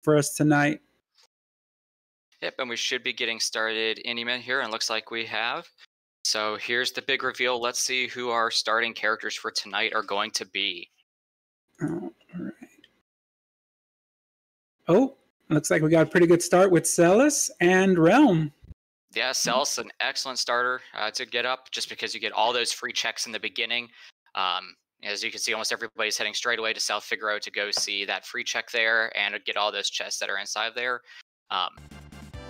for us tonight. Yep, and we should be getting started any minute here, and looks like we have. So here's the big reveal. Let's see who our starting characters for tonight are going to be. All right. Oh, looks like we got a pretty good start with Celis and Realm. Yeah, Celis, an excellent starter to get up, just because you get all those free checks in the beginning. As you can see, almost everybody's heading straight away to South Figaro to go see that free check there and get all those chests that are inside there.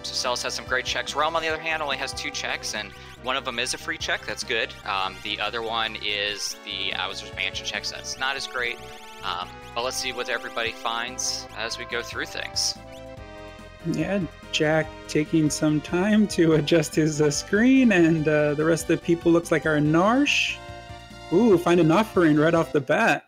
So Celis has some great checks. Realm, on the other hand, only has 2 checks, and one of them is a free check. That's good. The other one is the Bowser's Mansion check, so that's not as great. But let's see what everybody finds as we go through things. Yeah, Jack taking some time to adjust his screen, and the rest of the people looks like are Narsh. Ooh, find an offering right off the bat.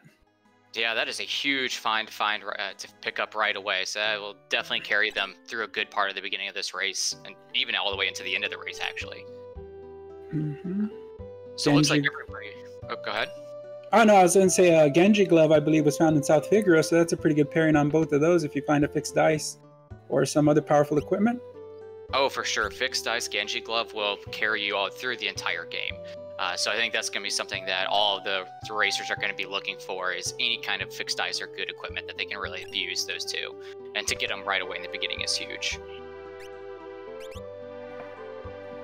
Yeah, that is a huge find to pick up right away. So that will definitely carry them through a good part of the beginning of this race, and even all the way into the end of the race, actually. Mm-hmm. So it looks like everybody... Oh, go ahead. Oh, no, I was going to say Genji Glove, I believe, was found in South Figaro, so that's a pretty good pairing on both of those if you find a fixed dice or some other powerful equipment. Oh, for sure. Fixed dice Genji Glove will carry you all through the entire game. So I think that's going to be something that all of the racers are going to be looking for, is any kind of fixed dice or good equipment that they can really abuse those two. And to get them right away in the beginning is huge.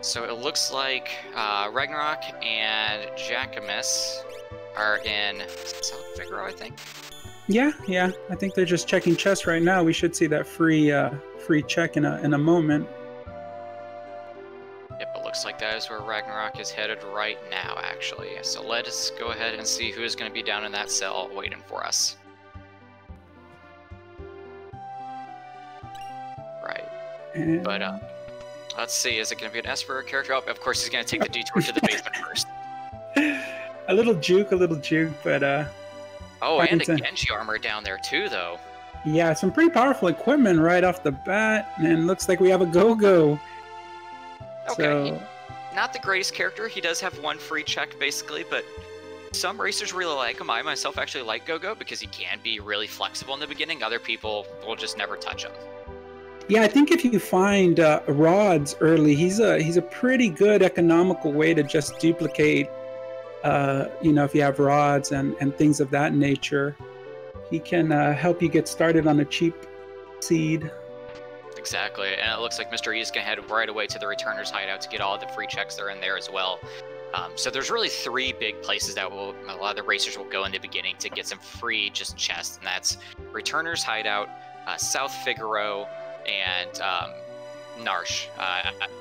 So it looks like Ragnarok and Jackamus are in South Figaro, I think. Yeah. I think they're just checking chests right now. We should see that free check in a moment. Yep, it looks like that is where Ragnarok is headed right now, actually. So let us go ahead and see who is going to be down in that cell waiting for us. Right. But let's see, is it going to be an Esper character? Oh, of course, he's going to take the detour to the basement first. A little juke, but... Oh, and a Genji armor down there too, though. Yeah, some pretty powerful equipment right off the bat, and looks like we have a Go-Go. Okay, So... not the greatest character. He does have 1 free check, basically, but some racers really like him. I myself actually like Go-Go because he can be really flexible in the beginning. Other people will just never touch him. Yeah, I think if you find rods early, he's a pretty good economical way to just duplicate. If you have rods and things of that nature, he can help you get started on a cheap seed. Exactly, and it looks like Mr. E is going to head right away to the Returner's hideout to get all the free checks that are in there as well. So there's really 3 big places that a lot of the racers will go in the beginning to get some free just chests, and that's Returner's hideout, South Figaro, and Narsh,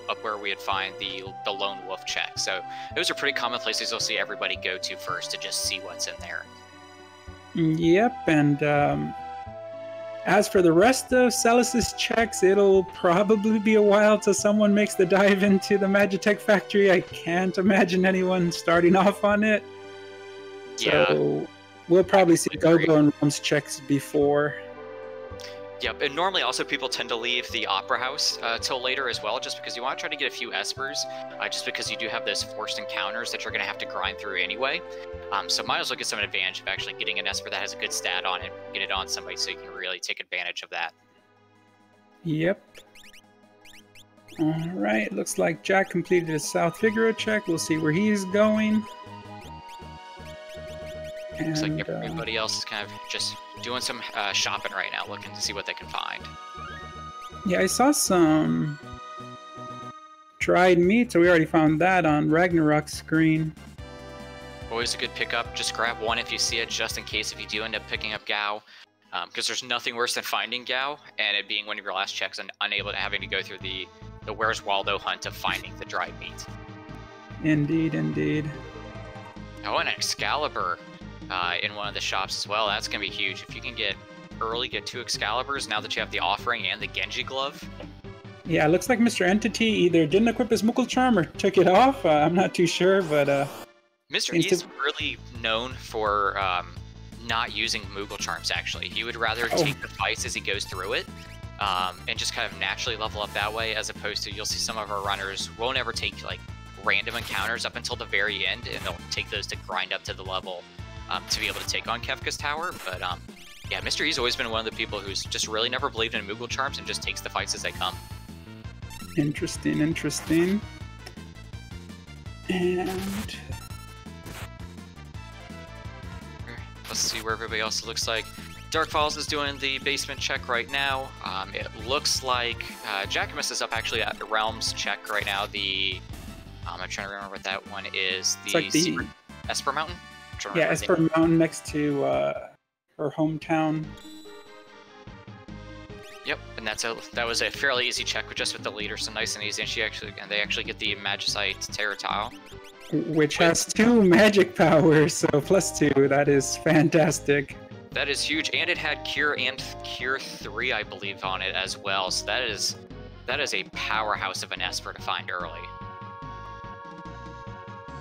up where we would find the Lone Wolf check. So those are pretty common places you'll see everybody go to first to just see what's in there. Yep, and as for the rest of Celis's checks, it'll probably be a while till someone makes the dive into the Magitech factory. I can't imagine anyone starting off on it. Yeah. So we'll probably see Go-Go and Realm's checks before. Yep, and normally also people tend to leave the Opera House till later as well, just because you want to try to get a few Espers, just because you do have those forced encounters that you're going to have to grind through anyway. So might as well get some advantage of actually getting an Esper that has a good stat on it, get it on somebody so you can really take advantage of that. Yep. Alright, looks like Jack completed his South Figaro check. We'll see where he's going. Looks like everybody else is kind of just doing some shopping right now, looking to see what they can find. Yeah, I saw some dried meat, so we already found that on Ragnarok's screen. Always a good pickup. Just grab 1 if you see it, just in case if you do end up picking up Gao. Because there's nothing worse than finding Gao and it being one of your last checks and unable to having to go through the Where's Waldo hunt of finding the dried meat. Indeed. Oh, and Excalibur in one of the shops as well. That's going to be huge. If you can get 2 Excaliburs now that you have the offering and the Genji glove. Yeah, it looks like Mr. Entity either didn't equip his Moogle Charm or took it off. I'm not too sure, but... Mr. E is really known for not using Moogle Charms, actually. He would rather take the fights as he goes through it and just kind of naturally level up that way, as opposed to, you'll see some of our runners won't ever take like random encounters up until the very end, and they'll take those to grind up to the level to be able to take on Kefka's Tower. But Yeah, Mr. E's always been one of the people who's just really never believed in Moogle Charms and just takes the fights as they come. Interesting, interesting. And let's see where everybody else looks like. Dark Falls is doing the basement check right now. It looks like Jackamus is up actually at the Realms check right now. I'm trying to remember what that one is. It's like the Esper Mountain? Yeah, Esper Mountain next to her hometown. Yep, and that was a fairly easy check just with the leader, so nice and easy. And they actually get the Magicite Terror Tile, which has 2 magic powers, so +2. That is fantastic. That is huge, and it had Cure and Cure 3, I believe, on it as well. So that is a powerhouse of an Esper to find early.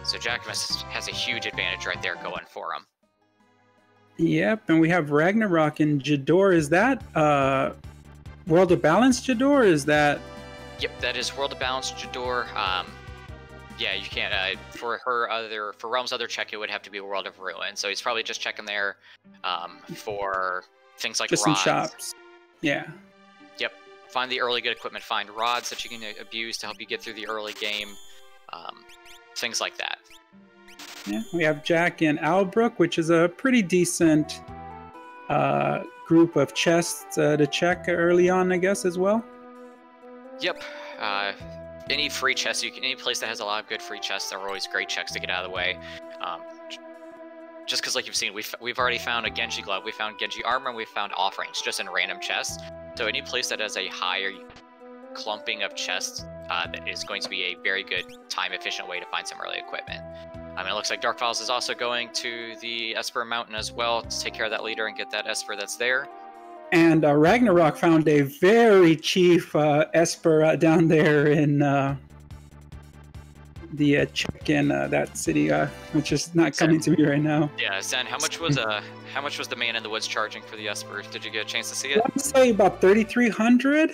So Jackamus has a huge advantage right there going for him. Yep, and we have Ragnarok and Jador. Is that World of Balance Jador? Is that? Yep, that is World of Balance Jador. Yeah, you can't. For Realm's other check, it would have to be World of Ruin. So he's probably just checking there for things like just rods. Some shops. Yeah. Yep. Find the early good equipment. Find rods that you can abuse to help you get through the early game. Things like that. Yeah, we have Jack in Albrook, which is a pretty decent group of chests to check early on, I guess, as well. Yep. Any free chests, any place that has a lot of good free chests are always great checks to get out of the way. Just because, like you've seen, we've already found a Genji glove, we found Genji armor, and we found offerings just in random chests. So any place that has a higher clumping of chests, that is going to be a very good time-efficient way to find some early equipment. It looks like Dark Files is also going to the Esper Mountain as well to take care of that leader and get that Esper that's there. And Ragnarok found a very cheap Esper down there in the check in that city, which is not coming to me right now. Yeah, Zen, how much was the man in the woods charging for the Esper? Did you get a chance to see it? I would say about 3,300.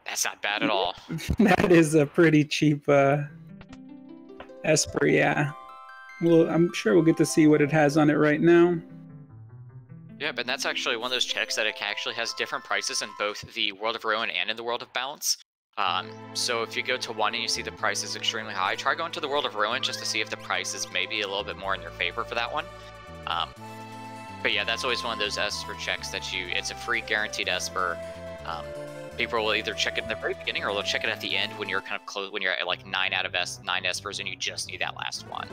That's not bad at all. That is a pretty cheap Esper, yeah. Well, I'm sure we'll get to see what it has on it right now. Yeah, but that's actually one of those checks that it actually has different prices in both the World of Ruin and in the World of Balance. So if you go to one and you see the price is extremely high, try going to the World of Ruin just to see if the price is maybe a little bit more in your favor for that one. But yeah, that's always one of those Esper checks that it's a free guaranteed Esper. People will either check it in the very beginning or they'll check it at the end when you're kind of close, when you're at like 9 out of 9 Espers and you just need that last one.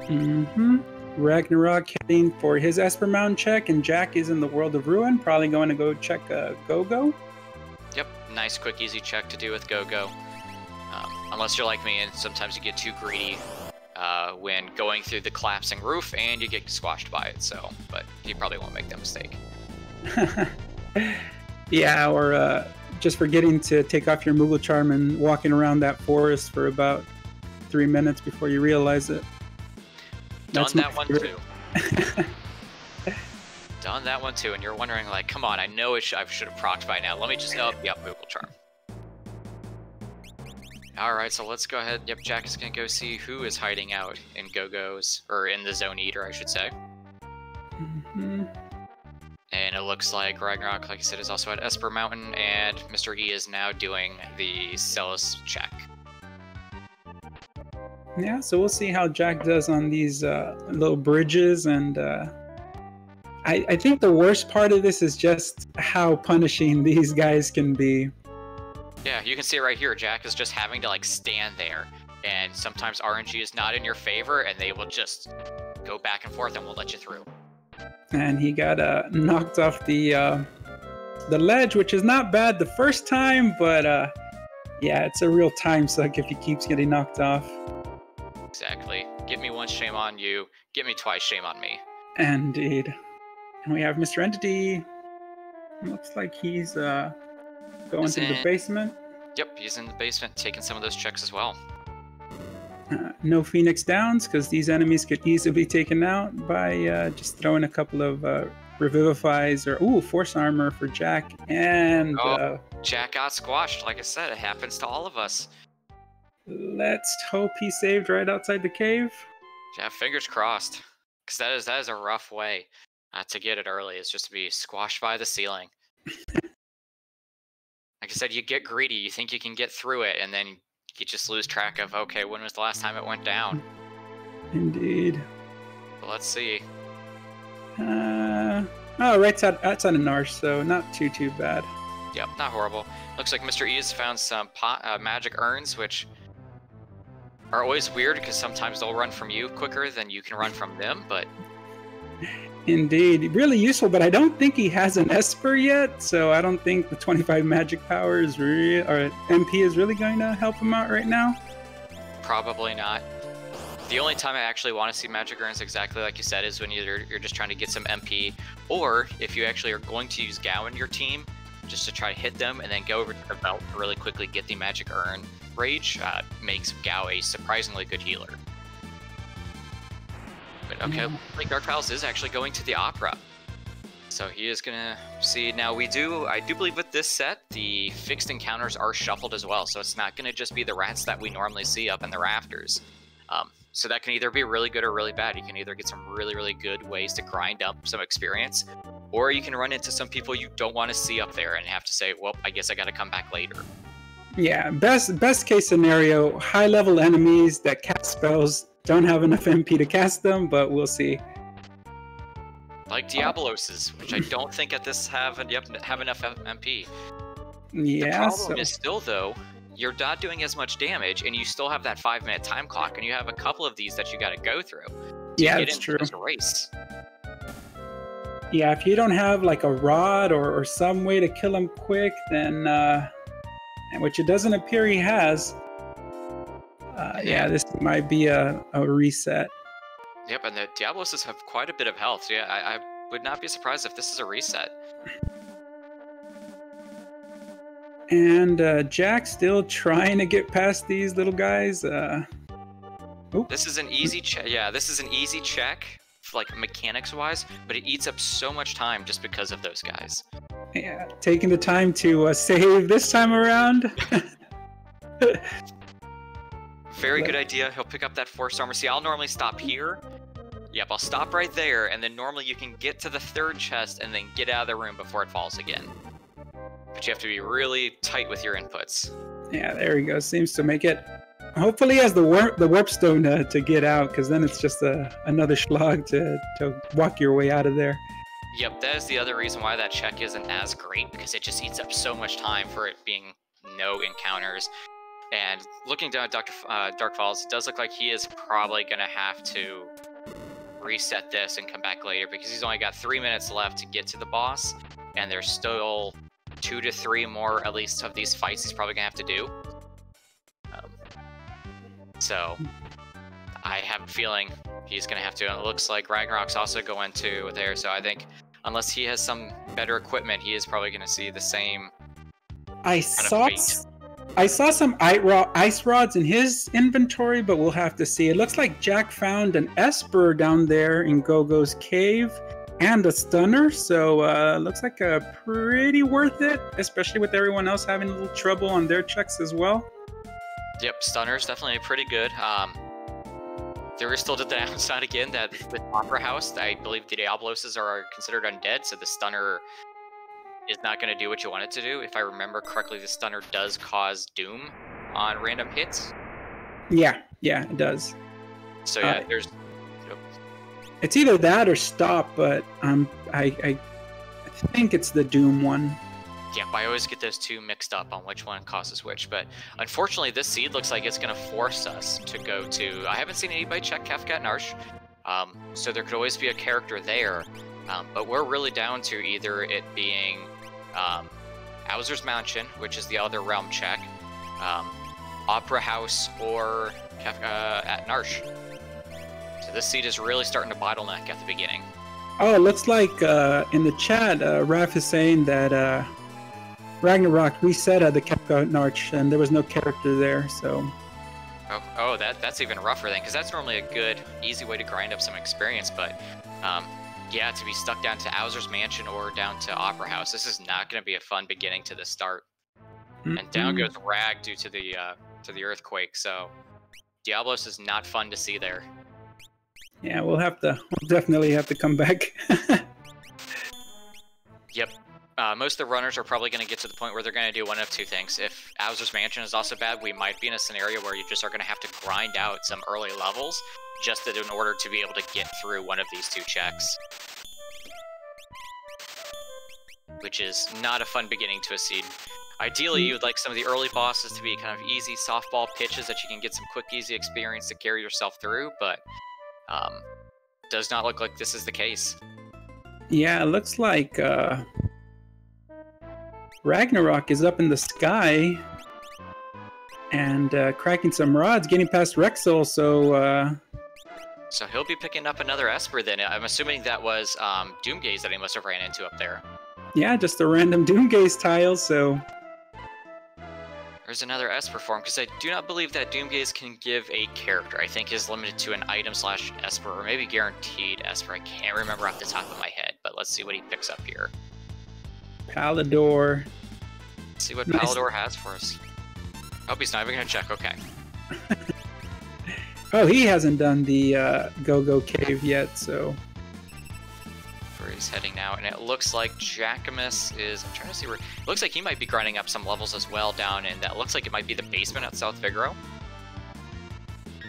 Mm-hmm. Ragnarok heading for his Esper Mountain check, and Jack is in the World of Ruin, probably going to go check Go-Go. Yep, nice, quick, easy check to do with Go-Go. Unless you're like me and sometimes you get too greedy when going through the collapsing roof and you get squashed by it, but you probably won't make that mistake. Yeah, or just forgetting to take off your Moogle Charm and walking around that forest for about 3 minutes before you realize it. Done that one too. Done that one too, and you're wondering like, come on, I know I should have procced by now. Let me just yep, Moogle Charm. Alright, so let's go ahead. Yep, Jack is gonna go see who is hiding out in Go-Go's, or in the Zone Eater, I should say. Mm-hmm. And it looks like Ragnarok, like I said, is also at Esper Mountain, and Mr. E is now doing the Celis check. Yeah, so we'll see how Jack does on these little bridges, and I think the worst part of this is just how punishing these guys can be. Yeah, you can see it right here. Jack is just having to like stand there, and sometimes RNG is not in your favor, and they will just go back and forth and won't let you through. And he got knocked off the ledge, which is not bad the first time, but yeah, it's a real time suck if he keeps getting knocked off. Exactly. Get me once, shame on you. Get me twice, shame on me. Indeed. And we have Mr. Entity. Looks like he's going to the basement. Yep, he's in the basement taking some of those checks as well. No Phoenix Downs, because these enemies could easily be taken out by just throwing a couple of Revivifies or Force Armor for Jack. And Jack got squashed. Like I said, it happens to all of us. Let's hope he saved right outside the cave. Yeah, fingers crossed, because that is a rough way. To get it early is just to be squashed by the ceiling. Like I said, you get greedy. You think you can get through it, and then you just lose track of, okay, when was the last time it went down? Indeed. But let's see. Oh, right outside of Narsh, so not too bad. Yep, not horrible. Looks like Mr. E has found some magic urns, which are always weird because sometimes they'll run from you quicker than you can run from them, but... Indeed, really useful, but I don't think he has an Esper yet, so I don't think the 25 magic power is or MP is really going to help him out right now. Probably not. The only time I actually want to see magic urns, exactly like you said, is when you're just trying to get some MP, or if you actually are going to use Gao in your team, just to try to hit them and then go over to the belt to really quickly get the magic urn. Rage makes Gao a surprisingly good healer. But okay, like Dark Palace is actually going to the Opera. So he is gonna see. Now I do believe with this set, the fixed encounters are shuffled as well. So it's not gonna just be the rats that we normally see up in the rafters. So that can either be really good or really bad. You can either get some really good ways to grind up some experience, or you can run into some people you don't want to see up there and have to say, well, I guess I gotta come back later. Yeah, best case scenario, high level enemies that cast spells don't have enough MP to cast them, but we'll see. Like Diaboloses, which I don't think at this have enough MP. Yeah. The problem is still, though, you're not doing as much damage, and you still have that 5-minute time clock, and you have a couple of these that you got to go through. Yeah, that's true. This race. Yeah, if you don't have like a rod or some way to kill him quick, then which it doesn't appear he has. Yeah, this might be a reset. Yep, and the Diaboloses have quite a bit of health. So yeah, I would not be surprised if this is a reset. And Jack's still trying to get past these little guys. This is an easy check. Yeah, this is an easy check, like mechanics-wise, but it eats up so much time just because of those guys. Yeah, taking the time to save this time around. Very good idea. He'll pick up that force armor. See, I'll normally stop here. Yep, I'll stop right there, and then normally you can get to the third chest and then get out of the room before it falls again. But you have to be really tight with your inputs. Yeah, there he goes. Seems to make it. Hopefully he has the warp stone to get out, because then it's just another slog to walk your way out of there. Yep, that is the other reason why that check isn't as great, because it just eats up so much time for it being no encounters. And looking down at Dark Falls, it does look like he is probably going to have to reset this and come back later, because he's only got 3 minutes left to get to the boss, and there's still 2 to 3 more, at least, of these fights he's probably going to have to do. So I have a feeling he's going to have to, and it looks like Ragnarok's also going to there, so I think unless he has some better equipment, he is probably going to see the same I saw some ice rods in his inventory, but we'll have to see. It looks like Jack found an Esper down there in Gogo's cave and a stunner, so looks like pretty worth it, especially with everyone else having a little trouble on their checks as well. Yep, stunner's definitely pretty good. There is still the downside again that with Opera House, I believe the Diaboloses are considered undead, so the stunner is not going to do what you want it to do. If I remember correctly, the stunner does cause doom on random hits. Yeah, it does. So yeah, there's... It's either that or stop, but I think it's the doom one. Yep, I always get those two mixed up on which one causes which, but unfortunately this seed looks like it's going to force us to go to... I haven't seen anybody check Kefka and Narsh, so there could always be a character there, but we're really down to either it being Bowser's Mansion, which is the other realm check, Opera House, or Kefka at Narsh. So this seed is really starting to bottleneck at the beginning. Oh, it looks like in the chat, Raph is saying that Ragnarok reset the Kefka Narch, and there was no character there, so... Oh, that's even rougher then, because that's normally a good, easy way to grind up some experience, but yeah, to be stuck down to Bowser's Mansion or down to Opera House, this is not going to be a fun beginning to the start. And down goes Rag due to the earthquake, so Diablos is not fun to see there. Yeah, we'll definitely have to come back. Yep. Most of the runners are probably going to get to the point where they're going to do one of two things. If Bowser's Mansion is also bad, we might be in a scenario where you just are going to have to grind out some early levels just in order to be able to get through one of these two checks. Which is not a fun beginning to a seed. Ideally, you would like some of the early bosses to be kind of easy softball pitches that you can get some quick, easy experience to carry yourself through, but does not look like this is the case. Yeah, it looks like Ragnarok is up in the sky and cracking some rods, getting past Rexel, so... So he'll be picking up another Esper then. I'm assuming that was Doomgaze that he must have ran into up there. Yeah, just a random Doomgaze tile, so... There's another Esper form, because I do not believe that Doomgaze can give a character. I think is limited to an item/Esper, or maybe guaranteed Esper. I can't remember off the top of my head, but let's see what he picks up here. Palador. Let's see what Palador has for us. Oh, he's not even going to check, okay. Oh, he hasn't done the Go-Go Cave yet, so... Where he's heading now, and it looks like Jackamus is... I'm trying to see where... It looks like he might be grinding up some levels as well down in that. Looks like it might be the basement at South Figaro.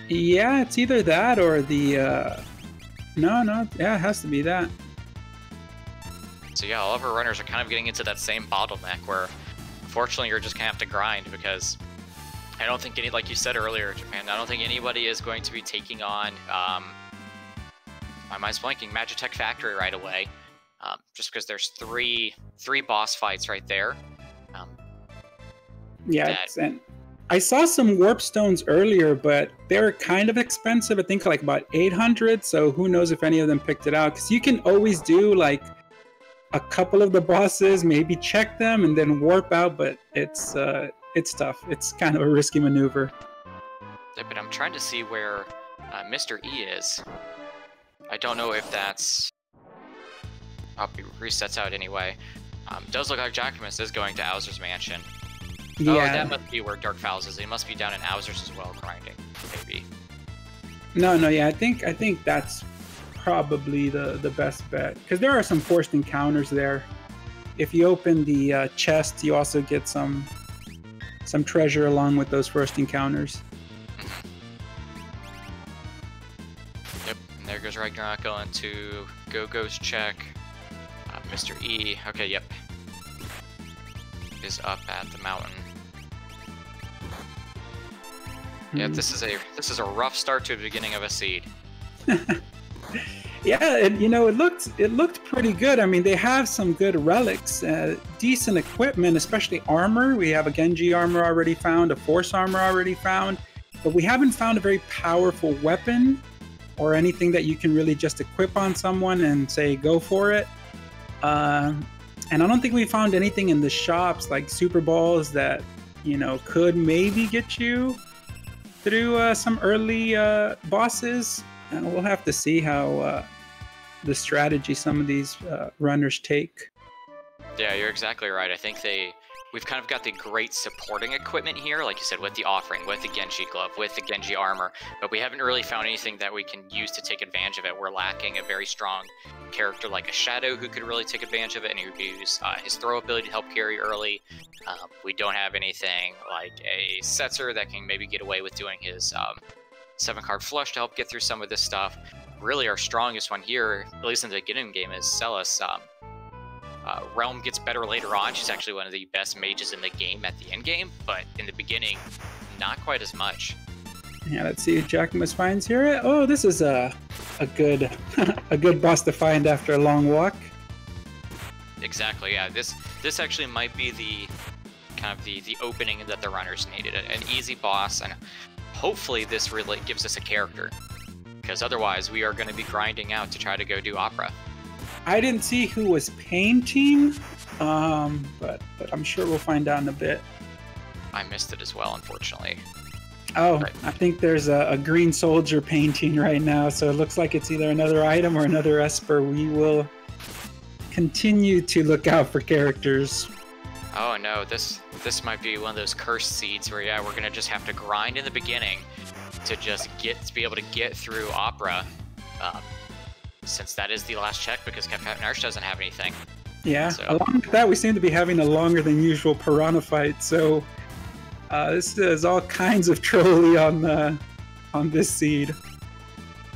Yeah, it's either that or the... No, yeah, it has to be that. So yeah, all of our runners are kind of getting into that same bottleneck where, unfortunately, you're just going to have to grind because I don't think any... Like you said earlier, Japan, I don't think anybody is going to be taking on... my mind's blanking, Magitech Factory right away, just because there's three boss fights right there. Yeah, and I saw some warp stones earlier, but they were kind of expensive. I think like about 800. So who knows if any of them picked it out? Because you can always do like a couple of the bosses, maybe check them and then warp out. But it's tough. It's kind of a risky maneuver. Yeah, but I'm trying to see where Mr. E is. I don't know if that's... Oh, he resets out anyway. Does look like Jackamus is going to Owzer's Mansion. Yeah. Oh, that must be where Dark Fowls is. He must be down in Owzer's as well, grinding. Maybe. No, yeah, I think that's probably the best bet. Because there are some forced encounters there. If you open the chest, you also get some treasure along with those first encounters. Yep, and there goes Ragnarok going to Go-Go's check. Mr. E, okay, yep, is up at the mountain. Yeah, this is a rough start to the beginning of a seed. Yeah, and it looked pretty good. I mean, they have some good relics, decent equipment, especially armor. We have a Genji armor already found, a Force armor already found, but we haven't found a very powerful weapon or anything that you can really just equip on someone and say go for it. And I don't think we found anything in the shops like Super Balls that could maybe get you through some early bosses. And we'll have to see how the strategy some of these runners take. Yeah, you're exactly right. I think we've kind of got the great supporting equipment here, like you said, with the offering, with the Genji glove, with the Genji armor, but we haven't really found anything that we can use to take advantage of it. We're lacking a very strong character like a Shadow who could really take advantage of it and who could use his throw ability to help carry early. We don't have anything like a Setzer that can maybe get away with doing his 7-card flush to help get through some of this stuff. Really, our strongest one here, at least in the beginning game, is Celis. Realm gets better later on. She's actually one of the best mages in the game at the end game, but in the beginning, not quite as much. Yeah, let's see if Jackamus finds here. Oh, this is a good a good boss to find after a long walk. Exactly. Yeah, this actually might be the kind of the opening that the runners needed. An easy boss, and hopefully this really gives us a character, because otherwise we are going to be grinding out to try to go do Opera. I didn't see who was painting, but I'm sure we'll find out in a bit. I missed it as well, unfortunately. Oh, Right. I think there's a green soldier painting right now, so it looks like it's either another item or another Esper. We will continue to look out for characters. Oh no, this might be one of those cursed seeds where we're gonna just have to grind in the beginning to be able to get through Opera. Since that is the last check, because Captain Arch doesn't have anything. Yeah, So along with that, we seem to be having a longer than usual piranha fight. So this is all kinds of trolly on this seed.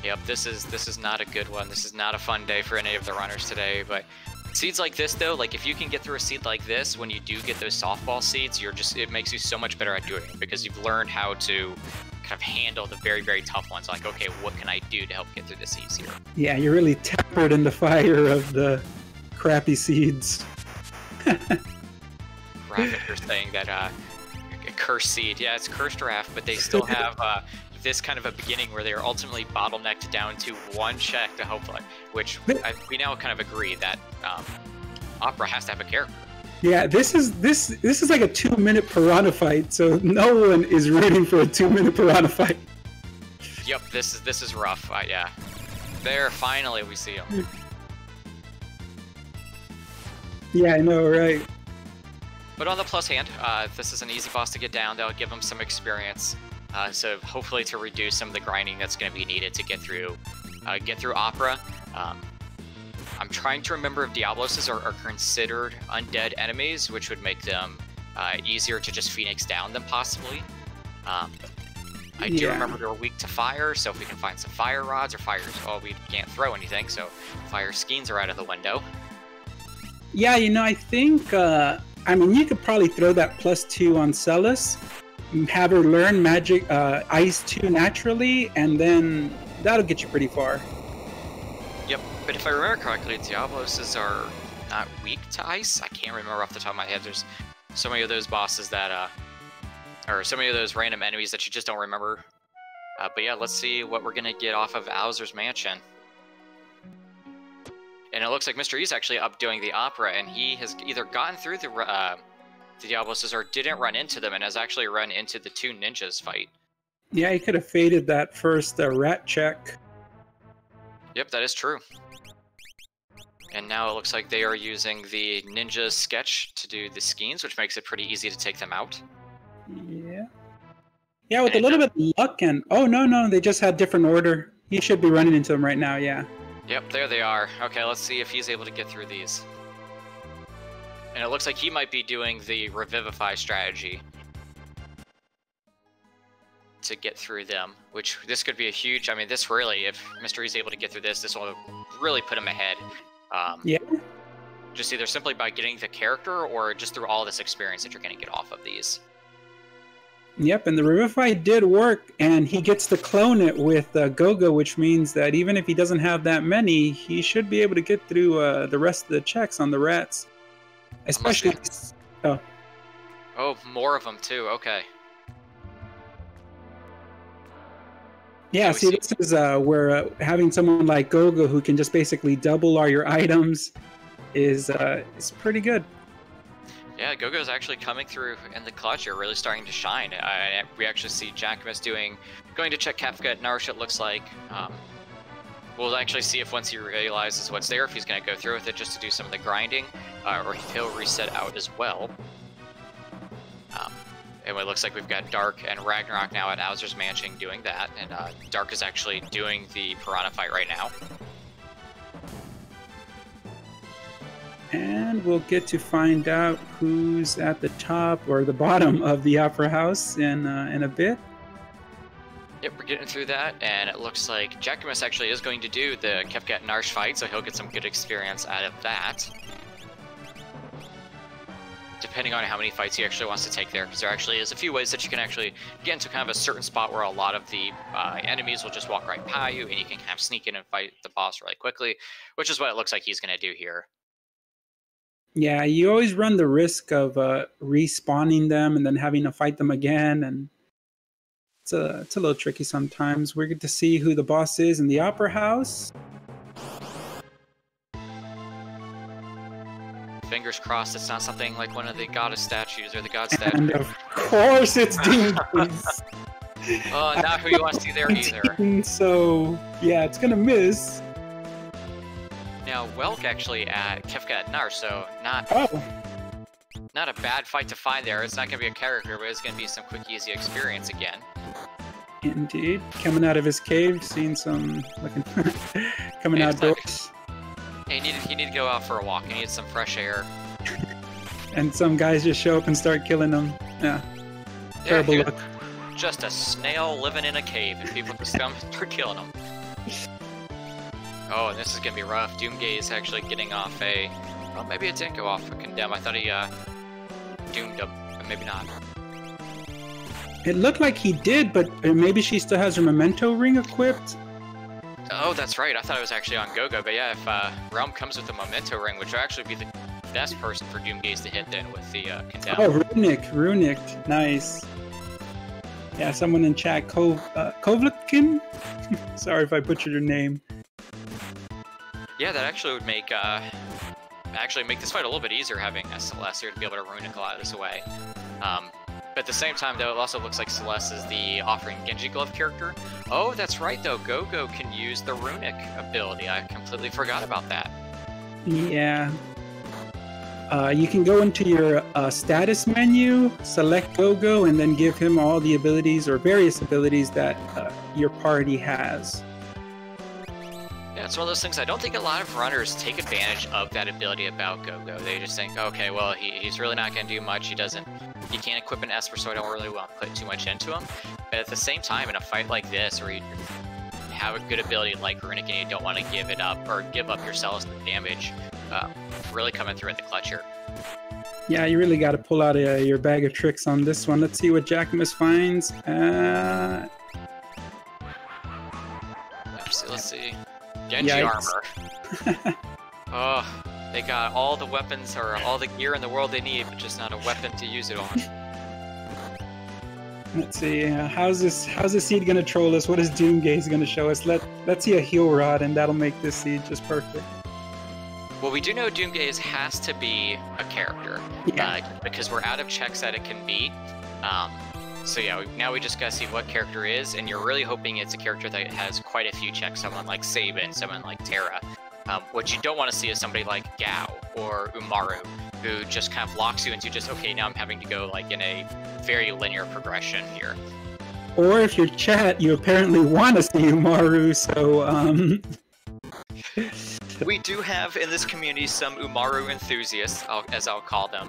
yep, this is not a good one. This is not a fun day for any of the runners today. But seeds like this, though, like if you can get through a seed like this, when you do get those softball seeds, it makes you so much better at doing it because you've learned how to kind of handle the very, very tough ones. Like, okay, what can I do to help get through the seeds here? Yeah, you're really tempered in the fire of the crappy seeds. Rapid are saying that a cursed seed. Yeah, it's cursed raft, but they still have this kind of a beginning where they are ultimately bottlenecked down to one check to hopefully, which we now kind of agree that Opera has to have a character. Yeah, this is like a 2-minute piranha fight, so no one is rooting for a 2-minute piranha fight. Yep, this is rough. Yeah, there finally we see him. Yeah, I know, right? But on the plus hand, this is an easy boss to get down. That'll give him some experience. So hopefully to reduce some of the grinding that's going to be needed to get through Opera. I'm trying to remember if Diabloses are considered undead enemies, which would make them easier to just Phoenix down them possibly. I do remember they're weak to fire, so if we can find some fire rods or fires, well, we can't throw anything, so fire skeins are out of the window. Yeah, I think, I mean, you could probably throw that +2 on Celis, have her learn magic, Ice 2 naturally, and then that'll get you pretty far. Yep, but if I remember correctly, Diabloses are not weak to ice. I can't remember off the top of my head. There's so many of those bosses that, or so many of those random enemies that you just don't remember. But yeah, let's see what we're gonna get off of Owzer's Mansion. And it looks like Mr. E's actually up doing the Opera, and he has either gotten through the Diabloses or didn't run into them, and has actually run into the 2 ninjas fight. Yeah, he could have faded that first rat check. Yep, that is true. And now it looks like they are using the ninja sketch to do the skeins, which makes it pretty easy to take them out. Yeah. Yeah, with a little bit of luck and... Oh, no, they just had different order. He should be running into them right now, yeah. Yep, there they are. Okay, let's see if he's able to get through these. And it looks like he might be doing the Revivify strategy to get through them, which this could be a huge... I mean, this really, if Mr. E's able to get through this will really put him ahead. Yeah. Just either simply by getting the character or just through all this experience that you're going to get off of these. Yep, and the Revivify did work, and he gets to clone it with Gogo, which means that even if he doesn't have that many, he should be able to get through the rest of the checks on the rats. Especially... Oh, more of them too, okay. Yeah, see, this is where having someone like Gogo who can just basically double all your items is pretty good. Yeah, Gogo's actually coming through in the clutch here, really starting to shine. We actually see Jacquemus going to check Kefka at Narsh, it looks like. We'll actually see if once he realizes what's there, if he's going to go through with it just to do some of the grinding, or he'll reset out as well. And it looks like we've got Dark and Ragnarok now at Owzer's Mansion doing that, and Dark is actually doing the Piranha fight right now. And we'll get to find out who's at the top or the bottom of the Opera House in a bit. Yep, we're getting through that, and it looks like Jacquemus actually is going to do the Kefka and Narsh fight, so he'll get some good experience out of that. Depending on how many fights he actually wants to take there, because there actually is a few ways that you can actually get into kind of a certain spot where a lot of the enemies will just walk right by you, and you can kind of sneak in and fight the boss really quickly, which is what it looks like he's going to do here. Yeah, you always run the risk of respawning them and then having to fight them again, and it's a little tricky sometimes. We're going to see who the boss is in the Opera House. Fingers crossed it's not something like one of the goddess statues or the god statue. And of course it's Demon. Oh, not who you want to see there either. So, yeah, it's going to miss. Now, Welk actually at Kefka at Narsh, so not a bad fight to find there. It's not going to be a character, but it's going to be some quick, easy experience again. Indeed. Coming out of his cave, seeing some... coming outdoors. And he needed to go out for a walk. He needed some fresh air. And some guys just show up and start killing him. Yeah. Terrible luck. Just a snail living in a cave, and people just come and start killing him. Oh, and this is gonna be rough. Doomgay is actually getting off a... Well, maybe it didn't go off a condemn. I thought he doomed him, but maybe not. It looked like he did, but maybe she still has her memento ring equipped. Oh, that's right. I thought it was actually on Gogo, but yeah, if Realm comes with a memento ring, which would actually be the best person for Doomgaze to hit then with the condemn. Oh, Runic, nice. Yeah, someone in chat, Kovlikin? Sorry if I butchered your name. Yeah, that actually would make this fight a little bit easier having Celeste here to be able to Runic a lot of this away. But at the same time, though, it also looks like Celeste is the offering Genji Glove character. Oh, that's right, though. Gogo can use the Runic ability. I completely forgot about that. Yeah. You can go into your status menu, select Gogo, and then give him all the abilities or various abilities that your party has. Yeah, it's one of those things. I don't think a lot of runners take advantage of that ability about Gogo. They just think, okay, well, he's really not going to do much. He can't equip an Esper, so I don't really want to put too much into him. But at the same time, in a fight like this, where you have a good ability like Runic and you don't want to give it up or give up your cells to damage, really coming through at the clutch here. Yeah, you really got to pull out your bag of tricks on this one. Let's see what Jacquemus finds. Let's see. Genji armor. Oh, they got all the weapons or all the gear in the world they need, but just not a weapon to use it on. Let's see. How's this seed gonna troll us? What is Doomgaze gonna show us? Let's see a heal rod, and that'll make this seed just perfect. Well, we do know Doomgaze has to be a character, because we're out of checks that it can be. So yeah, now we just gotta see what character is, and you're really hoping it's a character that has quite a few checks, someone like Sabin, someone like Terra. What you don't want to see is somebody like Gao or Umaru, who just kind of locks you into just, okay, now I'm having to go like in a very linear progression here. Or if you're chat, you apparently want to see Umaru, so We do have in this community some Umaru enthusiasts, as I'll call them,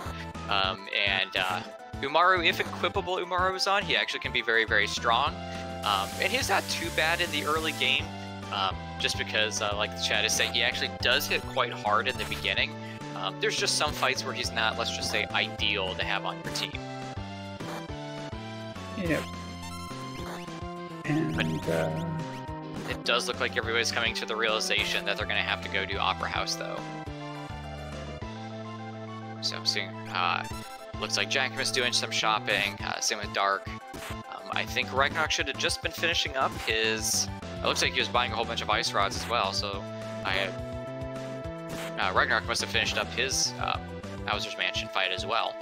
Umaru, if equipable Umaru is on, he actually can be very, very strong. And he's not too bad in the early game, just because, like the chat is saying, he actually does hit quite hard in the beginning. There's just some fights where he's not, let's just say, ideal to have on your team. Yeah. And, it does look like everybody's coming to the realization that they're going to have to go do Opera House, though. So I'm seeing, looks like Jacquemus doing some shopping, same with Dark. I think Ragnarok should have just been finishing up his... It looks like he was buying a whole bunch of ice rods as well, so Ragnarok must have finished up his Bowser's Mansion fight as well.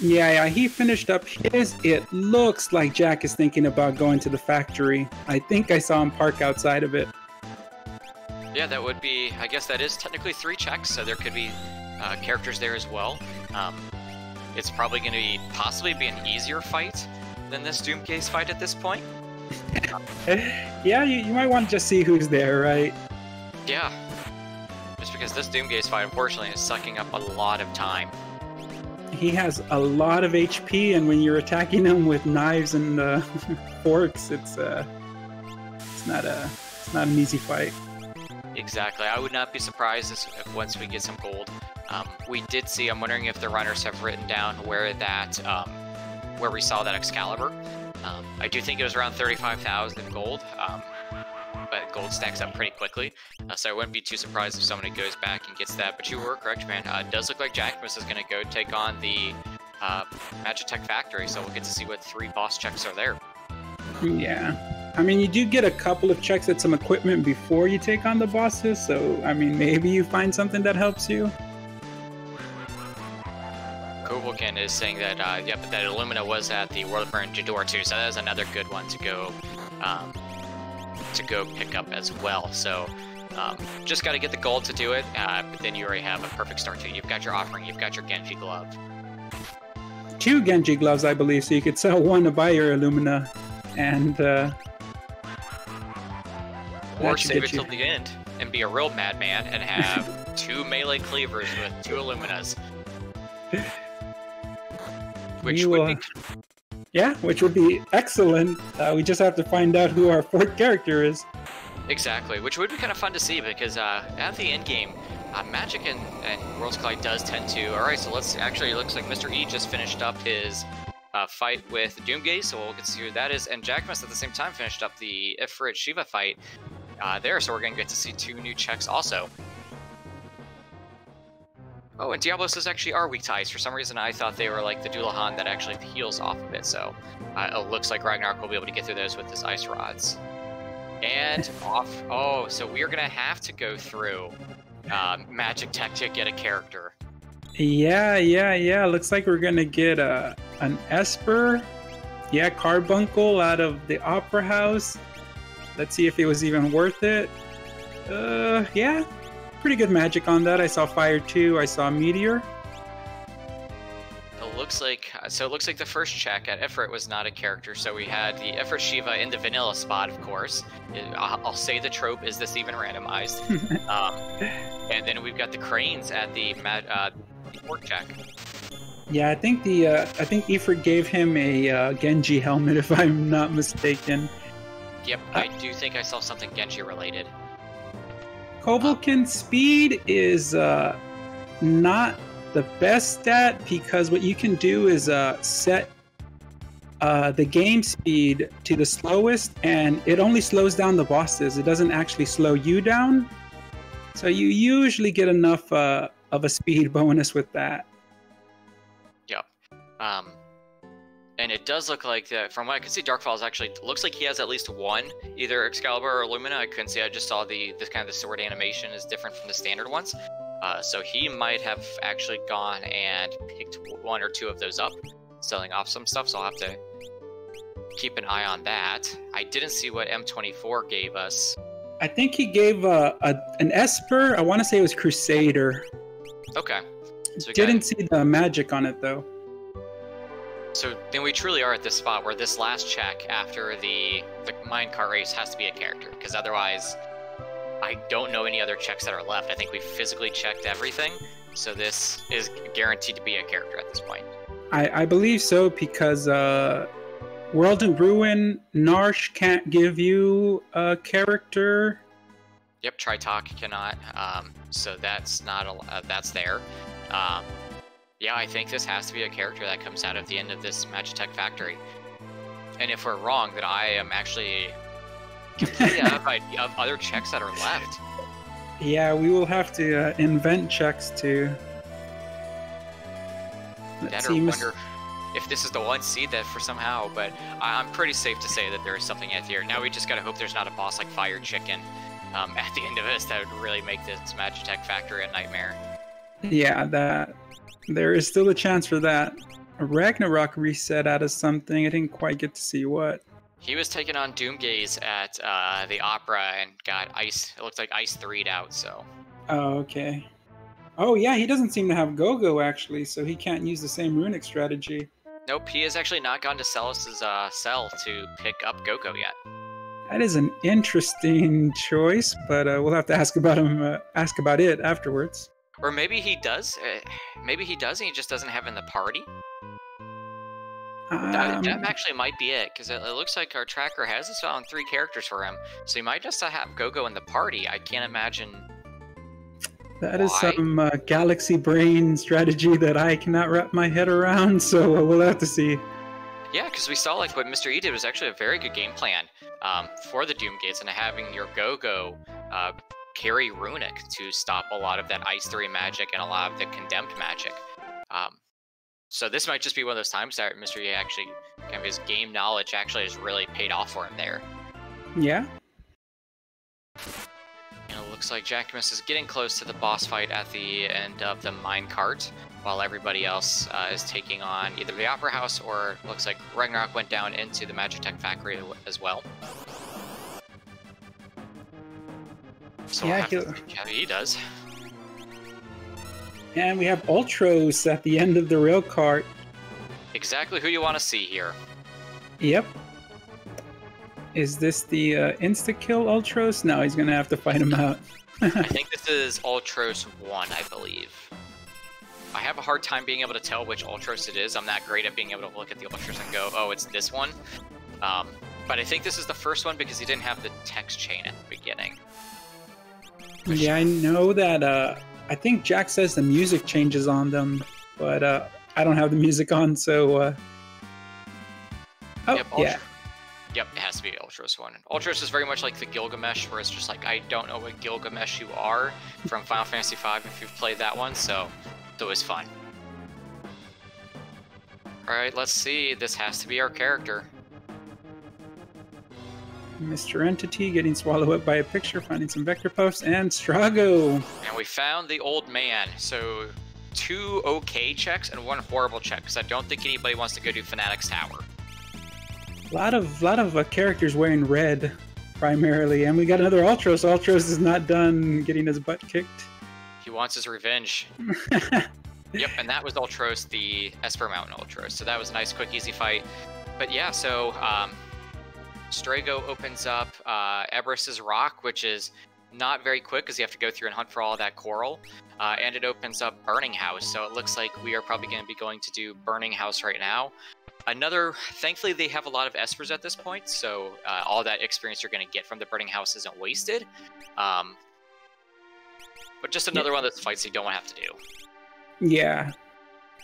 Yeah, he finished up his. It looks like Jack is thinking about going to the factory. I think I saw him park outside of it. Yeah, that would be... I guess that is technically 3 checks, so there could be characters there as well. It's probably going to possibly be an easier fight than this Doomgaze fight at this point. Yeah, you might want to just see who's there, right? Yeah. Just because this Doomgaze fight, unfortunately, is sucking up a lot of time. He has a lot of HP, and when you're attacking him with knives and forks, it's not an easy fight. Exactly. I would not be surprised if once we get some gold. We did see. I'm wondering if the runners have written down where that where we saw that Excalibur. I do think it was around 35,000 gold, but gold stacks up pretty quickly, so I wouldn't be too surprised if somebody goes back and gets that. But you were correct, man. It does look like Jacquemus is going to go take on the Magitech Factory, so we'll get to see what 3 boss checks are there. Yeah. I mean, you do get a couple of checks at some equipment before you take on the bosses, so, I mean, maybe you find something that helps you. Kovalkin is saying that, yeah, but that Illumina was at the World of Burn Jador too, so that is another good one to go pick up as well. So, just got to get the gold to do it, but then you already have a perfect start to it. You've got your offering, you've got your Genji glove. 2 Genji gloves, I believe, so you could sell 1 to buy your Illumina, and or save it till the end. and be a real madman and have 2 melee cleavers with 2 Illuminas. Which would be... Yeah, which would be excellent. We just have to find out who our 4th character is. Exactly, which would be kind of fun to see because at the end game, Magic and Worlds Collide does tend to... Alright, so let's actually, it looks like Mr. E just finished up his fight with Doomgaze, so we'll get to see who that is. And Jackmas at the same time finished up the Ifrit Shiva fight there, so we're going to get to see 2 new checks also. Oh, and Diablos actually are weak to ice. For some reason, I thought they were like the Dullahan that actually heals off of it, so it looks like Ragnarok will be able to get through those with his ice rods. And off. Oh, so we're going to have to go through Magic Tech to get a character. Yeah. Looks like we're gonna get an Esper. Yeah, Carbuncle out of the Opera House. Let's see if it was even worth it. Yeah, pretty good magic on that. I saw Fire 2, I saw Meteor. It looks like the first check at Ifrit was not a character, so we had the Ifrit Shiva in the vanilla spot, of course. I'll say the trope, is this even randomized? And then we've got the Cranes at the Orc check. Yeah, I think Ifrit gave him a Genji helmet, if I'm not mistaken. Yep, I do think I saw something Genji related. Kovalkin's speed is not the best stat, because what you can do is set the game speed to the slowest, and it only slows down the bosses. It doesn't actually slow you down. So you usually get enough of a speed bonus with that. Yep. And it does look like that, from what I can see, Darkfalls actually looks like he has at least one, either Excalibur or Lumina. I couldn't see. I just saw the kind of the sword animation is different from the standard ones. So he might have actually gone and picked 1 or 2 of those up, selling off some stuff. So I'll have to keep an eye on that. I didn't see what M24 gave us. I think he gave an Esper. I want to say it was Crusader. Okay. So didn't see the magic on it though. So then we truly are at this spot where this last check after the minecart race has to be a character, because otherwise I don't know any other checks that are left. I think we physically checked everything, so this is guaranteed to be a character at this point. I believe so, because World in Ruin, Narsh can't give you a character. Yep, Tritok cannot, so that's not that's there. Yeah, I think this has to be a character that comes out of the end of this Magitech factory. And if we're wrong, then I am actually completely out of other checks that are left. Yeah, we will have to invent checks to... Let's see, wonder if this is the one seed that for somehow, but I'm pretty safe to say that there is something at here. Now we just gotta hope there's not a boss like Fire Chicken at the end of this that would really make this Magitech factory a nightmare. Yeah, there is still a chance for that. A Ragnarok reset out of something. I didn't quite get to see what. He was taking on Doomgaze at the Opera and got ice. It looks like ice 3'd out, so. Oh, okay. Oh, yeah, he doesn't seem to have Go-Go, actually, so he can't use the same runic strategy. Nope, he has actually not gone to Celis's cell to pick up Go-Go yet. That is an interesting choice, but we'll have to ask about it afterwards. Or maybe he does. Maybe he does and he just doesn't have in the party. That actually might be it, because it looks like our tracker has us on 3 characters for him. So he might just have Go-Go in the party. I can't imagine. That is some galaxy brain strategy that I cannot wrap my head around, so we'll have to see. Yeah, because we saw like what Mr. E did was actually a very good game plan for the Doomgates, and having your Go-Go carry Runic to stop a lot of that Ice 3 magic and a lot of the Condemned magic. So this might just be one of those times that Mr. E actually, kind of his game knowledge actually has really paid off for him there. Yeah. And it looks like Jackamus is getting close to the boss fight at the end of the minecart, while everybody else is taking on either the Opera House or looks like Ragnarok went down into the Magitech factory as well. So yeah, he does. And we have Ultros at the end of the rail cart. Exactly who you want to see here. Yep. Is this the insta-kill Ultros? No, he's going to have to fight him out. I think this is Ultros 1, I believe. I have a hard time being able to tell which Ultros it is. I'm not great at being able to look at the Ultros and go, oh, it's this one. But I think this is the first one because he didn't have the text chain at the beginning. Yeah, I know that. I think Jack says the music changes on them, but I don't have the music on, so. Oh, yep, yeah. Yep, it has to be Ultros 1. Ultros is very much like the Gilgamesh, where it's just like, I don't know what Gilgamesh you are from Final Fantasy V if you've played that one, so it was fun. Alright, let's see. This has to be our character. Mr. Entity getting swallowed up by a picture, finding some vector puffs, and Strago. And we found the old man. So 2 okay checks and 1 horrible check, because I don't think anybody wants to go do Fanatic's Tower. A lot of characters wearing red, primarily, and we got another Ultros. Ultros is not done getting his butt kicked. He wants his revenge. Yep, and that was Ultros, the Esper Mountain Ultros. So that was a nice, quick, easy fight. But yeah, so Strago opens up Eberus's Rock, which is not very quick because you have to go through and hunt for all that coral. And it opens up Burning House. So it looks like we are probably going to be going to do Burning House right now. Thankfully, they have a lot of Espers at this point, so all that experience you're going to get from the Burning House isn't wasted. But just another one of those fights you don't want to have to do. Yeah.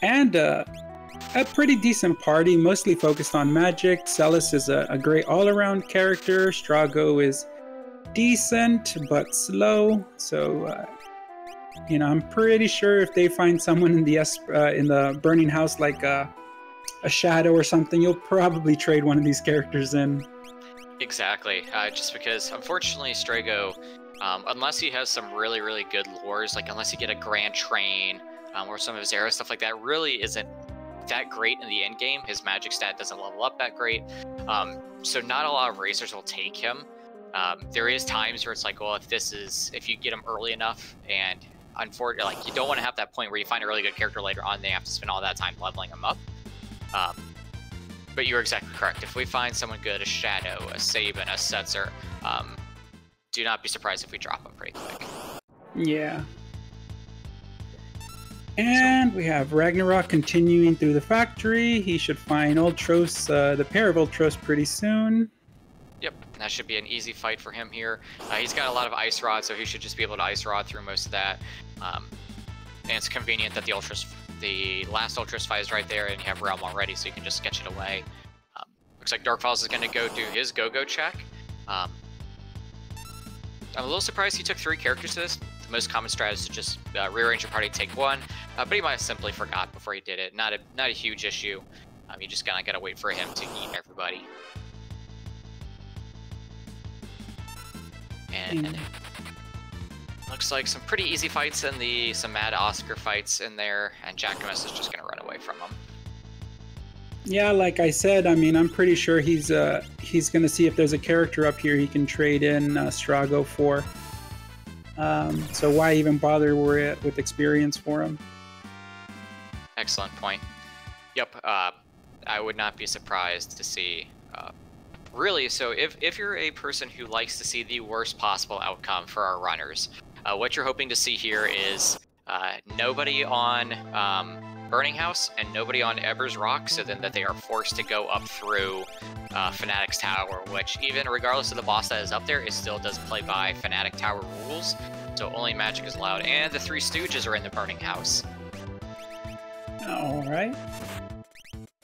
And a pretty decent party, mostly focused on magic. Celes is a great all-around character. Strago is decent, but slow. So, I'm pretty sure if they find someone in the Burning House like a Shadow or something, you'll probably trade one of these characters in. Exactly. Just because, unfortunately, Strago, unless he has some really, really good lures, like unless you get a Grand Train or some of his arrow stuff like that, really isn't that great in the end game. His magic stat doesn't level up that great. So not a lot of racers will take him. There is times where it's like, well, if you get him early enough, and unfortunately, like, you don't want to have that point where you find a really good character later on and they have to spend all that time leveling him up. But you're exactly correct. If we find someone good, a Shadow, a Sabin, a Setzer, do not be surprised if we drop them pretty quick. Yeah. And we have Ragnarok continuing through the factory. He should find Ultros, the pair of Ultros, pretty soon. Yep, that should be an easy fight for him here. He's got a lot of Ice Rod, so he should just be able to Ice Rod through most of that. And it's convenient that the last Ultros fight is right there, and you have Realm already, so you can just sketch it away. Looks like Darkfalls is going to go do his go-go check. I'm a little surprised he took 3 characters to this. The most common strat is to just rearrange your party, take 1, but he might have simply forgot before he did it. Not a huge issue. You just kind of got to wait for him to eat everybody. And looks like some pretty easy fights and some Mad Oscar fights in there, and Jackamus is just going to run away from him. Yeah, like I said, I'm pretty sure he's going to see if there's a character up here he can trade in Strago for. So why even bother with experience for him? Excellent point. Yep, I would not be surprised to see... really, so if you're a person who likes to see the worst possible outcome for our runners, what you're hoping to see here is nobody on Burning House and nobody on Eber's Rock, so then that they are forced to go up through Fanatic's Tower, which even regardless of the boss that is up there, it still does play by Fanatic Tower rules, so only magic is allowed. And the 3 Stooges are in the Burning House. Alright.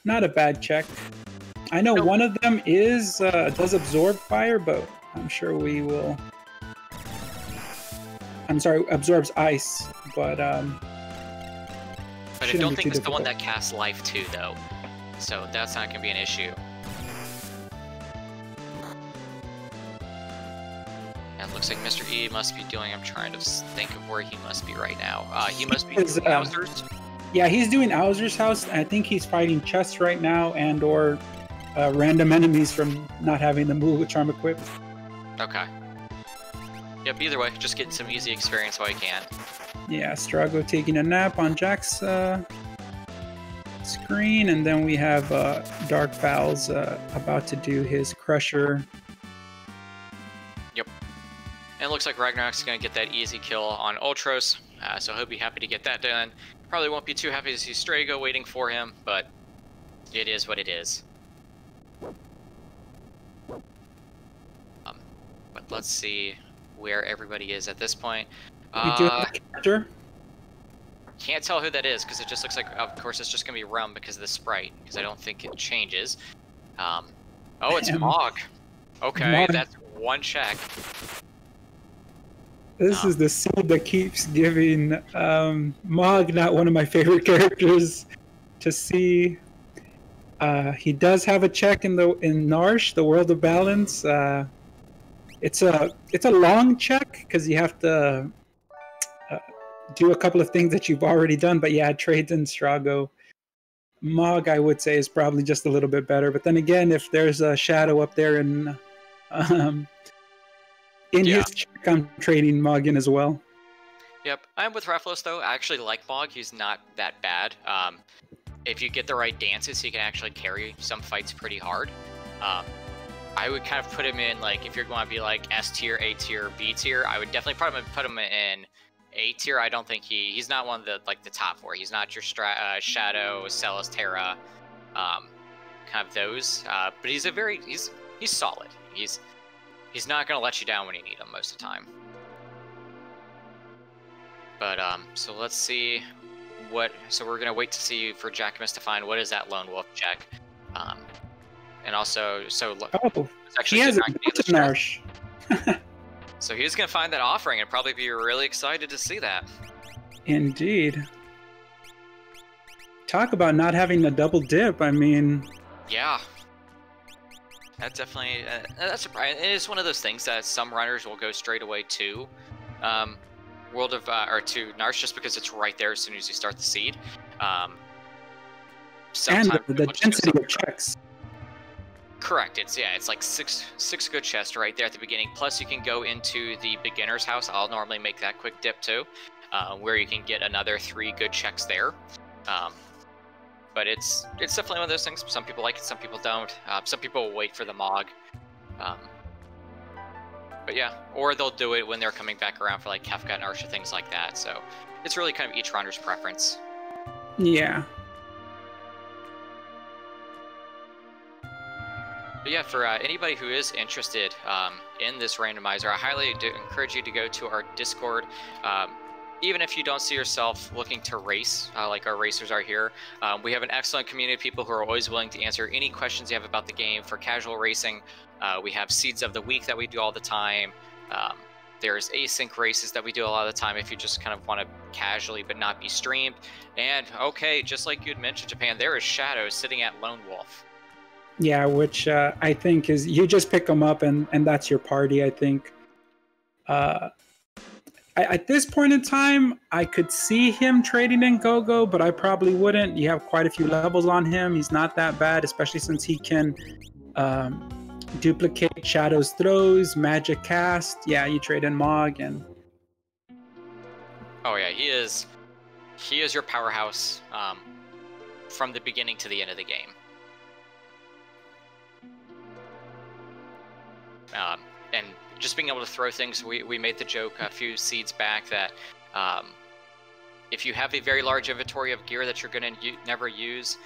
Not a bad check. I know one of them does absorb fire, but I'm sure we will... I'm sorry, absorbs ice, but I don't think it's the one that casts life too, though. So that's not going to be an issue. And it looks like Mr. E must be doing... I'm trying to think of where he must be right now. He must be doing Owzer's. Yeah, he's doing Owzer's house. I think he's fighting chests right now and or random enemies from not having the move with Charm equipped. Okay. Yep, either way, just getting some easy experience while you can. Yeah, Strago taking a nap on Jack's screen, and then we have Dark Fowls about to do his Crusher. Yep. And it looks like Ragnarok's going to get that easy kill on Ultros, so he'll be happy to get that done. Probably won't be too happy to see Strago waiting for him, but it is what it is. But let's see where everybody is at this point. We do have a character. Can't tell who that is because it just looks like, of course, it's just going to be Rum because of the sprite, because I don't think it changes. Oh, it's Mog. Okay, Mog. That's one check. This is the seed that keeps giving Mog, not one of my favorite characters to see. He does have a check in Narshe, the World of Balance. It's a long check because you have to do a couple of things that you've already done. But yeah, Trades and Strago. Mog, I would say, is probably just a little bit better. But then again, if there's a Shadow up there and his check, I'm trading Mog in as well. Yep, I'm with Rathalos though. I actually like Mog. He's not that bad. If you get the right dances, he can actually carry some fights pretty hard. I would kind of put him in, like, if you're going to be like S tier, A tier, B tier, I would definitely put him in A tier. I don't think he's not one of the the top four. He's not your Shadow, Celes, Terra, kind of those. But he's solid. He's not going to let you down when you need him most of the time. But so let's see so we're going to wait to see for Jackamus to find what is that Lone Wolf check. And also, he has a Narshe. So he's going to find that offering and probably be really excited to see that. Indeed. Talk about not having a double dip. I mean... Yeah. That definitely... that's surprising. It is one of those things that some runners will go straight away to World of... or to Narshe just because it's right there as soon as you start the seed. And the density of checks. Correct. It's like six good chests right there at the beginning. Plus, you can go into the beginner's house. I'll normally make that quick dip too, where you can get another 3 good checks there. But it's definitely one of those things. Some people like it, some people don't. Some people will wait for the Mog. But yeah, or they'll do it when they're coming back around for like Kefka and Narshe, things like that. So it's really kind of each runner's preference. Yeah. But yeah, for anybody who is interested in this randomizer, I highly encourage you to go to our Discord. Even if you don't see yourself looking to race, like our racers are here, we have an excellent community of people who are always willing to answer any questions you have about the game. For casual racing, we have Seeds of the Week that we do all the time. There's async races that we do a lot of the time if you just kind of want to casually but not be streamed. And okay, just like you'd mentioned, Japan, there is Shadow sitting at Lone Wolf. Yeah, which I think is, you just pick them up and that's your party, I think. At this point in time, I could see him trading in Gogo, but I probably wouldn't. You have quite a few levels on him. He's not that bad, especially since he can duplicate Shadow's throws, magic cast. Yeah, you trade in Mog and... Oh yeah, he is your powerhouse from the beginning to the end of the game. And just being able to throw things, we made the joke a few seeds back that if you have a very large inventory of gear that you're going to never use,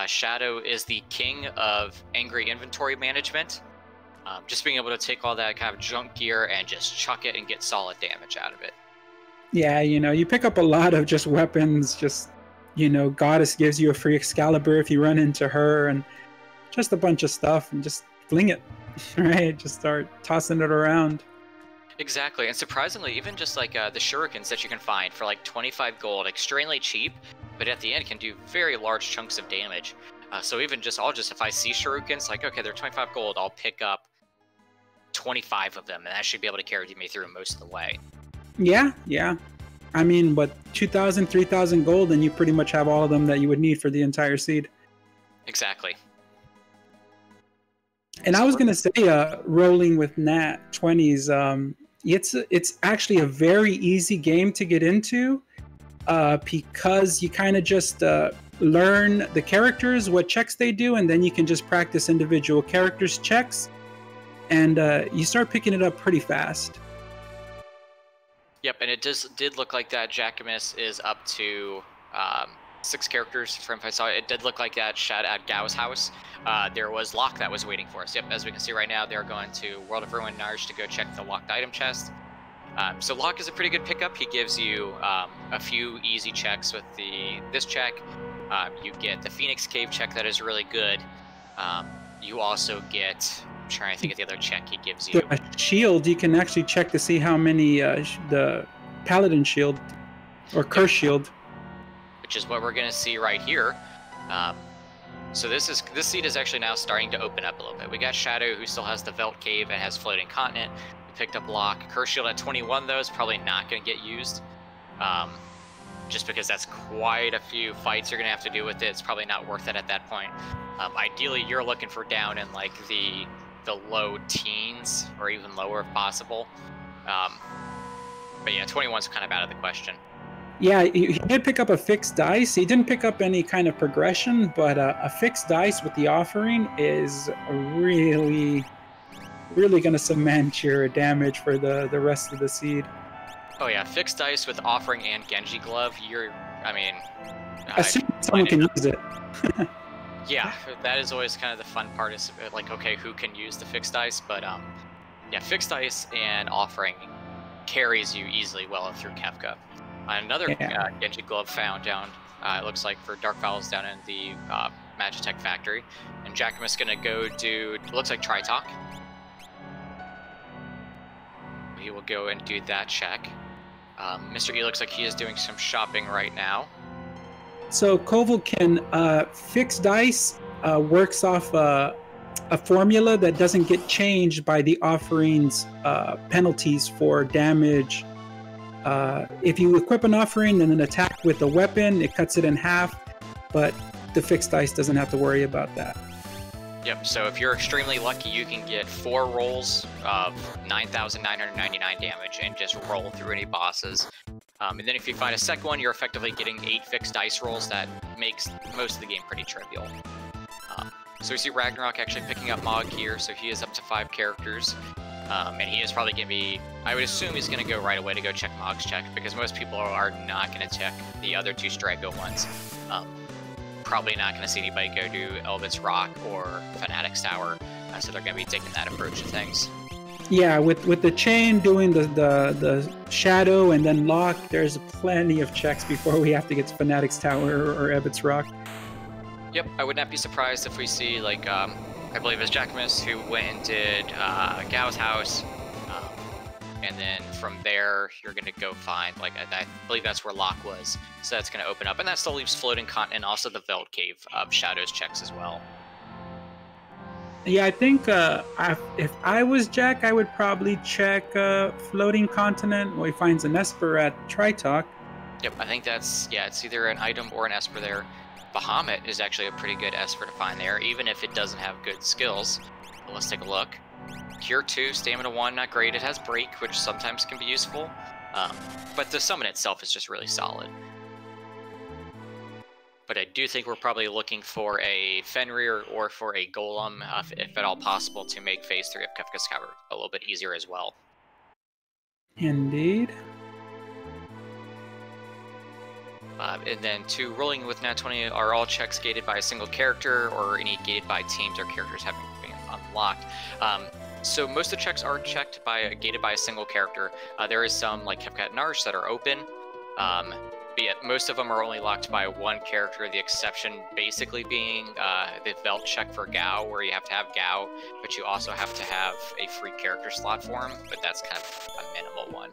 Shadow is the king of angry inventory management. Just being able to take all that kind of junk gear and just chuck it and get solid damage out of it. Yeah, you pick up a lot of just weapons, just, Goddess gives you a free Excalibur if you run into her, and just a bunch of stuff, and just fling it. Right, just start tossing it around. Exactly, and surprisingly, even just like the shurikens that you can find for like 25 gold, extremely cheap, but at the end can do very large chunks of damage. So even if I see shurikens, like, okay, they're 25 gold, I'll pick up 25 of them, and that should be able to carry me through most of the way. Yeah. I mean, 2,000, 3,000 gold, and you pretty much have all of them that you would need for the entire seed. Exactly. And I was going to say, rolling with Nat 20s, it's actually a very easy game to get into because you kind of just learn the characters, what checks they do, and then you can just practice individual characters' checks, and you start picking it up pretty fast. Yep, and it did look like that Jackamus is up to 6 characters from if I saw it. It did look like that Shad at Gao's house. There was Locke that was waiting for us. Yep, as we can see right now, they're going to World of Ruin Narj to go check the locked item chest. So Locke is a pretty good pickup. He gives you a few easy checks with this check. You get the Phoenix Cave check that is really good. You also get, I'm trying to think of the other check he gives you. The shield, you can actually check to see how many the Paladin shield or Curse shield. Which is what we're going to see right here. So this seed is actually now starting to open up a little bit. We got Shadow, who still has the Veld Cave and has Floating Continent. We picked up Locke. Curse shield at 21, though, is probably not going to get used. Just because that's quite a few fights you're going to have to do with it. It's probably not worth it at that point. Ideally, you're looking for down in like the low teens or even lower if possible. But yeah, 21's kind of out of the question. Yeah, he did pick up a fixed dice. He didn't pick up any kind of progression, but a fixed dice with the offering is really, really going to cement your damage for the rest of the seed. Oh yeah, fixed dice with offering and Genji glove. Assume someone can use it. Yeah, that is always kind of the fun part. Is like, okay, who can use the fixed dice? But yeah, fixed dice and offering carries you easily well through Kefka. Another Genji glove found down, it looks like, for Dark Fowls down in the Magitech factory. And Jackamus gonna go do, it looks like Tritalk. He will go and do that check. Mr. E looks like he is doing some shopping right now. So Koval can fix dice, works off a formula that doesn't get changed by the offering's penalties for damage. If you equip an offering and then attack with a weapon, it cuts it in half, but the fixed dice doesn't have to worry about that. Yep, so if you're extremely lucky, you can get 4 rolls of 9,999 damage and just roll through any bosses. And then if you find a second one, you're effectively getting 8 fixed dice rolls. That makes most of the game pretty trivial. So we see Ragnarok actually picking up Mog here, so he is up to 5 characters. And he is probably going to be, I would assume he's going to go right away to go check Mog's check, because most people are not going to check the other 2 Strago ones. Probably not going to see anybody go to Elbit's Rock or Fanatic's Tower, so they're going to be taking that approach to things. Yeah, with the chain doing the Shadow and then Locke, there's plenty of checks before we have to get to Fanatic's Tower or Elbit's Rock. Yep, I would not be surprised if we see, like, I believe it's Jackamus who went and did Gao's house, and then from there you're going to go find, like, I believe that's where Locke was, so that's going to open up, and that still leaves Floating Continent and also the Veld Cave of Shadow's checks as well. Yeah, I think if I was Jack, I would probably check Floating Continent, where he finds an Esper at Tritalk. Yep, I think that's, yeah, it's either an item or an Esper there. Bahamut is actually a pretty good Esper to find there, even if it doesn't have good skills. But let's take a look. Cure 2, Stamina 1, not great. It has Break, which sometimes can be useful. But the summon itself is just really solid. But I do think we're probably looking for a Fenrir or for a Golem, if at all possible, to make Phase 3 of Kefka's Cavern a little bit easier as well. Indeed. And then 2, rolling with Nat 20 are all checks gated by a single character or any gated by teams or characters having been unlocked. So most of the checks are gated by a single character. There is some, like Kefka Narj, that are open. But yet most of them are only locked by one character, the exception basically being the Veld check for Gao, where you have to have Gao, but you also have to have a free character slot for him, but that's kind of a minimal one.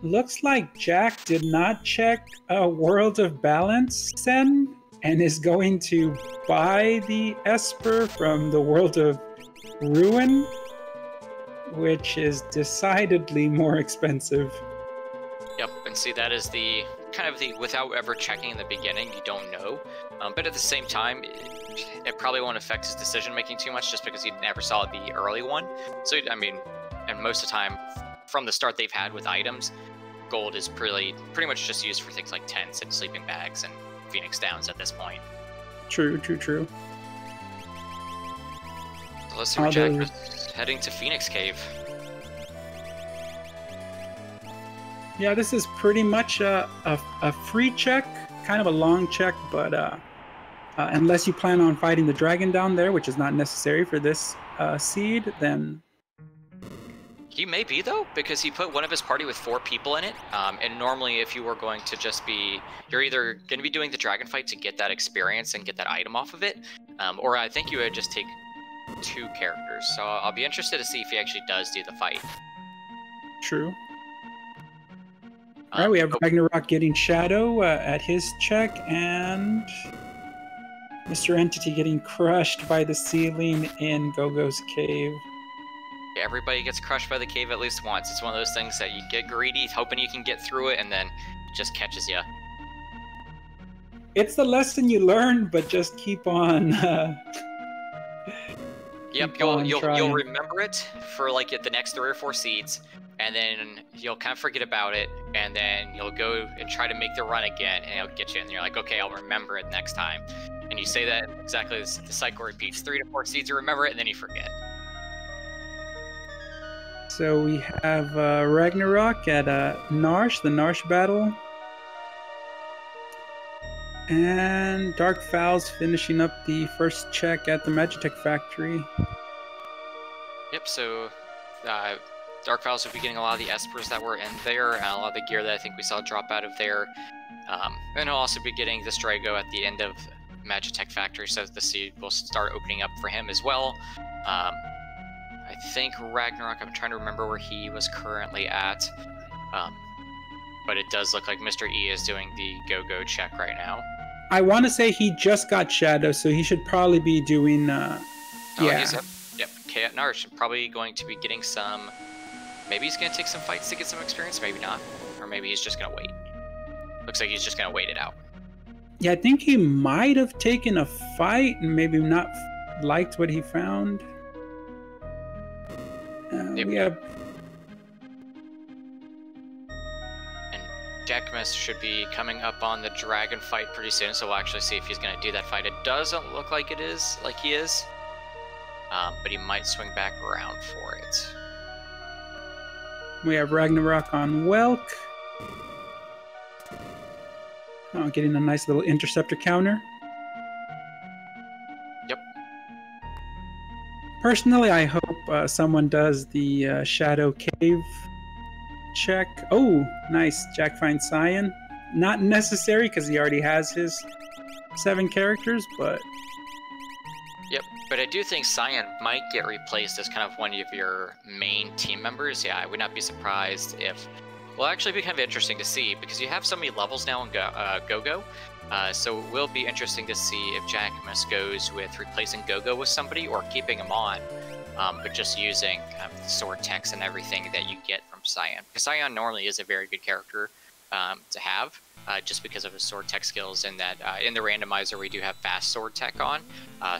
Looks like Jack did not check World of Balance, Sen, and is going to buy the Esper from the World of Ruin, which is decidedly more expensive. Yep, and see, that is the kind of the, without ever checking in the beginning, you don't know. But at the same time, it probably won't affect his decision making too much, just because he never saw the early one. So, I mean, and most of the time, from the start they've had with items, gold is pretty much just used for things like tents and sleeping bags and Phoenix Downs at this point. True. So let's see where Jack is heading to Phoenix Cave. Yeah, this is pretty much a free check, kind of a long check, but unless you plan on fighting the dragon down there, which is not necessary for this seed, then... He may be, though, because he put one of his party with 4 people in it. And normally, if you were going to just be... You're either going to be doing the dragon fight to get that experience and get that item off of it, or I think you would just take 2 characters. So I'll be interested to see if he actually does do the fight. True. All right, we have Ragnarok getting Shadow at his check, and Mr. Entity getting crushed by the ceiling in Gogo's cave. Everybody gets crushed by the cave at least once. It's one of those things that you get greedy, hoping you can get through it, and then it just catches you. It's the lesson you learn, but just keep on. Yep, you'll remember it for like the next 3 or 4 seeds, and then you'll kind of forget about it, and then you'll go and try to make the run again, and it'll get you, and you're like, okay, I'll remember it next time. And you say that exactly as the cycle repeats. 3 to 4 seeds, you remember it, and then you forget. So we have Ragnarok at Narsh, the Narsh battle. And Dark Fowls finishing up the first check at the Magitech factory. Yep, so Dark Fowls will be getting a lot of the Espers that were in there, and a lot of the gear that I think we saw drop out of there. And he'll also be getting this Drago at the end of Magitech factory, so the seed will start opening up for him as well. I think Ragnarok, I'm trying to remember where he was currently at. But it does look like Mr. E is doing the go-go check right now. I want to say he just got Shadow, so he should probably be doing... Yep, K at Narsh, probably going to be getting some... Maybe he's going to take some fights to get some experience, maybe not. Or maybe he's just going to wait. Looks like he's just going to wait it out. Yeah, I think he might have taken a fight and maybe not liked what he found. We have... And Jackmas should be coming up on the dragon fight pretty soon, so we'll actually see if he's going to do that fight. It doesn't look like it is, like he is, but he might swing back around for it. We have Ragnarok on Welk. Oh, getting a nice little interceptor counter. Yep. Personally, I hope someone does the Shadow Cave check. Oh, nice. Jack finds Cyan. Not necessary because he already has his 7 characters, but... Yep, but I do think Cyan might get replaced as kind of one of your main team members. Yeah, I would not be surprised if... Well, actually be kind of interesting to see because you have so many levels now in Go-Go. So it will be interesting to see if Jackmas goes with replacing Go-Go with somebody or keeping him on, but just using kind of the sword techs and everything that you get from Cyan. Because Cyan normally is a very good character to have, just because of his sword tech skills, and that in the randomizer we do have fast sword tech on,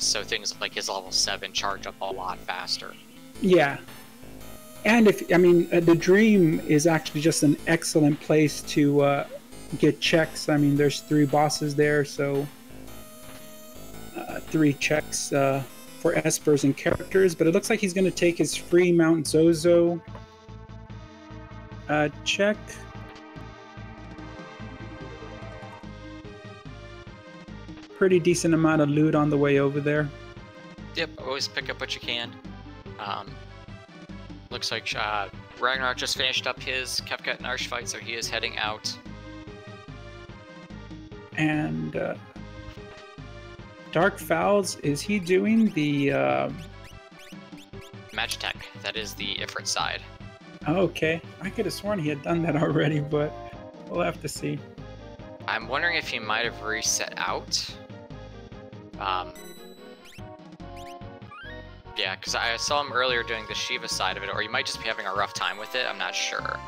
so things like his level 7 charge up a lot faster. Yeah. And the Dream is actually just an excellent place to get checks. I mean, there's 3 bosses there, so 3 checks for Espers and characters. But it looks like he's going to take his free Mount Zozo check. Pretty decent amount of loot on the way over there. Yep, always pick up what you can. Looks like Ragnarok just finished up his Kefka and Narsh fight, so he is heading out. And Dark Fowls, is he doing the... Magitech, that is the Ifrit side. Okay, I could have sworn he had done that already, but we'll have to see. I'm wondering if he might have reset out. Yeah, because I saw him earlier doing the Shiva side of it, or he might just be having a rough time with it, I'm not sure.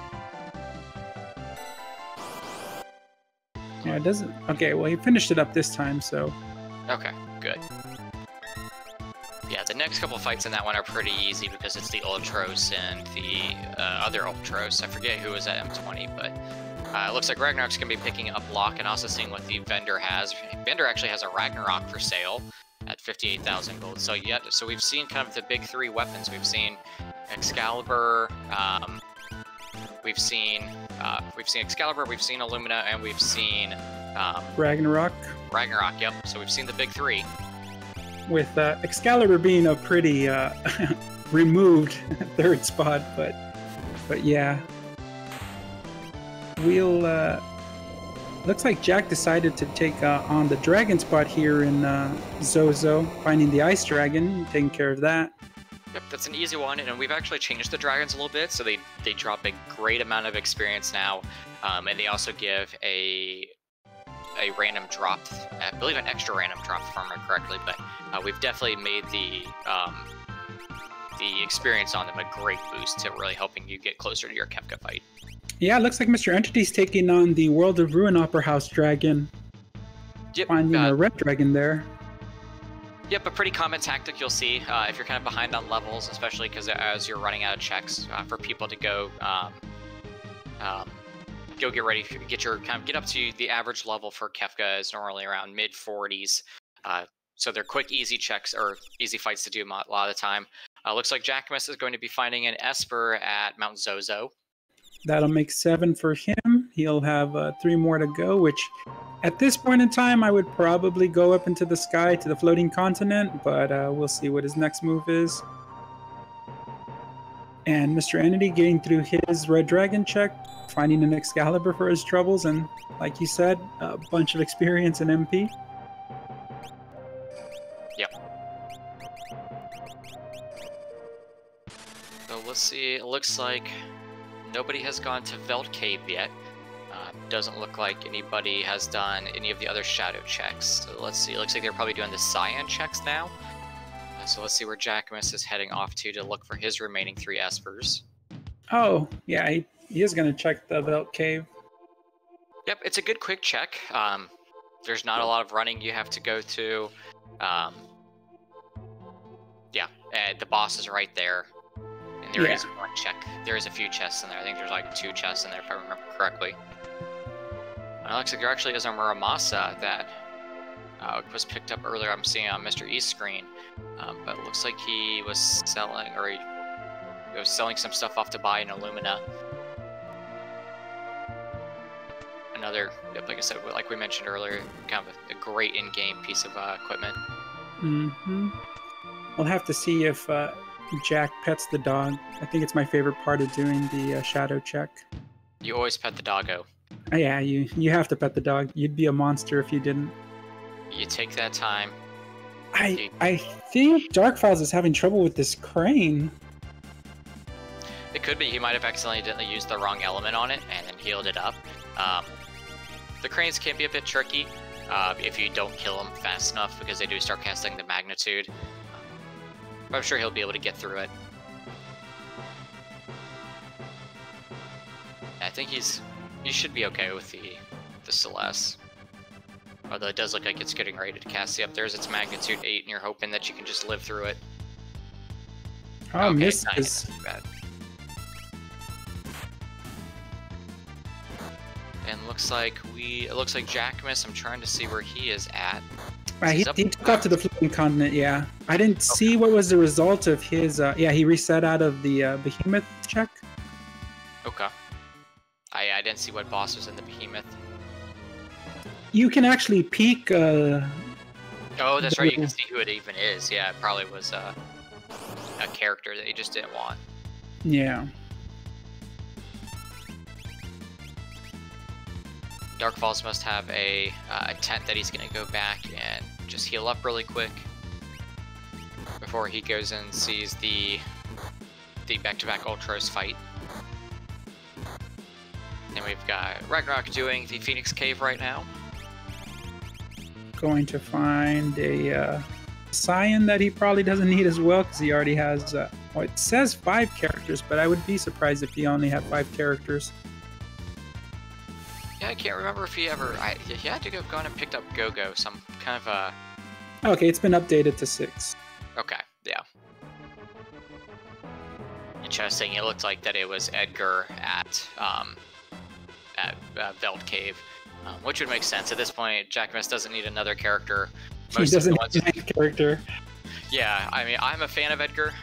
Yeah, it doesn't... Okay, well, he finished it up this time, so... Okay, good. Yeah, the next couple fights in that one are pretty easy because it's the Ultros and the other Ultros. I forget who was at M20, but it looks like Ragnarok's going to be picking up Locke and also seeing what the vendor has. Vendor actually has a Ragnarok for sale at 58,000 gold. So we've seen kind of the big 3 weapons. We've seen Excalibur, we've seen Excalibur, we've seen Illumina, and we've seen Ragnarok. Ragnarok. Yep. So we've seen the big three. With Excalibur being a pretty removed third spot, but yeah. We'll looks like Jack decided to take on the dragon spot here in Zozo, finding the ice dragon, taking care of that. Yep, that's an easy one, and we've actually changed the dragons a little bit, so they drop a great amount of experience now, and they also give a random drop, I believe an extra random drop if I remember correctly, but we've definitely made the experience on them a great boost to really helping you get closer to your Kefka fight. Yeah, it looks like Mr. Entity's taking on the World of Ruin Opera House dragon. Yep, finding a red dragon there. Yep, a pretty common tactic you'll see if you're kind of behind on levels, especially because as you're running out of checks for people to go get ready, get up to the average level for Kefka is normally around mid 40s. So they're quick, easy checks or easy fights to do a lot of the time. Looks like Jackamus is going to be finding an Esper at Mount Zozo. That'll make 7 for him. He'll have 3 more to go, which at this point in time, I would probably go up into the sky to the floating continent, but we'll see what his next move is. And Mr. Entity getting through his red dragon check, finding an Excalibur for his troubles, and like you said, a bunch of experience in MP. Yep. So let's see, it looks like nobody has gone to Veld Cave yet. Doesn't look like anybody has done any of the other shadow checks. So let's see, it looks like they're probably doing the Cyan checks now. So let's see where Jackamus is heading off to look for his remaining 3 Espers. Oh, yeah, he is going to check the Veld Cave. Yep, it's a good quick check. There's not a lot of running you have to go to. Yeah, the boss is right there. And there is one check. There is a few chests in there. I think there's like 2 chests in there if I remember correctly. It looks like there actually is a Muramasa that was picked up earlier. I'm seeing on Mr. E's screen. But it looks like he was selling, or he was selling some stuff off to buy an Illumina. Another, like I said, like we mentioned earlier, kind of a great in-game piece of equipment. Mm-hmm. We'll have to see if Jack pets the dog. I think it's my favorite part of doing the shadow check. You always pet the doggo. Yeah, you have to pet the dog. You'd be a monster if you didn't. You take that time. I think Dark Files is having trouble with this crane. It could be he might have accidentally used the wrong element on it and then healed it up. The cranes can be a bit tricky if you don't kill them fast enough because they do start casting the magnitude. But I'm sure he'll be able to get through it. I think he should be okay with the Celeste. Although it does look like it's getting ready to cast. Yep, there's its magnitude 8, and you're hoping that you can just live through it. Oh, okay, misses. Bad. And it looks like Jackamus. I'm trying to see where he is at. He took off to the floating continent. Yeah, I didn't see what was the result of his. Yeah, he reset out of the Behemoth check. Okay. I didn't see what boss was in the Behemoth. You can actually peek. Oh, that's right. You can see who it even is. Yeah, it probably was a character that you just didn't want. Yeah. Dark Falls must have a tent that he's going to go back and just heal up really quick before he goes and sees the back-to-back Ultros fight. And we've got Ragnarok doing the Phoenix Cave right now. Going to find a Cyan that he probably doesn't need as well because he already has. Well, it says 5 characters, but I would be surprised if he only had 5 characters. Yeah, I can't remember if he had to go gone and picked up Go-Go, some kind of a... Okay, it's been updated to 6. Okay, yeah. Interesting, it looked like that it was Edgar at Veld Cave, which would make sense. At this point, Jackamus doesn't need another character. He doesn't need a character. Yeah, I mean, I'm a fan of Edgar.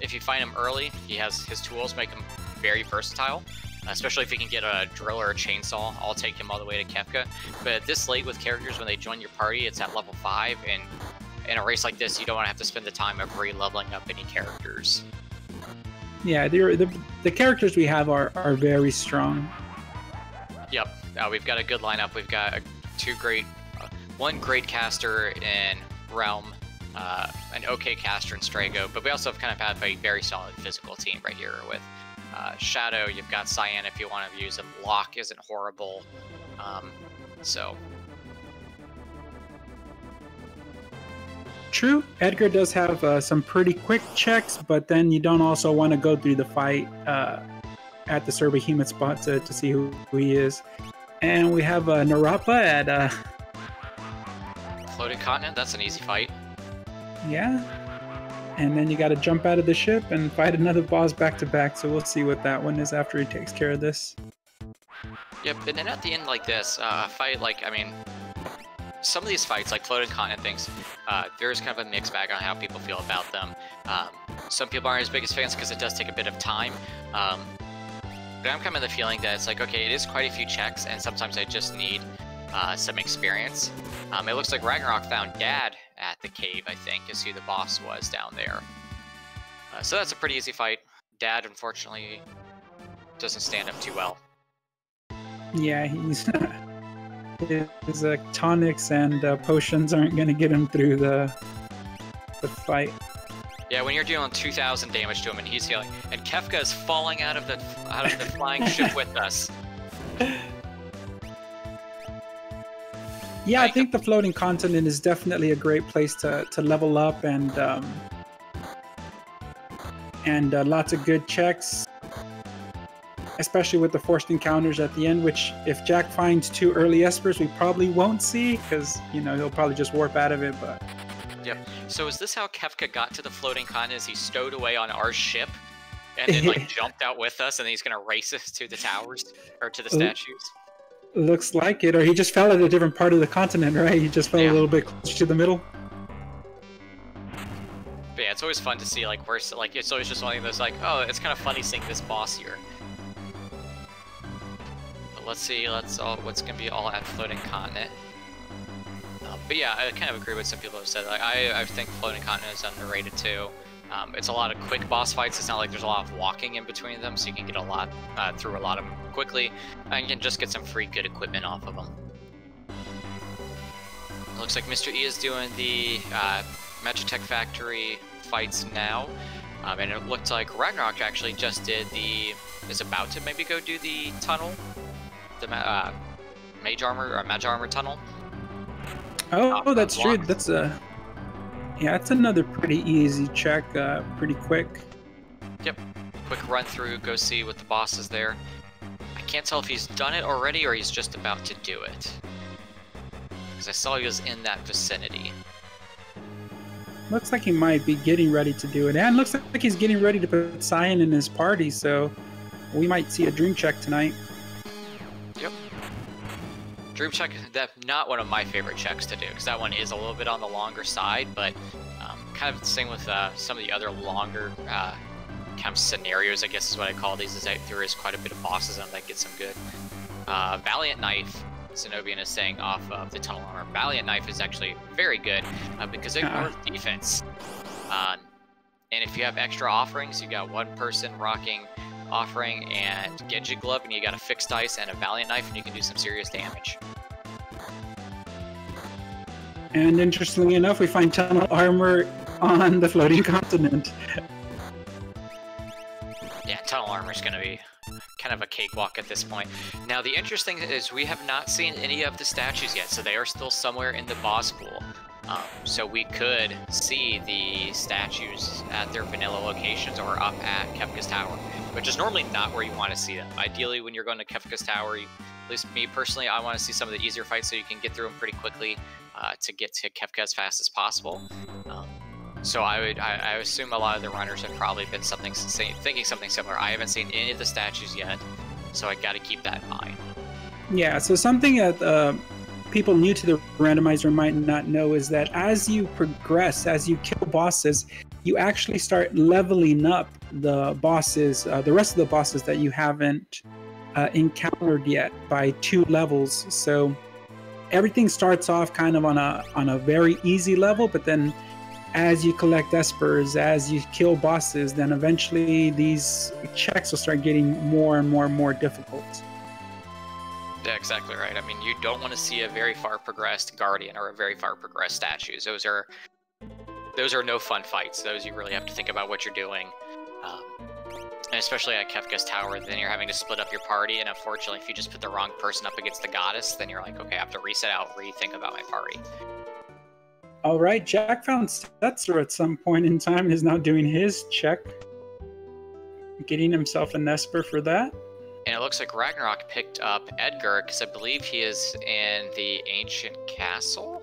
If you find him early, his tools make him very versatile. especially if you can get a drill or a chainsaw. I'll take him all the way to Kefka. But this late with characters, when they join your party, it's at level 5, and in a race like this, you don't want to have to spend the time of re-leveling up any characters. Yeah, the characters we have are very strong. Yep, we've got a good lineup. We've got one great caster in Realm, an okay caster in Strago, but we also have have a very solid physical team right here with Shadow. You've got Cyan if you want to use him. Locke isn't horrible, so. True, Edgar does have some pretty quick checks, but then you don't also want to go through the fight at the Sir Behemoth spot to see who he is. And we have Narapa at... Floating Continent, that's an easy fight. Yeah. And then you got to jump out of the ship and fight another boss back-to-back, so we'll see what that one is after he takes care of this. Yep, and then at the end like this, fight some of these fights, like Floating Continent things, there's kind of a mixed bag on how people feel about them. Some people aren't as big as fans because it does take a bit of time. But I'm kind of the feeling that it's like, okay, it is quite a few checks, and sometimes I just need some experience. It looks like Ragnarok found Dad at the cave, I think, is who the boss was down there. So that's a pretty easy fight. Dad, unfortunately, doesn't stand up too well. Yeah, he's... His tonics and potions aren't going to get him through the fight. Yeah, when you're dealing 2,000 damage to him and he's healing, and Kefka is falling out of the flying ship with us. Yeah, I think the Floating Continent is definitely a great place to level up and lots of good checks. Especially with the forced encounters at the end, which if Jack finds 2 early espers, we probably won't see, because, he'll probably just warp out of it, but... Yep. So is this how Kefka got to the Floating Continent? Is he stowed away on our ship, and then, jumped out with us, and then he's gonna race us to the towers, or to the statues? Looks like it, or he just fell at a different part of the continent, right? He just fell a little bit closer to the middle. But yeah, it's always fun to see, it's always just one of those, oh, it's kind of funny seeing this boss here. Let's see, what's going to be all at Floating Continent. But yeah, I kind of agree with some people who said, I think Floating Continent is underrated too. It's a lot of quick boss fights. It's not like there's a lot of walking in between them, so you can get a lot through a lot of them quickly, and you can just get some free good equipment off of them. It looks like Mr. E is doing the Magitech Factory fights now, and it looked like Ragnarok actually just is about to maybe go do the tunnel. The Mage Armor tunnel. Oh, that's true. That's it's another pretty easy check, pretty quick. Yep, quick run through, go see what the boss is there. I can't tell if he's done it already or he's just about to do it, because I saw he was in that vicinity. Looks like he might be getting ready to do it, and looks like he's getting ready to put Cyan in his party, so we might see a dream check tonight. Yep. Dream check, that's not one of my favorite checks to do, because that one is a little bit on the longer side, but kind of the same with some of the other longer kind of scenarios, I guess is what I call these, is that there is quite a bit of bosses on that get some good. Valiant Knife, Zenobian is saying off of the Tunnel Armor. Valiant Knife is actually very good because it ignores defense. And if you have extra offerings, you got one person rocking offering and Genji Glove, and you got a fixed ice and a Valiant Knife, and you can do some serious damage. And interestingly enough, we find Tunnel Armor on the Floating Continent. Yeah, Tunnel Armor is going to be kind of a cakewalk at this point. Now, the interesting thing is we have not seen any of the statues yet, so they are still somewhere in the boss pool. So we could see the statues at their vanilla locations or up at Kefka's Tower, which is normally not where you want to see them. Ideally, when you're going to Kefka's Tower, at least me personally, I want to see some of the easier fights so you can get through them pretty quickly to get to Kefka as fast as possible. So I assume a lot of the runners have probably been thinking something similar. I haven't seen any of the statues yet, so I got to keep that in mind. Yeah, so something that people new to the randomizer might not know is that as you progress, as you kill bosses, you actually start leveling up the bosses, the rest of the bosses that you haven't encountered yet by 2 levels. So everything starts off kind of on a very easy level, but then as you collect espers, as you kill bosses, then eventually these checks will start getting more and more difficult. Yeah, exactly right. I mean, you don't want to see a very far progressed Guardian or a very far progressed statues. Those are no fun fights. Those you really have to think about what you're doing. And especially at Kefka's Tower, then you're having to split up your party, and unfortunately, if you just put the wrong person up against the goddess, then you're like, okay, I have to reset out, rethink about my party. All right, Jack found Setzer at some point in time and is now doing his check, getting himself an Esper for that. And it looks like Ragnarok picked up Edgar, because I believe he is in the Ancient Castle?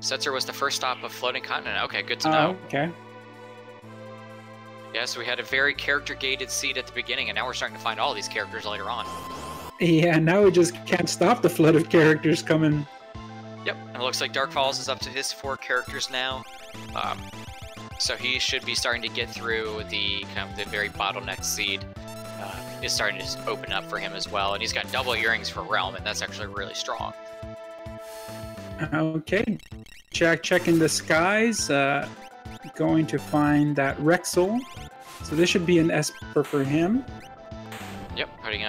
Setzer was the first stop of Floating Continent. Okay, good to know. Okay. Yeah, so we had a very character-gated seed at the beginning, and now we're starting to find all these characters later on. Yeah, now we just can't stop the flood of characters coming. Yep, and it looks like Dark Falls is up to his 4 characters now. So he should be starting to get through the kind of the very bottleneck seed. Is starting to just open up for him as well, and he's got double earrings for Realm, and that's actually really strong. Okay, Jack checking the skies, going to find that Rexel. So this should be an Esper for him. Yep, putting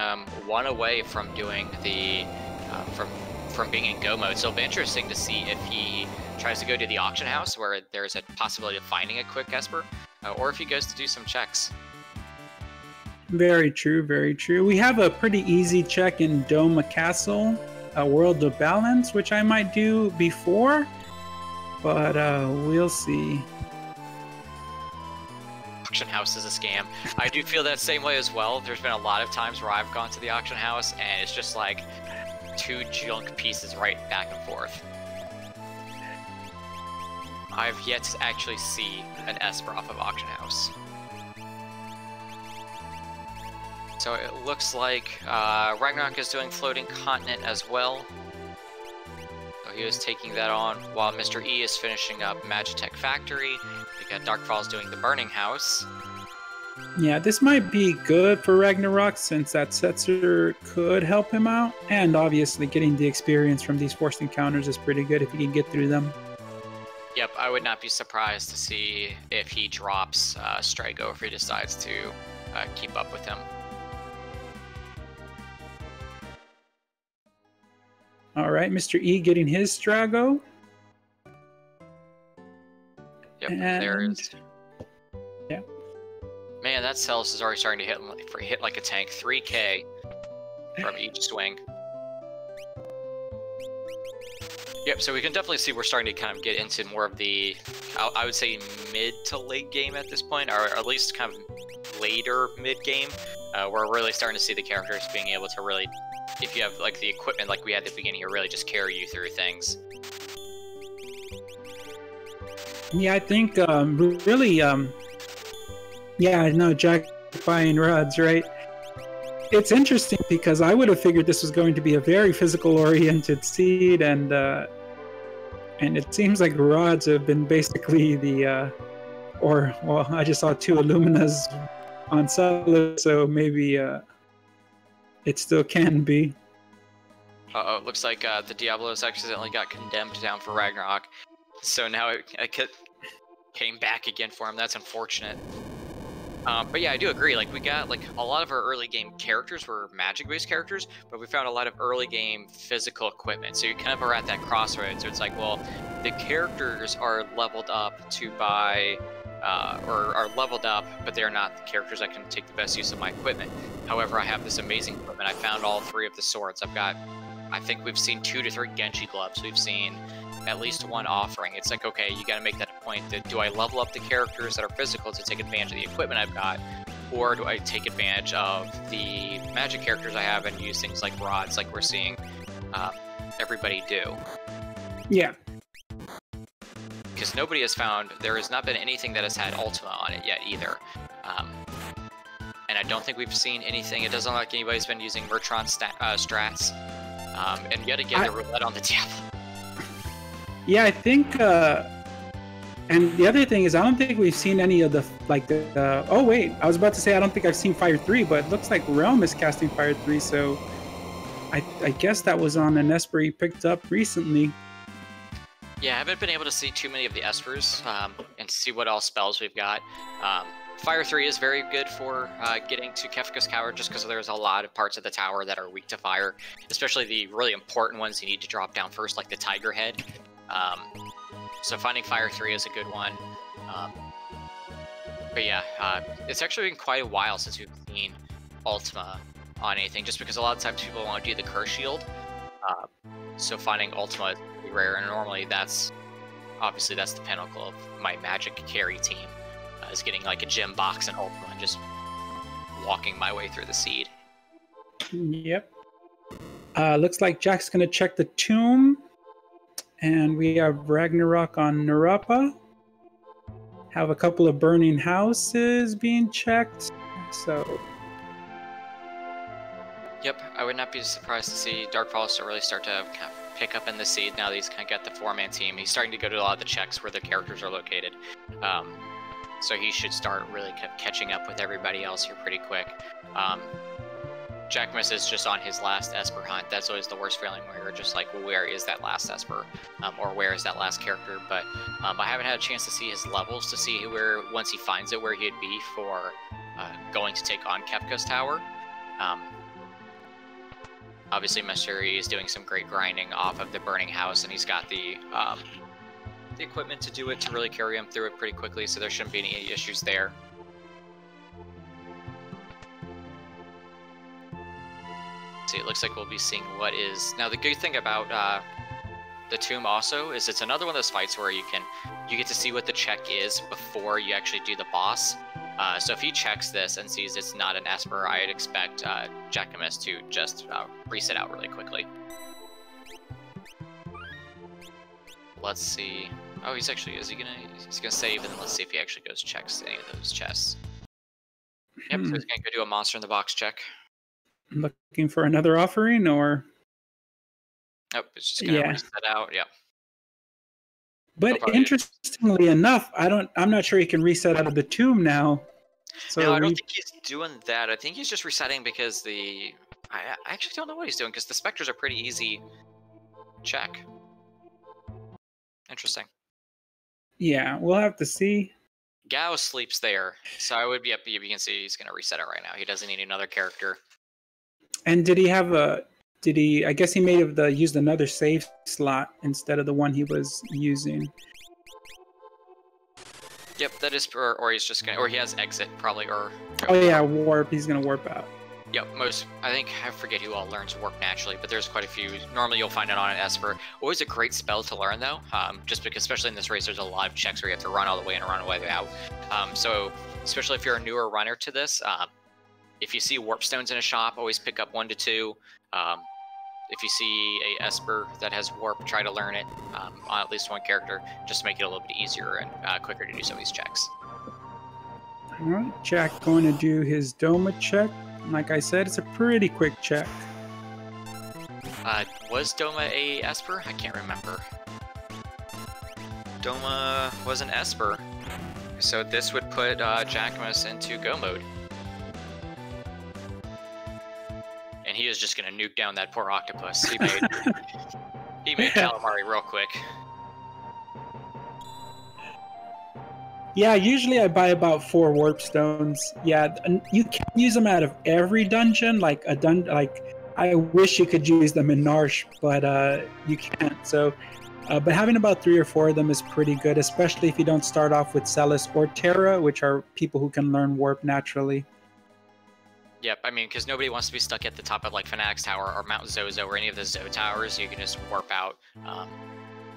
one away from doing the from being in go mode. So it'll be interesting to see if he tries to go to the auction house where there's a possibility of finding a quick Esper, or if he goes to do some checks. Very true, very true. We have a pretty easy check in Doma Castle, a World of Balance, which I might do before, but we'll see. Auction house is a scam. I do feel that same way as well. There's been a lot of times where I've gone to the auction house and it's just like 2 junk pieces right back and forth. I've yet to actually see an Esper off of auction house. So it looks like Ragnarok is doing Floating Continent as well. So he is taking that on while Mr. E is finishing up Magitech Factory. We got Dark Falls doing the Burning House. Yeah, this might be good for Ragnarok since that Setzer could help him out. And obviously getting the experience from these forced encounters is pretty good if he can get through them. Yep, I would not be surprised to see if he drops Strago if he decides to keep up with him. All right, Mr. E getting his Strago. Yep, and there is. Yeah. Man, that Celis is already starting to hit like a tank. 3K from each swing. Yep, so we can definitely see we're starting to kind of get into more of the, I would say, mid to late game at this point, or at least kind of later mid game. We're really starting to see the characters being able to really, if you have like the equipment like we had at the beginning, really just carry you through things. Yeah, I think really, yeah, no, Jack buying rods, right? It's interesting because I would have figured this was going to be a very physical-oriented seed, and it seems like rods have been basically the, or well, I just saw 2 Illuminas on Celis, so maybe it still can be. Uh-oh, it looks like the Diablos accidentally got condemned down for Ragnarok, so now it came back again for him. That's unfortunate. But yeah, I do agree. Like, we got, like, a lot of our early game characters were magic-based characters, but we found a lot of early game physical equipment. So you kind of are at that crossroads. So it's like, well, the characters are leveled up to buy, or are leveled up, but they're not the characters that can take the best use of my equipment. However, I have this amazing equipment. I found all 3 of the swords. I've got, I think we've seen 2 to 3 Genji gloves. We've seen at least 1 offering. It's like, okay, you got to make that a point that do I level up the characters that are physical to take advantage of the equipment I've got, or do I take advantage of the magic characters I have and use things like rods like we're seeing everybody do? Yeah. Because nobody has found, there has not been anything that has had Ultima on it yet either. And I don't think we've seen anything, it doesn't look like anybody's been using Mertron strats. And yet again, the roulette on the Diablo. Yeah, I think And the other thing is, I don't think we've seen any of the oh wait, I was about to say I don't think I've seen Fire 3, but it looks like Realm is casting Fire 3, so I guess that was on an Esper he picked up recently. Yeah, I haven't been able to see too many of the Espers and see what all spells we've got. Fire 3 is very good for getting to Kefka's Tower, just because there's a lot of parts of the tower that are weak to fire, especially the really important ones you need to drop down first, like the Tiger Head. So finding Fire 3 is a good one. But yeah, it's actually been quite a while since we've seen Ultima on anything, just because a lot of times people want to do the Curse Shield. So finding Ultima is pretty rare, and normally that's the pinnacle of my Magic carry team, is getting like a gem box and Ultima and just walking my way through the seed. Yep. Looks like Jack's going to check the tomb. And we have Ragnarok on Narapa. Have a couple of burning houses being checked. So. Yep, I would not be surprised to see Darkfall really start to kind of pick up in the seed now that he's kind of got the 4-man team. He's starting to go to a lot of the checks where the characters are located. So he should start really catching up with everybody else here pretty quick. Jackmus is just on his last Esper hunt. That's always the worst feeling, where you're just like, well, where is that last Esper? Or where is that last character? But I haven't had a chance to see his levels, to see where, once he finds it, where he'd be for going to take on Kefka's Tower. Obviously, Mystery is doing some great grinding off of the Burning House, and he's got the equipment to do it, to really carry him through it pretty quickly, so there shouldn't be any issues there. See, it looks like we'll be seeing what is... Now, the good thing about the tomb also is it's another one of those fights where you get to see what the check is before you actually do the boss. So if he checks this and sees it's not an Esper, I'd expect Jackamus to just reset out really quickly. Let's see. Oh, he's gonna save, and then let's see if he actually goes checks any of those chests. Yep, so he's gonna go do a monster in the box check. Looking for another offering, or? Nope, it's just gonna reset out. Yep. But interestingly enough, I'm not sure he can reset out of the tomb now. So no, I don't think he's doing that. I think he's just resetting because I actually don't know what he's doing, because the specters are pretty easy check. Interesting. Yeah, we'll have to see. Gao sleeps there, so I would be up. You can see he's gonna reset it right now. He doesn't need another character. And did he have I guess he may have used another save slot instead of the one he was using. Yep, that is, or he's just gonna, or he has exit probably, or. Oh yeah, warp. He's gonna warp out. Yep, I forget who all learns warp naturally, but there's quite a few. Normally you'll find it on an Esper. Always a great spell to learn though, just because, especially in this race, there's a lot of checks where you have to run all the way and run all the way out. So especially if you're a newer runner to this, if you see warp stones in a shop, always pick up 1 to 2. If you see a Esper that has warp, try to learn it on at least one character, just to make it a little bit easier and quicker to do some of these checks. All right, Jack going to do his Doma check. Like I said, it's a pretty quick check. Was Doma a Esper? I can't remember. Doma was an Esper, so this would put Jackamus into go mode. And he is just going to nuke down that poor octopus. He made calamari real quick. Yeah, usually I buy about 4 warp stones. Yeah, and you can't use them out of every dungeon. Like I wish you could use them in Narsh, but you can't. So, but having about 3 or 4 of them is pretty good, especially if you don't start off with Celis or Terra, which are people who can learn warp naturally. Yep, I mean, because nobody wants to be stuck at the top of like Fanatic's Tower or Mount Zozo or any of the Zo towers. You can just warp out,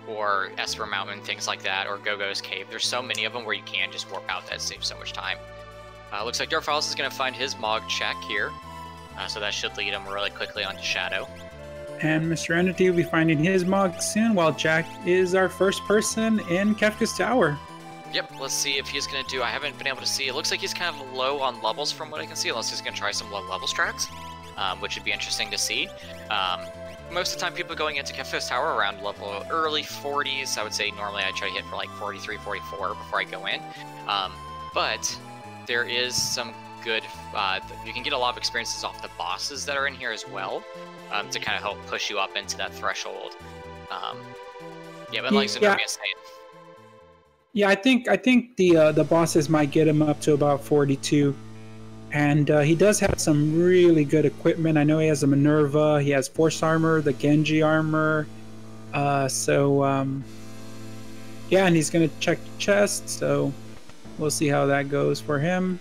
or Esper Mountain, things like that, or Gogo's Cave. There's so many of them where you can just warp out. That saves so much time. Looks like Darkfalls is going to find his Mog check here, so that should lead him really quickly onto Shadow. And Mr. Entity will be finding his Mog soon, while Jack is our first person in Kefka's Tower. Yep, let's see if he's going to do... I haven't been able to see. It looks like he's kind of low on levels from what I can see, unless he's going to try some low levels tracks, which would be interesting to see. most of the time people going into Kefka's Tower around level early 40s. I would say normally I try to hit for like 43, 44 before I go in. But there is some good, you can get a lot of experiences off the bosses that are in here as well, to kind of help push you up into that threshold. Yeah, but like Zenobia said. Yeah, I think the bosses might get him up to about 42. And he does have some really good equipment. I know he has a Minerva, he has Force Armor, the Genji armor. Yeah, and he's going to check the chest, so we'll see how that goes for him.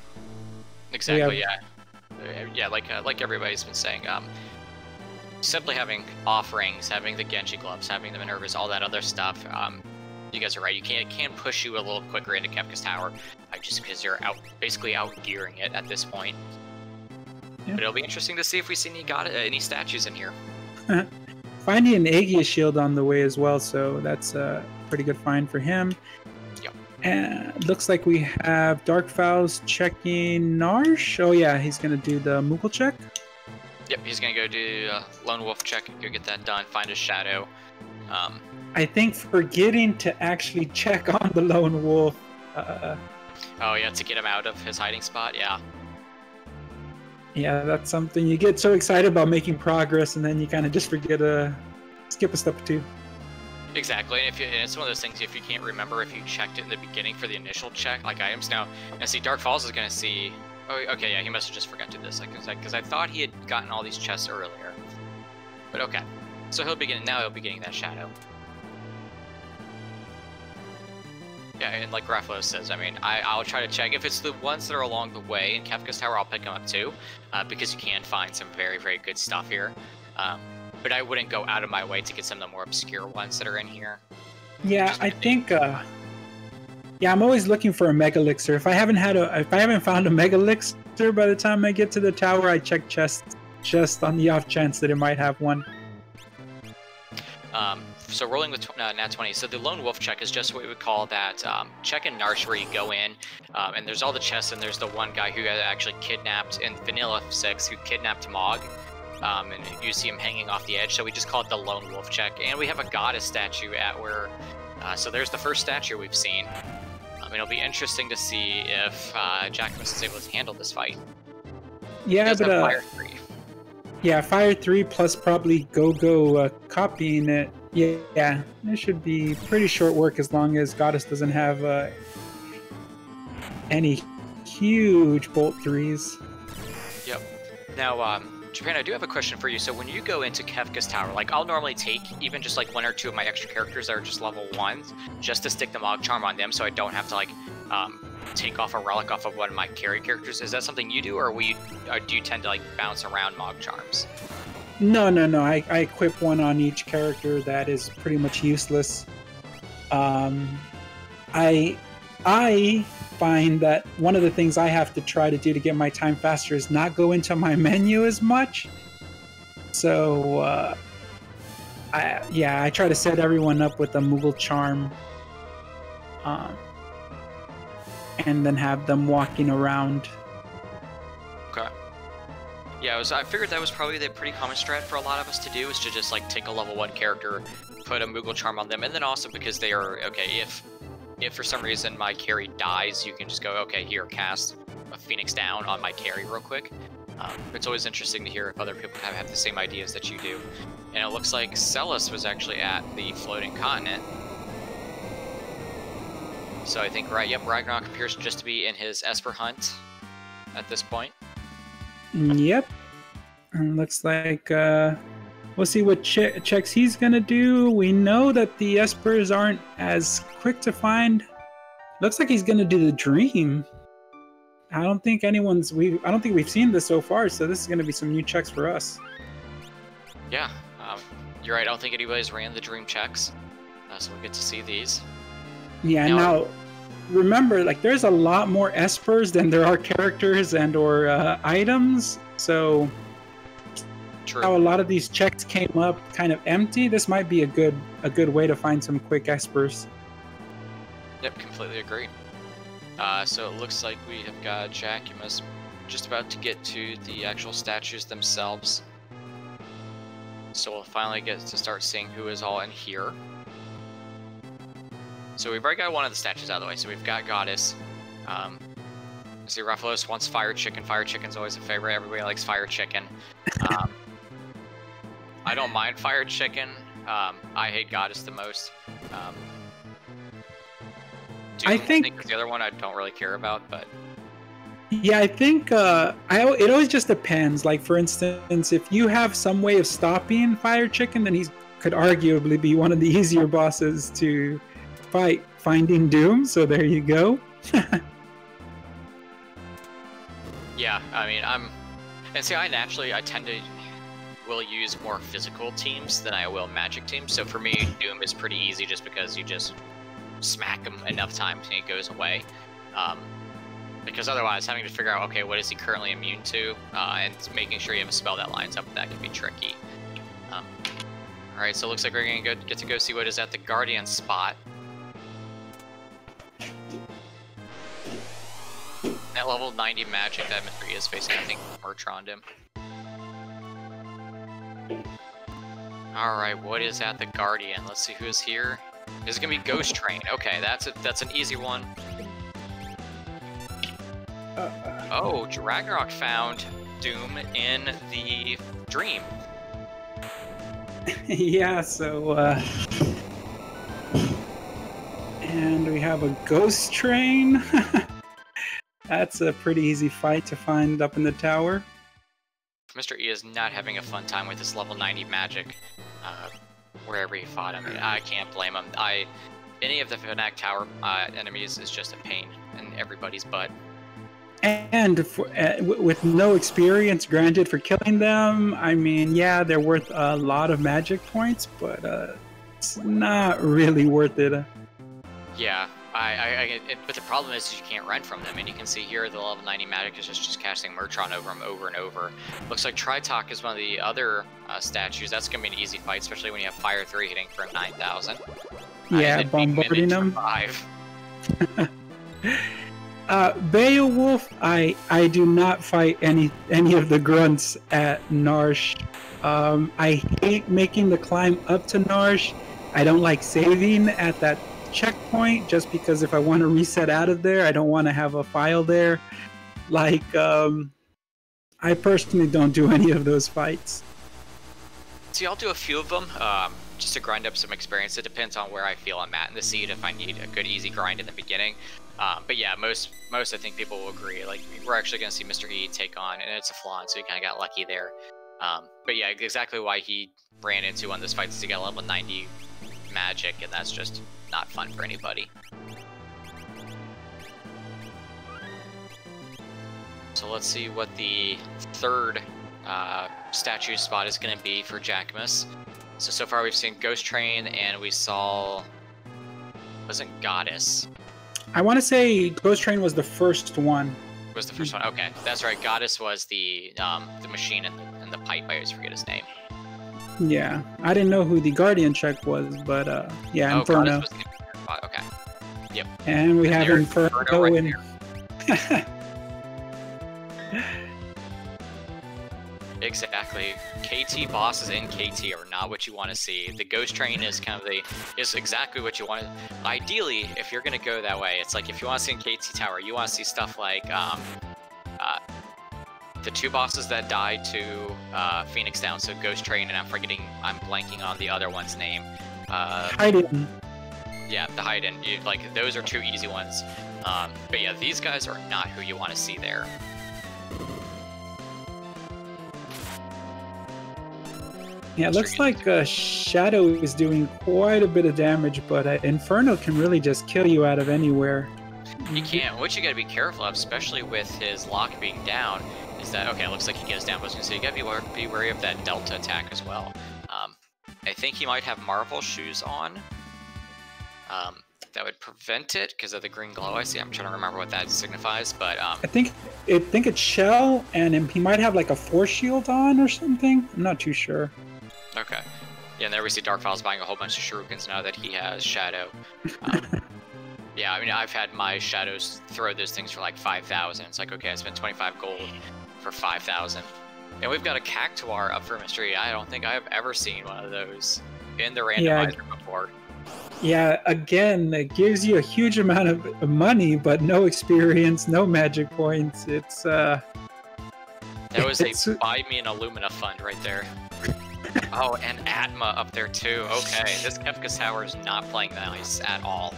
Exactly, yeah. Yeah, like everybody's been saying, simply having offerings, having the Genji gloves, having the Minervas, all that other stuff, you guys are right. It can push you a little quicker into Kefka's Tower, just because you're basically out gearing it at this point. Yeah. But it'll be interesting to see if we see any statues in here. Finding an Aegis shield on the way as well, so that's a pretty good find for him. Yep. And looks like we have Dark Fowls checking Narshe. Oh yeah, he's gonna do the Moogle check. Yep, he's gonna go do Lone Wolf check, go get that done, find his shadow. I think forgetting to actually check on the Lone Wolf. Oh yeah, to get him out of his hiding spot, yeah. Yeah, that's something you get so excited about making progress, and then you kind of just forget to skip a step or two. Exactly, and it's one of those things, if you can't remember if you checked it in the beginning for the initial check, like items now, and see Dark Falls is going to see, oh, okay, yeah, he must have just forgot to do this, because I thought he had gotten all these chests earlier. But okay, so he'll be getting that shadow. Yeah, and like Raffalo says, I mean, I'll try to check. If it's the ones that are along the way in Kefka's Tower, I'll pick them up too, because you can find some very, very good stuff here. But I wouldn't go out of my way to get some of the more obscure ones that are in here. Yeah, I think. Yeah, I'm always looking for a Mega Elixir. If I haven't found a Mega Elixir by the time I get to the tower, I check chests just on the off chance that it might have one. So rolling with Nat 20, so the Lone Wolf check is just what we would call that check in Narshe, where you go in, and there's all the chests, and there's the one guy who actually kidnapped in Vanilla 6, who kidnapped Mog, and you see him hanging off the edge, so we just call it the Lone Wolf check. And we have a goddess statue at where, so there's the first statue we've seen. It'll be interesting to see if Jacquemus is able to handle this fight. Yeah, but Fire 3. Yeah, Fire 3 plus probably Go copying it. Yeah, it should be pretty short work as long as Goddess doesn't have any huge Bolt 3s. Yep. Now, Japan, I do have a question for you. So when you go into Kefka's Tower, like I'll normally take even just like one or two of my extra characters that are just level 1s, just to stick the Mog Charm on them, so I don't have to like take off a relic off of one of my carry characters. Is that something you do, or do you tend to like bounce around Mog Charms? No. I equip one on each character. That is pretty much useless. I find that one of the things I have to try to do to get my time faster is not go into my menu as much. So I try to set everyone up with a Moogle Charm, and then have them walking around. Okay. Yeah, I figured that was probably the pretty common strat for a lot of us to do, is to just like take a level 1 character, put a Moogle Charm on them, and then also because they are, okay, if for some reason my carry dies, you can just go, okay, here, cast a Phoenix down on my carry real quick. It's always interesting to hear if other people have the same ideas that you do. And it looks like Celes was actually at the Floating Continent. So I think, right, yep, Ragnarok appears just to be in his Esper hunt at this point. Yep. And looks like we'll see what checks he's gonna do. We know that the Espers aren't as quick to find. Looks like he's gonna do the Dream. I don't think we've seen this so far, so this is gonna be some new checks for us. Yeah, you're right. I don't think anybody's ran the Dream checks, so we'll get to see these. Yeah, now remember, like, there's a lot more Espers than there are characters and or items, so True. How a lot of these checks came up kind of empty. This might be a good way to find some quick Espers. Yep, completely agree. So it looks like we have got Jacquemus just about to get to the actual statues themselves. So we'll finally get to start seeing who is all in here. So we've already got one of the statues out of the way. So we've got Goddess. See, Rathalos wants Fire Chicken. Fire Chicken's always a favorite. Everybody likes Fire Chicken. I don't mind Fire Chicken. I hate Goddess the most. I think the other one I don't really care about, but yeah, I think it always just depends. Like, for instance, if you have some way of stopping Fire Chicken, then he could arguably be one of the easier bosses to fight. Finding Doom, so there you go. Yeah, I mean, I tend to will use more physical teams than I will magic teams. So for me, Doom is pretty easy just because you just smack him enough times and he goes away. Because otherwise, having to figure out, okay, what is he currently immune to, and making sure you have a spell that lines up with that can be tricky. Alright, so it looks like we're going to get to go see what is at the Guardian spot. At level 90 magic that Mr. E is facing, I think Murtroned him. Alright, what is at the Guardian? Let's see who's here. This is gonna be Ghost Train. Okay, that's an easy one. Oh, Ragnarok found Doom in the dream. Yeah, so and we have a Ghost Train. That's a pretty easy fight to find up in the tower. Mr. E is not having a fun time with this level 90 magic, wherever he fought him. I can't blame him. Any of the Fnac Tower enemies is just a pain in everybody's butt. And with no experience granted for killing them, I mean, yeah, they're worth a lot of magic points, but it's not really worth it. Yeah. But the problem is you can't run from them, and you can see here the level 90 magic is just casting Murtron over him over and over. Looks like Tritok is one of the other statues. That's going to be an easy fight, especially when you have Fire 3 hitting for 9,000. Yeah, bombarding them. 5. Beowulf, I do not fight any of the grunts at Narshe. I hate making the climb up to Narshe. I don't like saving at that checkpoint just because if I want to reset out of there, I don't want to have a file there. Like, I personally don't do any of those fights. See, I'll do a few of them just to grind up some experience. It depends on where I feel I'm at in the seed, if I need a good easy grind in the beginning. But yeah, most I think people will agree. Like, we're actually going to see Mr. E take on, and it's a Flan, so he kind of got lucky there. But yeah, exactly why he ran into one of those fights is he got level 90 magic, and that's just not fun for anybody. So let's see what the third statue spot is going to be for Jacquemus. So far we've seen Ghost Train, and we saw... wasn't Goddess? I want to say Ghost Train was the first one. Was the first one? Okay, that's right. Goddess was the machine in the pipe. I always forget his name. Yeah, I didn't know who the Guardian check was, but yeah, Inferno. Goddess was the... okay. Yep. And we have Inferno right in... Exactly. KT bosses in KT are not what you want to see. The Ghost Train is kind of is exactly what you want. Ideally, if you're gonna go that way, it's like if you want to see in KT Tower, you want to see stuff like the two bosses that died to Phoenix Down, so Ghost Train, and I'm blanking on the other one's name. Haydn. Yeah, the Haydn. Like, those are two easy ones. But yeah, these guys are not who you want to see there. Yeah, it looks like Shadow is doing quite a bit of damage, but Inferno can really just kill you out of anywhere. You can't. What you gotta be careful of, especially with his lock being down, is that, okay, it looks like he goes down, but I was gonna say, you gotta be wary of that Delta attack as well. I think he might have Marvel shoes on. That would prevent it because of the green glow I see. I'm trying to remember what that signifies, but I think it's Shell, and he might have like a force shield on or something. I'm not too sure. Okay. Yeah, and there we see Darkfiles buying a whole bunch of shurikens now that he has Shadow. Yeah, I mean, I've had my Shadows throw those things for like 5,000. It's like, okay, I spent 25 gold for 5,000. And we've got a Cactuar up for mystery. I don't think I've ever seen one of those in the randomizer before. Yeah, again, it gives you a huge amount of money, but no experience, no magic points. It's that was a buy me an Illumina fund right there. Oh, and Atma up there too. Okay, this Kefka's Tower is not playing nice at all.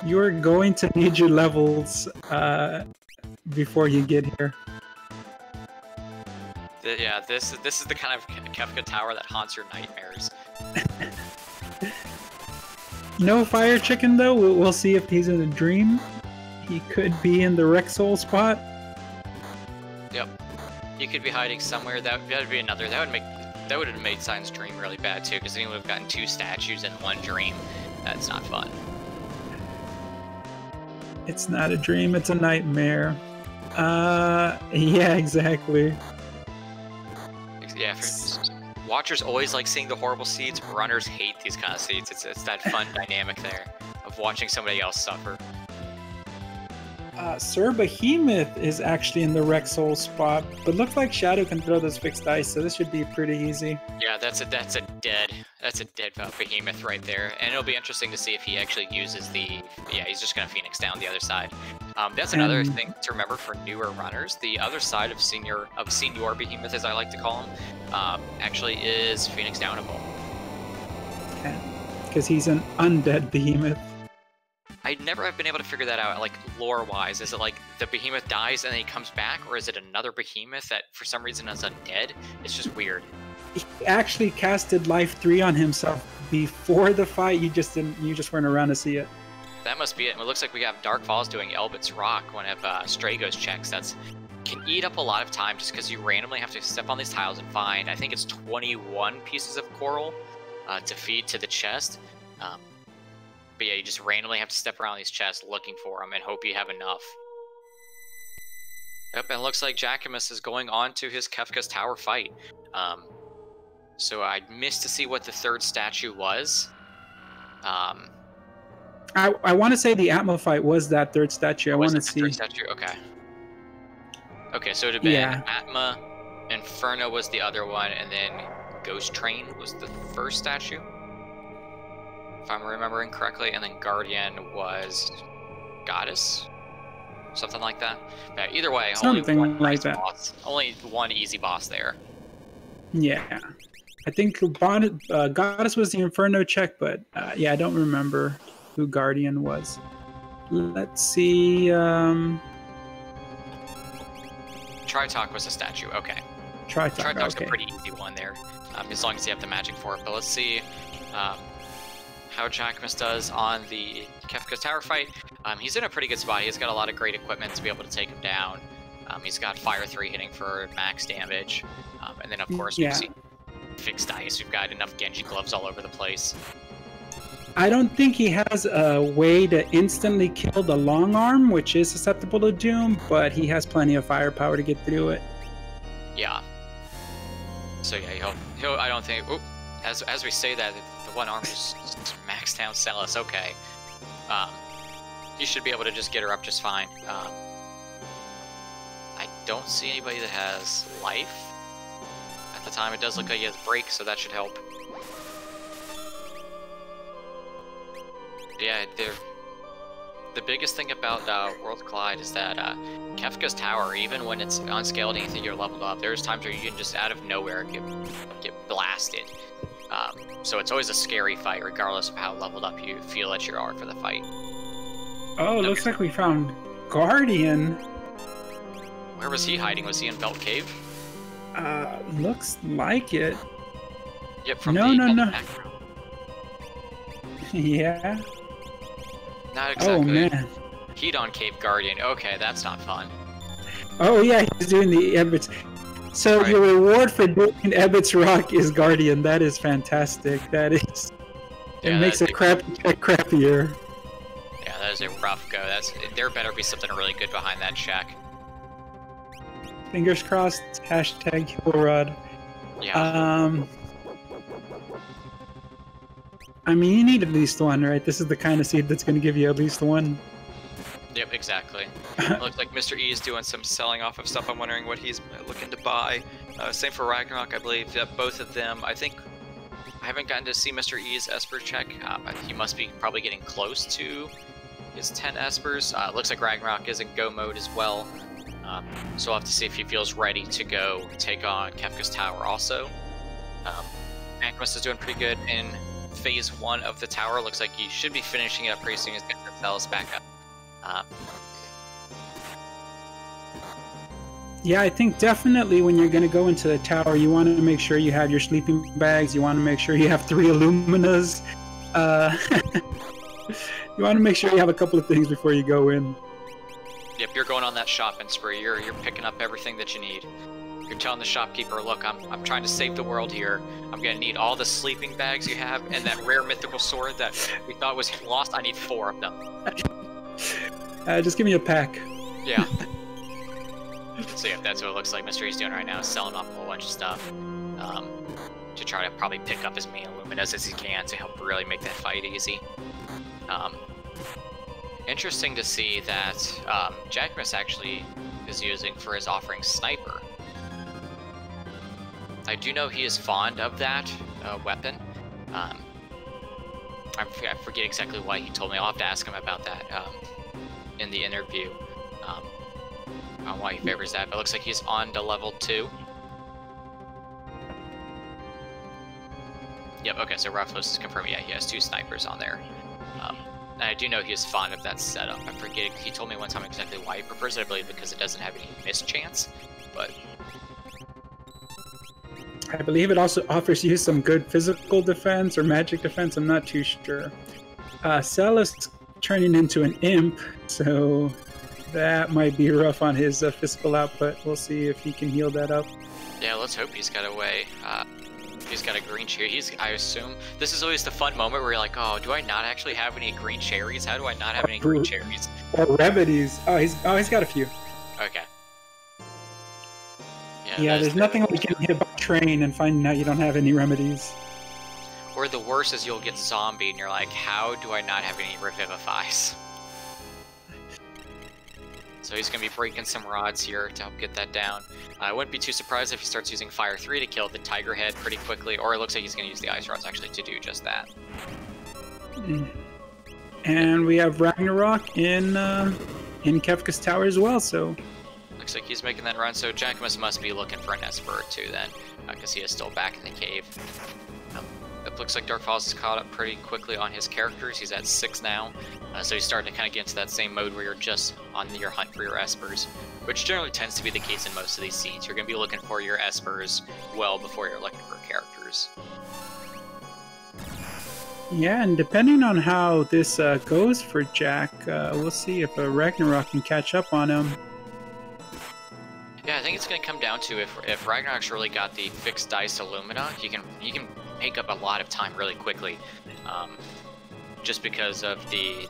You're going to need your levels before you get here. Yeah, this is the kind of Kefka Tower that haunts your nightmares. No fire chicken though. We'll see if he's in a dream. He could be in the Rexol spot. Yep, he could be hiding somewhere. That would be another. That would have made Sign's dream really bad too, because then he would have gotten 2 statues in one dream. That's not fun. It's not a dream. It's a nightmare. Yeah, exactly. Yeah, watchers always like seeing the horrible seeds. Runners hate these kind of seeds. It's that fun dynamic there of watching somebody else suffer. Sir Behemoth is actually in the Rexol spot, but looks like Shadow can throw those fixed ice, so this should be pretty easy. Yeah, that's a dead Behemoth right there, and it'll be interesting to see if he actually uses the. Yeah, he's just gonna Phoenix down the other side. That's another thing to remember for newer runners. The other side of Senior Behemoth, as I like to call him, actually is Phoenix downable. Because he's an undead Behemoth. I never have been able to figure that out, like, lore-wise. Is it like the Behemoth dies and then he comes back, or is it another Behemoth that for some reason is undead? It's just weird. He actually casted Life 3 on himself before the fight. You just weren't around to see it. That must be it. And it looks like we have Dark Falls doing Elbit's Rock when Stragos checks. That's can eat up a lot of time just because you randomly have to step on these tiles and find, I think it's 21 pieces of coral to feed to the chest. But yeah, you just randomly have to step around these chests looking for them and hope you have enough. Yep, and it looks like Jacquemus is going on to his Kefka's Tower fight. So I missed to see what the 3rd statue was. I want to say the Atma fight was that 3rd statue. I want to see. 3rd statue? Okay. Okay, so it would have been Atma, Inferno was the other one, and then Ghost Train was the 1st statue, if I'm remembering correctly, and then Guardian was Goddess, something like that. But either way, something only one like that. Boss, only one easy boss there. Yeah, I think Goddess was the Inferno check, but yeah, I don't remember who Guardian was. Let's see. Tritalk was a statue. Okay. Tritalk's a pretty easy one there, as long as you have the magic for it. But let's see how Jacquemus does on the Kefka's Tower fight. He's in a pretty good spot. He's got a lot of great equipment to be able to take him down. He's got Fire 3 hitting for max damage. And then, of course, we've seen fixed ice. We've got enough Genji gloves all over the place. I don't think he has a way to instantly kill the long arm, which is susceptible to Doom, but he has plenty of firepower to get through it. Yeah. So yeah, he'll I don't think. Oop, as we say that, the one arm is maxed down Celis. Okay. He should be able to just get her up just fine. I don't see anybody that has life at the time. It does look like he has break, so that should help. Yeah, the biggest thing about World Collide is that Kefka's Tower, even when it's unscaled anything you're leveled up, there's times where you can just out of nowhere get blasted. So it's always a scary fight, regardless of how leveled up you feel that you are for the fight. Oh, looks like we found Guardian. Where was he hiding? Was he in Belt Cave? Looks like it. Yep, from no. background. Yeah. Not exactly. Oh man. Hedon Cave Guardian. Okay, that's not fun. Oh yeah, he's doing the Ebbets. So your reward for doing Ebbets Rock is Guardian. That is fantastic. That is. It makes it crappier. Yeah, that is a rough go. There better be something really good behind that check. Fingers crossed. Hashtag Hilrod. Yeah. I mean, you need at least one, right? This is the kind of seed that's going to give you at least one. Yep, exactly. Looks like Mr. E is doing some selling off of stuff. I'm wondering what he's looking to buy. Same for Ragnarok, I believe. Both of them. I think I haven't gotten to see Mr. E's Esper check. He must be probably getting close to his 10 Espers. Looks like Ragnarok is in go mode as well. So we'll have to see if he feels ready to go take on Kefka's Tower also. Magnus is doing pretty good in phase 1 of the tower. Looks like he should be finishing it up pretty soon. He's getting Thales back up. Yeah, I think definitely when you're going to go into the tower, you want to make sure you have your sleeping bags. You want to make sure you have 3 Illuminas. You want to make sure you have a couple of things before you go in. Yep, you're going on that shopping spree. You're picking up everything that you need. You're telling the shopkeeper, look, I'm trying to save the world here. I'm gonna need all the sleeping bags you have and that rare mythical sword that we thought was lost. I need 4 of them. Just give me a pack. Yeah. So yeah, that's what it looks like Mr. E's doing right now, is selling off a whole bunch of stuff to try to probably pick up as many Illuminas as he can to help really make that fight easy. Interesting to see that Jackmus actually is using for his offering Sniper. I do know he is fond of that weapon. I forget exactly why he told me. I'll have to ask him about that in the interview on why he favors that. But it looks like he's on to level 2. Yep, okay, so Raphlos is confirming, yeah, he has 2 snipers on there. And I do know he is fond of that setup. I forget, he told me one time exactly why he prefers it, I believe because it doesn't have any mischance, but... I believe it also offers you some good physical defense or magic defense, I'm not too sure. Cell is turning into an imp, so that might be rough on his physical output. We'll see if he can heal that up. Yeah, let's hope he's got a way. He's got a green cherry. I assume this is always the fun moment where you're like, oh, do I not actually have any green cherries? How do I not have any green cherries? Or remedies. Oh, he's got a few. Okay. Yeah, there's nothing like getting hit by a train and finding out you don't have any remedies. Or the worst is you'll get zombied and you're like, how do I not have any revivifies? So he's going to be breaking some rods here to help get that down. I wouldn't be too surprised if he starts using Fire 3 to kill the Tiger Head pretty quickly, or it looks like he's going to use the Ice Rods actually to do just that. And we have Ragnarok in Kefka's Tower as well, so... Looks like he's making that run, so Jacquemus must be looking for an Esper or 2 then, because he is still back in the cave. It looks like Dark Falls is caught up pretty quickly on his characters. He's at 6 now, so he's starting to kind of get into that same mode where you're just on your hunt for your Espers, which generally tends to be the case in most of these seeds. You're going to be looking for your Espers well before you're looking for characters. Yeah, and depending on how this goes for Jack, we'll see if Ragnarok can catch up on him. Yeah, I think it's going to come down to if Ragnarok's really got the fixed dice Illumina, he can make up a lot of time really quickly, just because of the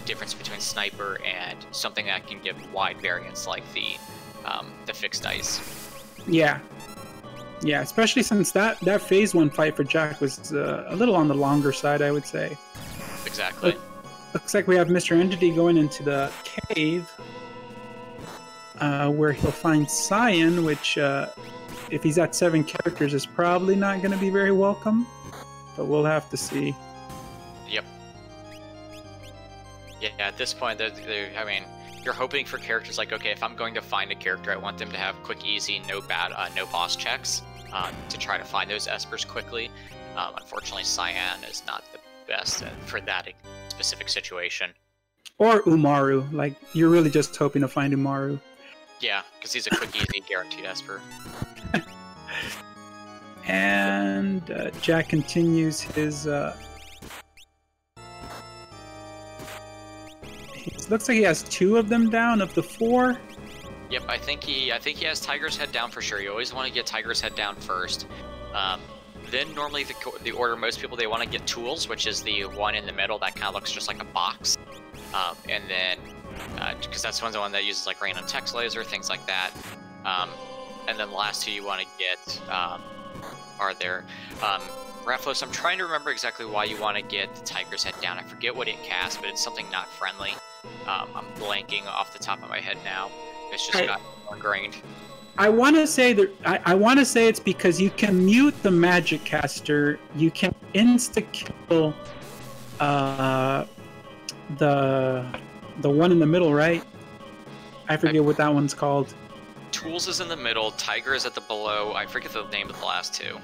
difference between Sniper and something that can give wide variance like the fixed dice. Yeah, especially since that phase 1 fight for Jack was a little on the longer side, I would say. Exactly. Looks like we have Mr. Entity going into the cave. Where he'll find Cyan, which, if he's at 7 characters, is probably not going to be very welcome. But we'll have to see. Yep. Yeah, at this point, I mean, you're hoping for characters like, okay, if I'm going to find a character, I want them to have quick, easy, no boss checks to try to find those Espers quickly. Unfortunately, Cyan is not the best for that specific situation. Or Umaru. Like, you're really just hoping to find Umaru. Yeah, because he's a quick, easy, guaranteed Esper. And Jack continues his... looks like he has 2 of them down of the 4. Yep, I think he has Tiger's Head down for sure. You always want to get Tiger's Head down first. Then normally the order most people, they want to get Tools, which is the one in the middle that kind of looks just like a box. And then, because that's the one that uses like random text laser, things like that. And then the last 2 you want to get are there. Rafflos, I'm trying to remember exactly why you want to get the Tiger's Head down. I forget what it casts, but it's something not friendly. I'm blanking off the top of my head now. It's just got ingrained. I want to say that I want to say it's because you can mute the magic caster. You can insta kill the one in the middle, right? I forget what that one's called. Tools is in the middle. Tiger is at the below. I forget the name of the last two.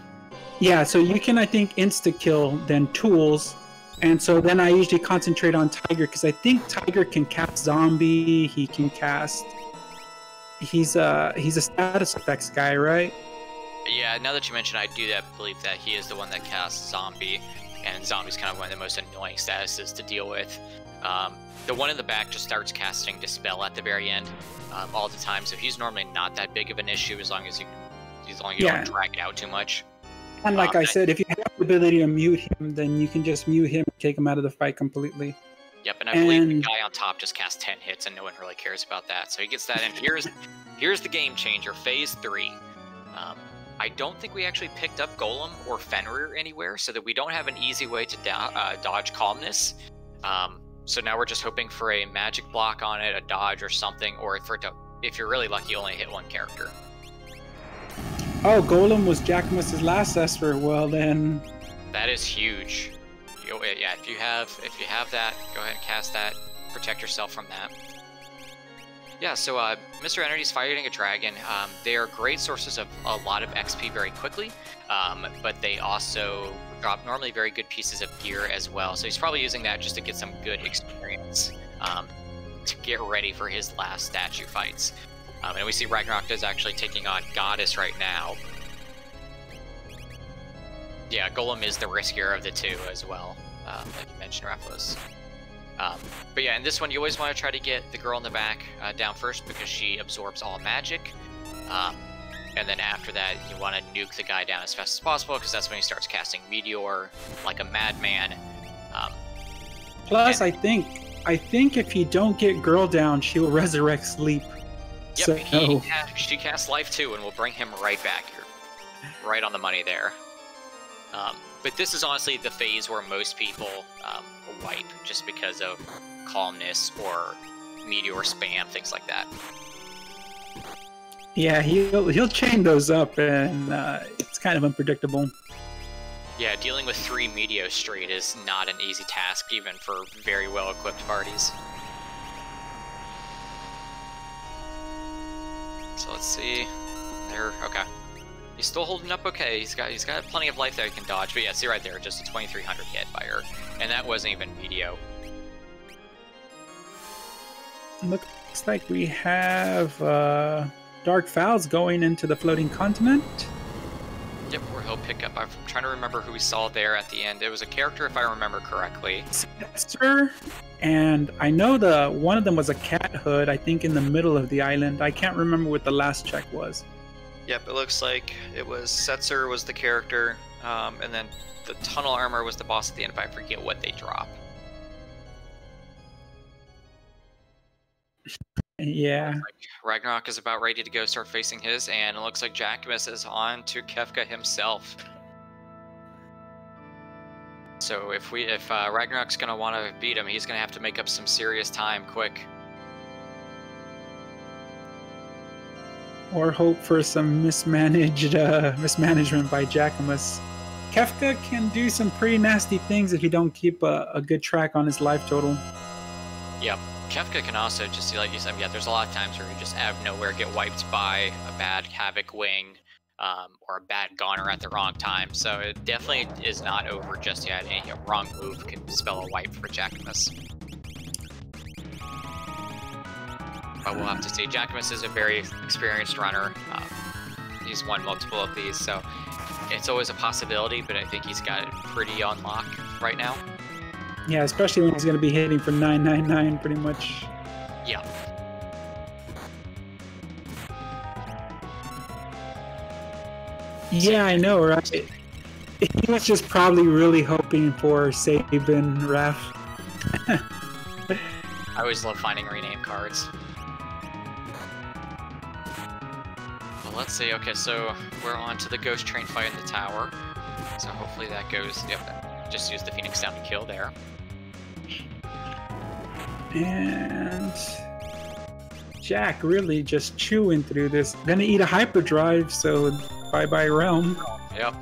Yeah, so you can, I think, insta-kill, then Tools. And so then I usually concentrate on Tiger, because I think Tiger can cast Zombie, he can cast... He's a status effects guy, right? Yeah, now that you mention I do believe that he is the one that casts Zombie, and Zombie's kind of one of the most annoying statuses to deal with. The one in the back just starts casting Dispel at the very end all the time, so he's normally not that big of an issue as long as you don't drag it out too much. And like I said, if you have the ability to mute him, then you can just mute him and take him out of the fight completely. Yep, and I believe the guy on top just casts 10 hits, and no one really cares about that. So he gets that in. Here's the game changer, Phase 3. I don't think we actually picked up Golem or Fenrir anywhere, so that we don't have an easy way to dodge Calmness. So now we're just hoping for a magic block on it, a dodge or something, or if you're really lucky, only hit one character. Oh, Golem was Jacquemus' last Esper. Well then, that is huge. Yeah, if you have that, go ahead and cast that. Protect yourself from that. Yeah, so Mr. Entity's fighting a dragon. They are great sources of a lot of XP very quickly, but they also drop normally very good pieces of gear as well. So he's probably using that just to get some good experience to get ready for his last statue fights. And we see Ragnarok is actually taking on Goddess right now. Yeah, Golem is the riskier of the two as well, like you mentioned, Rafflos. But yeah, in this one, you always want to try to get the girl in the back down first because she absorbs all magic. And then after that, you want to nuke the guy down as fast as possible because that's when he starts casting Meteor like a madman. Plus, I think if you don't get girl down, she will resurrect Sleep. Yep, she casts Life too, and we'll bring him right back here. Right on the money there. But this is honestly the phase where most people wipe just because of Calmness or Meteor spam, things like that. Yeah, he'll chain those up, and it's kind of unpredictable. Yeah, dealing with 3 Meteor straight is not an easy task, even for very well-equipped parties. So let's see. There, okay. He's still holding up okay. He's got plenty of life that he can dodge. But yeah, see right there, just a 2300 hit by her. And that wasn't even Meteor. Looks like we have Dark Fowls going into the floating continent. Yep, where he'll pick up. I'm trying to remember who we saw there at the end. It was a character, if I remember correctly. Setzer, and I know one of them was a cat hood, I think in the middle of the island. I can't remember what the last check was. Yep, it looks like it was Setzer was the character, and then the tunnel armor was the boss at the end, if I forget what they drop. Yeah. Ragnarok is about ready to go start facing his, and it looks like Jacquemus is on to Kefka himself. So if Ragnarok's gonna want to beat him, he's gonna have to make up some serious time quick. Or hope for some mismanagement by Jacquemus. Kefka can do some pretty nasty things if you don't keep a good track on his life total. Yep. Kefka can also just, like you said, yeah, there's a lot of times where you just out of nowhere get wiped by a bad Havoc Wing or a bad Goner at the wrong time. So it definitely is not over just yet. Any wrong move can spell a wipe for Jacquemus. But we'll have to see. Jacquemus is a very experienced runner. He's won multiple of these, so it's always a possibility, but I think he's got it pretty on lock right now. Yeah, especially when he's going to be hitting for 999 pretty much. Yeah. Yeah, I know, right? He was just probably really hoping for Sabin Raf. I always love finding rename cards. Well, let's see. Okay, so we're on to the Ghost Train fight in the tower. So hopefully that goes. Yep. Just use the Phoenix down to kill there. And Jack really just chewing through this. Gonna eat a hyperdrive, so bye-bye Realm. Yep.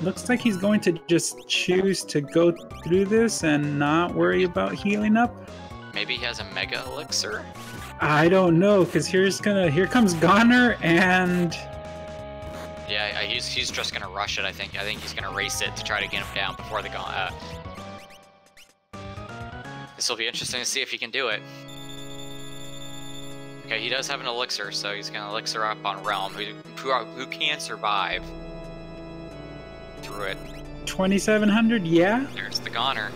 Looks like he's going to just choose to go through this and not worry about healing up. Maybe he has a Mega Elixir? I don't know, because here comes Goner, and Yeah, he's just gonna rush it, I think. I think he's gonna race it to try to get him down before the This will be interesting to see if he can do it. Okay, he does have an elixir, so he's gonna elixir up on Realm, who can survive through it. 2700, yeah. There's the Goner.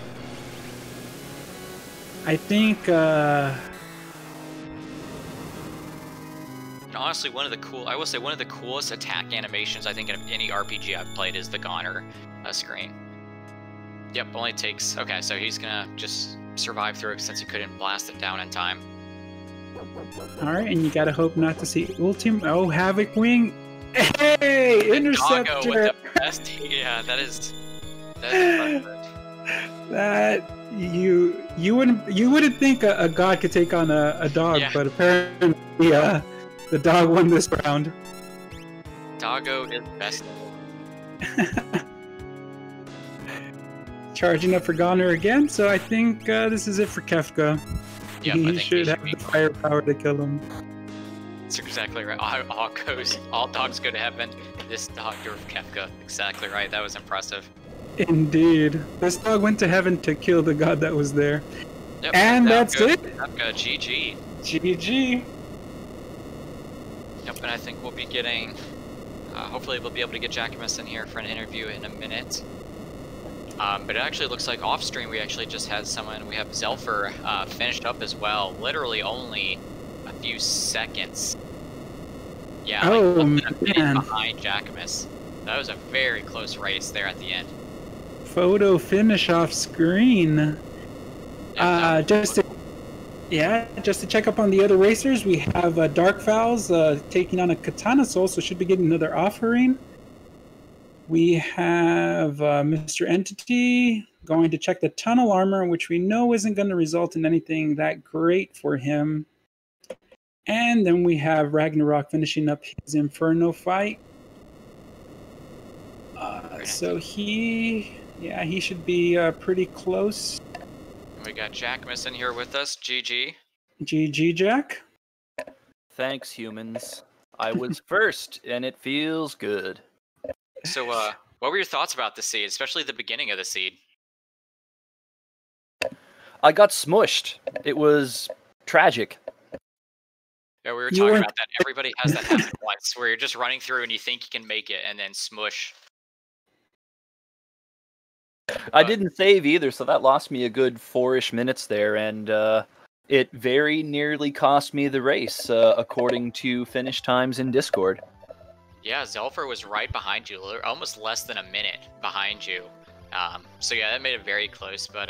I think Honestly, one of the coolest attack animations I think of any RPG I've played is the Goner screen. Yep, only takes. Okay, so he's gonna just survive through it since he couldn't blast it down in time. All right, and you gotta hope not to see ultimate. Oh, Havoc Wing! Hey, Interceptor! Doggo with the best. Yeah, that is perfect. That you wouldn't think a god could take on a dog, Yeah. but apparently the dog won this round. Doggo is best. Charging up for Goner again, so I think this is it for Kefka. Yep, I He think should have be the firepower to kill him. That's exactly right. All dogs go to heaven. This dog drove Kefka. Exactly right. That was impressive. Indeed. This dog went to heaven to kill the god that was there. Yep, And that's it. Kefka, GG. GG. Yep, and I think we'll be getting. Hopefully, we'll be able to get Jackamus in here for an interview in a minute. But it actually looks like off stream we actually just had someone. We have Zelfer finished up as well. Literally only a few seconds. Yeah, Oh, like less than a minute man. behind Jackamus. That was a very close race there at the end. Photo finish off screen. Yep, Just to check up on the other racers, we have Dark Fowls taking on a Katana Soul, so should be getting another offering. We have Mr. Entity going to check the tunnel armor, which we know isn't going to result in anything that great for him. And then we have Ragnarok finishing up his Inferno fight. So he should be pretty close. we got Jackamus in here with us. GG. GG, Jack. Thanks, humans. I was first, and it feels good. So, what were your thoughts about the seed, especially the beginning of the seed? I got smushed. It was tragic. Yeah, we were You talking weren't- about that. Everybody has that happen once, where you're just running through and you think you can make it, and then smush. I didn't save either, so that lost me a good 4-ish minutes there, and it very nearly cost me the race, according to finish times in Discord. Yeah, Zelfer was right behind you, almost less than a minute behind you. So yeah, that made it very close. But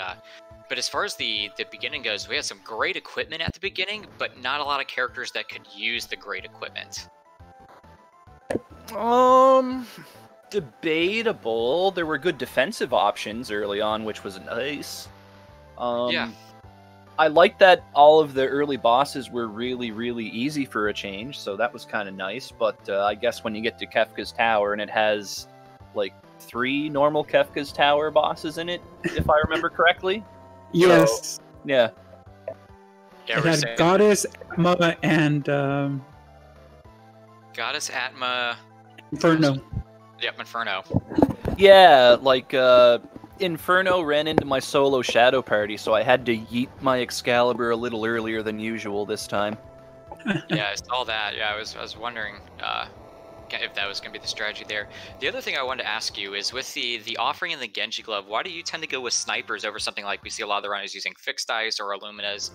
as far as the beginning goes, we had some great equipment at the beginning, but not a lot of characters that could use the great equipment. Debatable. There were good defensive options early on, which was nice. Yeah. I like that all of the early bosses were really, really easy for a change, so that was kind of nice. But I guess when you get to Kefka's Tower, and it has like 3 normal Kefka's Tower bosses in it, if I remember correctly. Yes. Yeah. Yeah, It we're had saying Goddess, Atma, and Goddess Atma. Inferno. Yep, Inferno. Yeah, like Inferno ran into my solo shadow party, so I had to yeet my Excalibur a little earlier than usual this time. Yeah, I saw that. Yeah, I was wondering if that was going to be the strategy there. The other thing I wanted to ask you is with the offering and the Genji glove, why do you tend to go with snipers over something like we see a lot of the runners using fixed dice or Illuminas?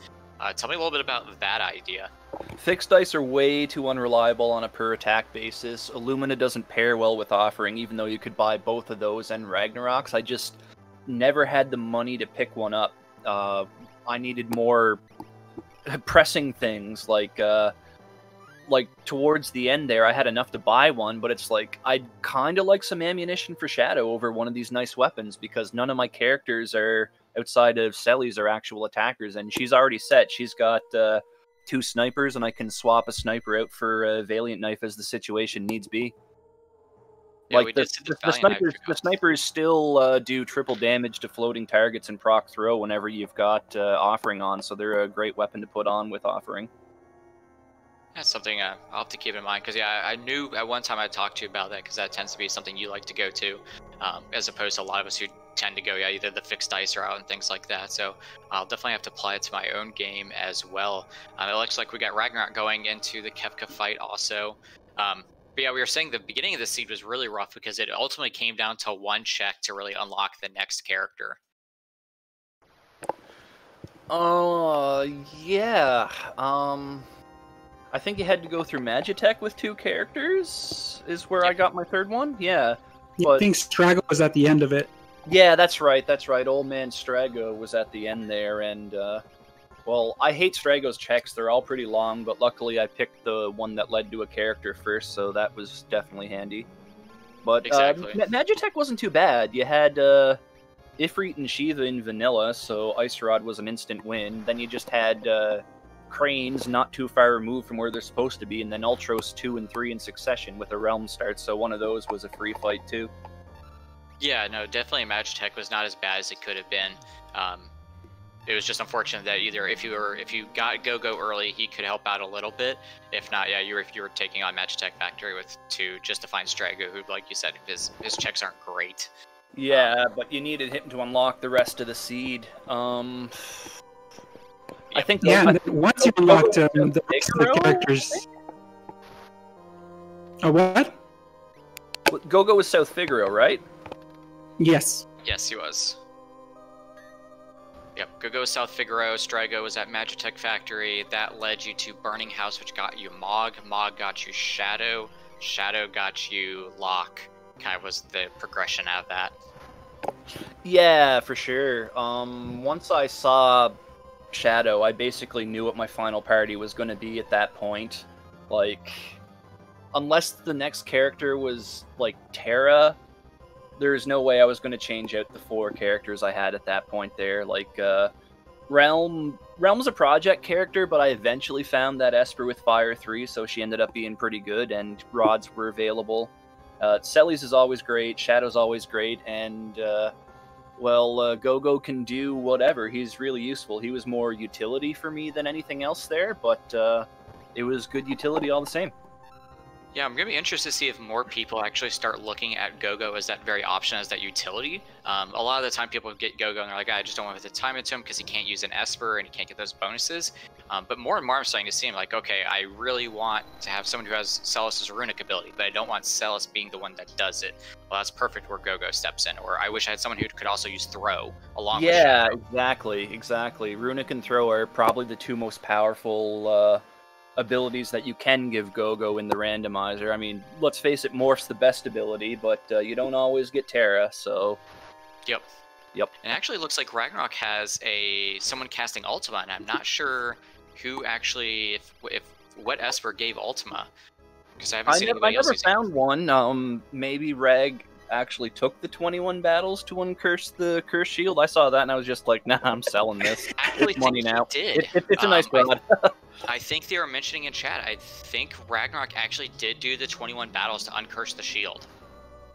Tell me a little bit about that idea. Fixed dice are way too unreliable on a per attack basis. Illumina doesn't pair well with offering, even though you could buy both of those and Ragnarok's. I just never had the money to pick one up. I needed more pressing things like like towards the end there, I had enough to buy one, but it's like I'd kind of like some ammunition for Shadow over one of these nice weapons because none of my characters are outside of Selly's are actual attackers, and she's already set. She's got 2 snipers, and I can swap a sniper out for a Valiant Knife as the situation needs be. Yeah, like we the, did see the the Valiant Knife snipers, go. the snipers still do triple damage to floating targets and proc throw whenever you've got offering on, so they're a great weapon to put on with offering. That's something I'll have to keep in mind because yeah, I knew at one time I talked to you about that because that tends to be something you like to go to, as opposed to a lot of us who tend to go either the fixed dice route and things like that. So I'll definitely have to apply it to my own game as well. It looks like we got Ragnarok going into the Kefka fight also. But yeah, we were saying the beginning of the seed was really rough because it ultimately came down to 1 check to really unlock the next character. Yeah. I think you had to go through Magitech with 2 characters, is where I got my 3rd one. Yeah. I think Strago was at the end of it. Yeah, that's right. That's right. Old man Strago was at the end there, and well, I hate Strago's checks. They're all pretty long, but luckily I picked the one that led to a character first, so that was definitely handy. But Exactly. Magitech wasn't too bad. You had Ifrit and Shiva in vanilla, so Ice Rod was an instant win. Then you just had Cranes not too far removed from where they're supposed to be, and then Ultros 2 and 3 in succession with a Realm start, so one of those was a free fight too. Yeah, no, definitely Magitech was not as bad as it could have been. It was just unfortunate that either if you got Go-Go early, he could help out a little bit. If not, yeah, if you were taking on Magitech Factory with 2 just to find Strago, who, like you said, his checks aren't great. Yeah, but you needed him to unlock the rest of the seed. I think and once you unlocked the rest of the characters. What? Go-Go was South Figaro, right? Yes. Yes, he was. Yep, Go-Go was South Figaro, Strago was at Magitech Factory. That led you to Burning House, which got you Mog. Mog got you Shadow. Shadow got you Locke. Kind of was the progression out of that. Yeah, for sure. Once I saw Shadow, I basically knew what my final party was going to be at that point. Like, unless the next character was, like, Terra, there's no way I was going to change out the 4 characters I had at that point there. Like, Realm's a project character, but I eventually found that Esper with Fire 3, so she ended up being pretty good, and rods were available. Selly's is always great, Shadow's always great, and, Go-Go can do whatever. He's really useful. He was more utility for me than anything else there, but it was good utility all the same. Yeah, I'm going to be interested to see if more people actually start looking at Go-Go as that very option, as that utility. A lot of the time people get Go-Go and they're like, I just don't want to put the time into him because he can't use an Esper and he can't get those bonuses. But more and more I'm starting to see him like, okay, I really want to have someone who has Celis's runic ability, but I don't want Celis being the one that does it. Well, that's perfect where Go-Go steps in. Or I wish I had someone who could also use Throw along with Shadow. Yeah, exactly. Runic and Throw are probably the 2 most powerful abilities that you can give Go-Go in the randomizer. I mean, let's face it, Morph's the best ability, but you don't always get Terra, so... Yep. It actually looks like Ragnarok has someone casting Ultima, and I'm not sure who actually, if what Esper gave Ultima, because I haven't seen anybody else. I never found one. Maybe Rag actually took the 21 battles to uncurse the curse shield. I saw that and I was just like, nah, I'm selling this. Actually, it's money now. Did. It's a nice rod. I think they were mentioning in chat, I think Ragnarok actually did do the 21 battles to uncurse the shield.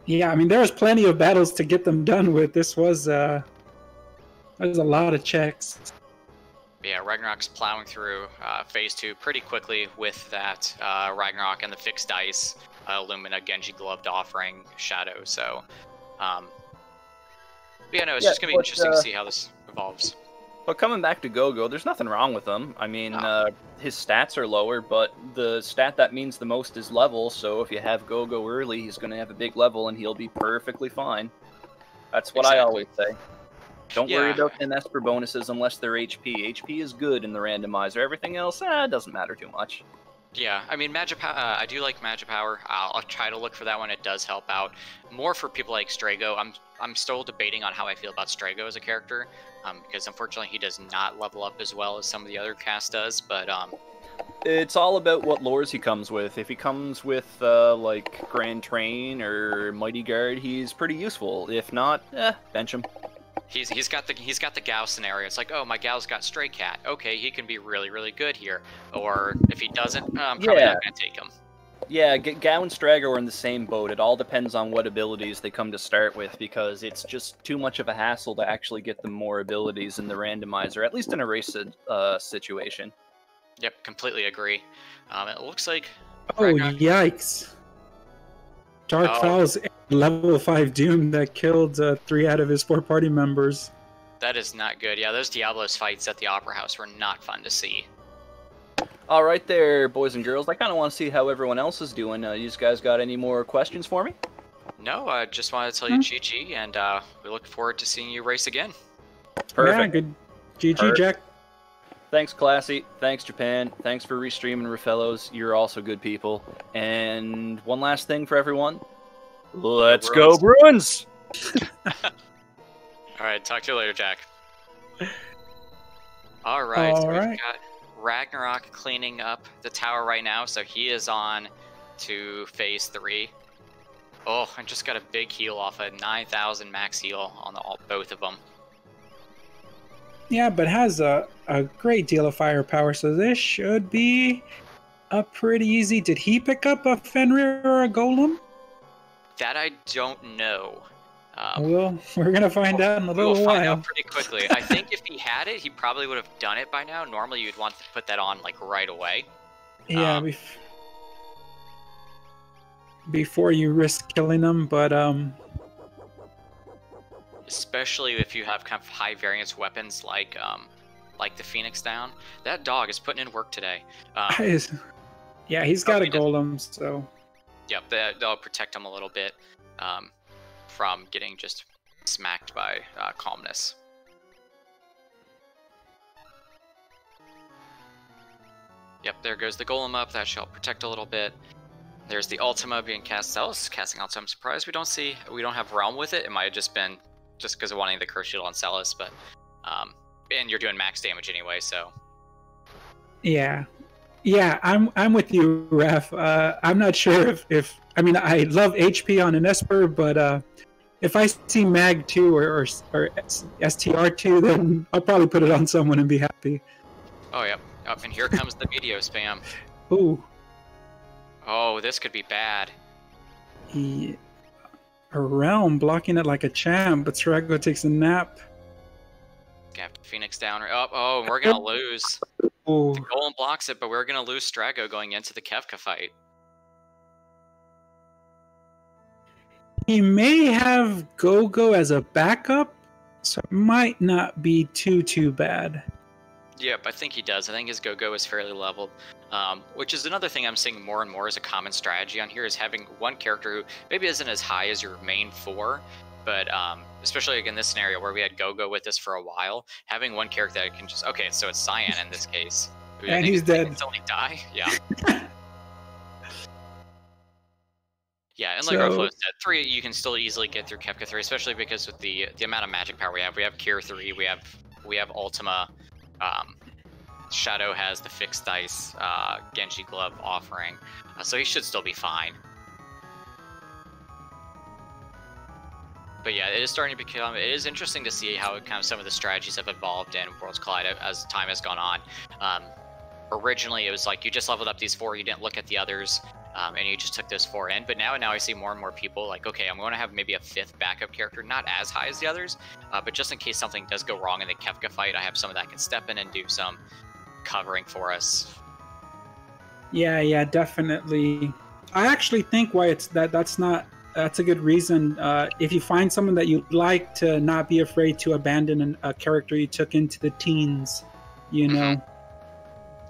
Yeah, I mean, there was plenty of battles to get them done with. This was a lot of checks. But yeah, Ragnarok's plowing through phase 2 pretty quickly with that Ragnarok and the fixed dice, Illumina, Genji gloved offering, Shadow. So, yeah, no, it's just gonna be interesting to see how this evolves. But coming back to Go-Go, there's nothing wrong with him. I mean, his stats are lower, but the stat that means the most is level, so if you have Go-Go early, he's going to have a big level, and he'll be perfectly fine. That's what I always say. Don't worry about an Esper bonuses unless they're HP. HP is good in the randomizer. Everything else, doesn't matter too much. Yeah, I mean, I do like Magic Power. I'll try to look for that one. It does help out. More for people like Strago. I'm still debating on how I feel about Strago as a character, because unfortunately he does not level up as well as some of the other cast does. But It's all about what lures he comes with. If he comes with like Grand Train or Mighty Guard, he's pretty useful. If not, bench him. He's got the Gao scenario. It's like, oh, my Gao's got Stray Cat. Okay, he can be really, really good here. Or if he doesn't, I'm probably not gonna take him. Yeah, Gao and Strago are in the same boat. It all depends on what abilities they come to start with, because it's just too much of a hassle to actually get them more abilities in the randomizer, at least in a race situation. Yep, completely agree. It looks like... Oh, yikes. Dark Fowl's level 5 Doom that killed 3 out of his 4 party members. That is not good. Yeah, those Diablos fights at the Opera House were not fun to see. All right there, boys and girls. I kind of want to see how everyone else is doing. You guys got any more questions for me? No, I just wanted to tell you GG, and we look forward to seeing you race again. Perfect. Yeah, good. GG, Jack. Thanks, Classy. Thanks, Japan. Thanks for restreaming, Refellows. You're also good people. And one last thing for everyone. Let's go, Bruins! All right, talk to you later, Jack. All right, so we've got Ragnarok cleaning up the tower right now, so he is on to phase 3. Oh, I just got a big heal off a 9,000 max heal on both of them. Yeah, but has a great deal of firepower, so this should be a pretty easy... Did he pick up a Fenrir or a Golem? That I don't know. Well, we're going to find out in a little while. We'll find out pretty quickly. I think if he had it, he probably would have done it by now. Normally, you'd want to put that on, like, right away. Yeah, before you risk killing them, but... Especially if you have kind of high variance weapons like the Phoenix Down. That dog is putting in work today. Yeah, he's got a Golem, so... Yep, that'll protect him a little bit. From getting just smacked by Calmness. Yep, there goes the Golem up. That shall protect a little bit. There's the Ultima being cast. Celis casting out, so I'm surprised we don't have Realm with it. It might have just been just because of wanting the Curse Shield on Celis, but and you're doing max damage anyway, so. Yeah, I'm with you, Raf. I'm not sure if I mean, I love HP on an Esper, but if I see Mag 2 or STR2, then I'll probably put it on someone and be happy. Oh, yep. Up, and here comes the Meteor spam. Ooh. Oh, this could be bad. A Realm blocking it like a champ, but Strago takes a nap. Got Phoenix down. Oh, we're going to lose. Ooh. The Golem blocks it, but we're going to lose Strago going into the Kefka fight. He may have Gogo as a backup, so it might not be too bad. Yep, I think he does. I think his Go-Go is fairly leveled, which is another thing I'm seeing more and more as a common strategy on here, is having one character who maybe isn't as high as your main 4, but especially like in this scenario where we had Go-Go with us for a while, having one character that can just... Okay, so it's Cyan in this case. And he's dead. Until he die? Yeah. Yeah, and like Ruffalo said, 3 you can still easily get through Kefka 3, especially because with the amount of magic power we have. We have Cure 3, we have Ultima, Shadow has the fixed dice, Genji Glove offering, so he should still be fine. But yeah, it is starting to become... It is interesting to see how kind of some of the strategies have evolved in Worlds Collide as time has gone on. Originally, it was like you just leveled up these 4, you didn't look at the others. And you just took those 4 in, but now I see more and more people like, okay, I'm going to have maybe a 5th backup character, not as high as the others, but just in case something does go wrong in the Kefka fight, I have someone that can step in and do some covering for us. Yeah, definitely. I actually think why it's that's a good reason. If you find someone that you like, to not be afraid to abandon a character you took into the teens, you know.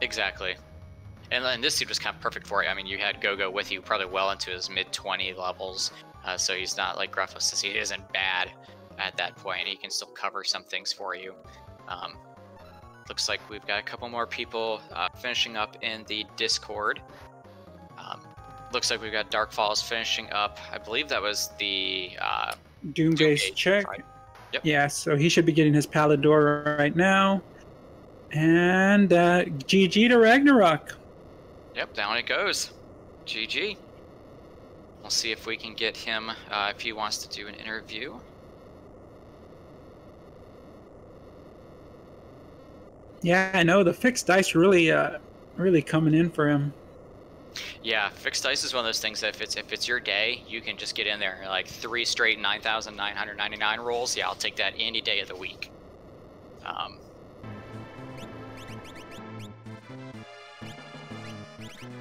Exactly. And this suit was kind of perfect for it. I mean, you had Go-Go with you probably well into his mid-20 levels, so he's not like Gruffalo. He isn't bad at that point. He can still cover some things for you. Looks like we've got a couple more people finishing up in the Discord. Looks like we've got Dark Falls finishing up. I believe that was the Doom-based check. Right? Yep. Yeah, so he should be getting his Pallador right now. And GG to Ragnarok. Yep, down it goes. GG. We'll see if we can get him, if he wants to do an interview. Yeah, I know the fixed dice really, really coming in for him. Yeah, fixed dice is one of those things that if it's your day, you can just get in there like 3 straight 9,999 rolls. Yeah, I'll take that any day of the week.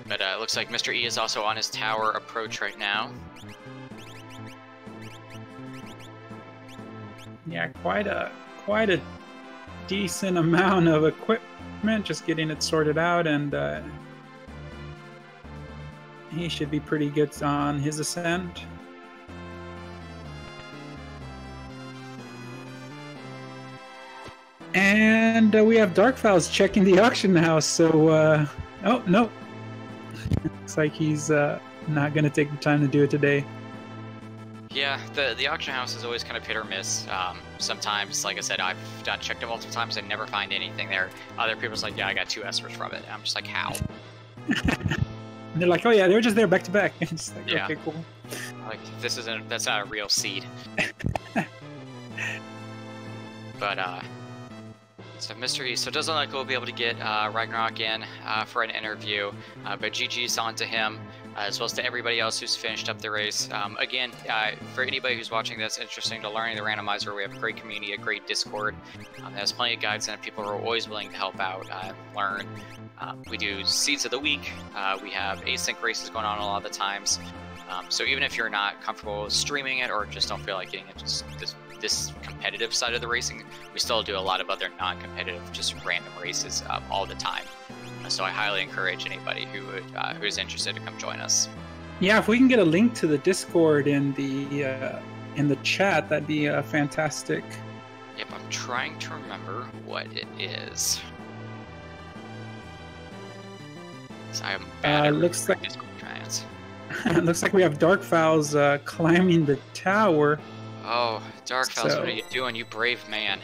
But it looks like Mr. E is also on his tower approach right now. Yeah, quite a decent amount of equipment, just getting it sorted out, and he should be pretty good on his ascent. And we have Darkfowls checking the auction house, so oh no, looks like he's not gonna take the time to do it today. Yeah, the auction house is always kind of hit or miss. Sometimes, like I said, I've checked it multiple times and never find anything there. Other people's like, yeah, I got 2 espers from it. And I'm just like, how? And they're like, oh yeah, they were just there back to back. It's like, yeah. Okay, cool. Like, that's not a real seed. But, so Mr. E, so it doesn't look like we'll be able to get Ragnarok in for an interview, but GG's on to him, as well as to everybody else who's finished up the race. Again, for anybody who's watching this, interesting to learning the randomizer, we have a great community, a great Discord. There's plenty of guides and people who are always willing to help out, learn. We do Seeds of the Week. We have async races going on a lot of the times. So even if you're not comfortable streaming it or just don't feel like getting into this competitive side of the racing, we still do a lot of other non-competitive, just random races all the time. So I highly encourage anybody who's interested to come join us. Yeah, if we can get a link to the Discord in the chat, that'd be fantastic. Yep, I'm trying to remember what it is. So I'm bad at looks like Discord chats. it looks like we have Darkfowls climbing the tower. Oh, Darkfowls, what are you doing, you brave man?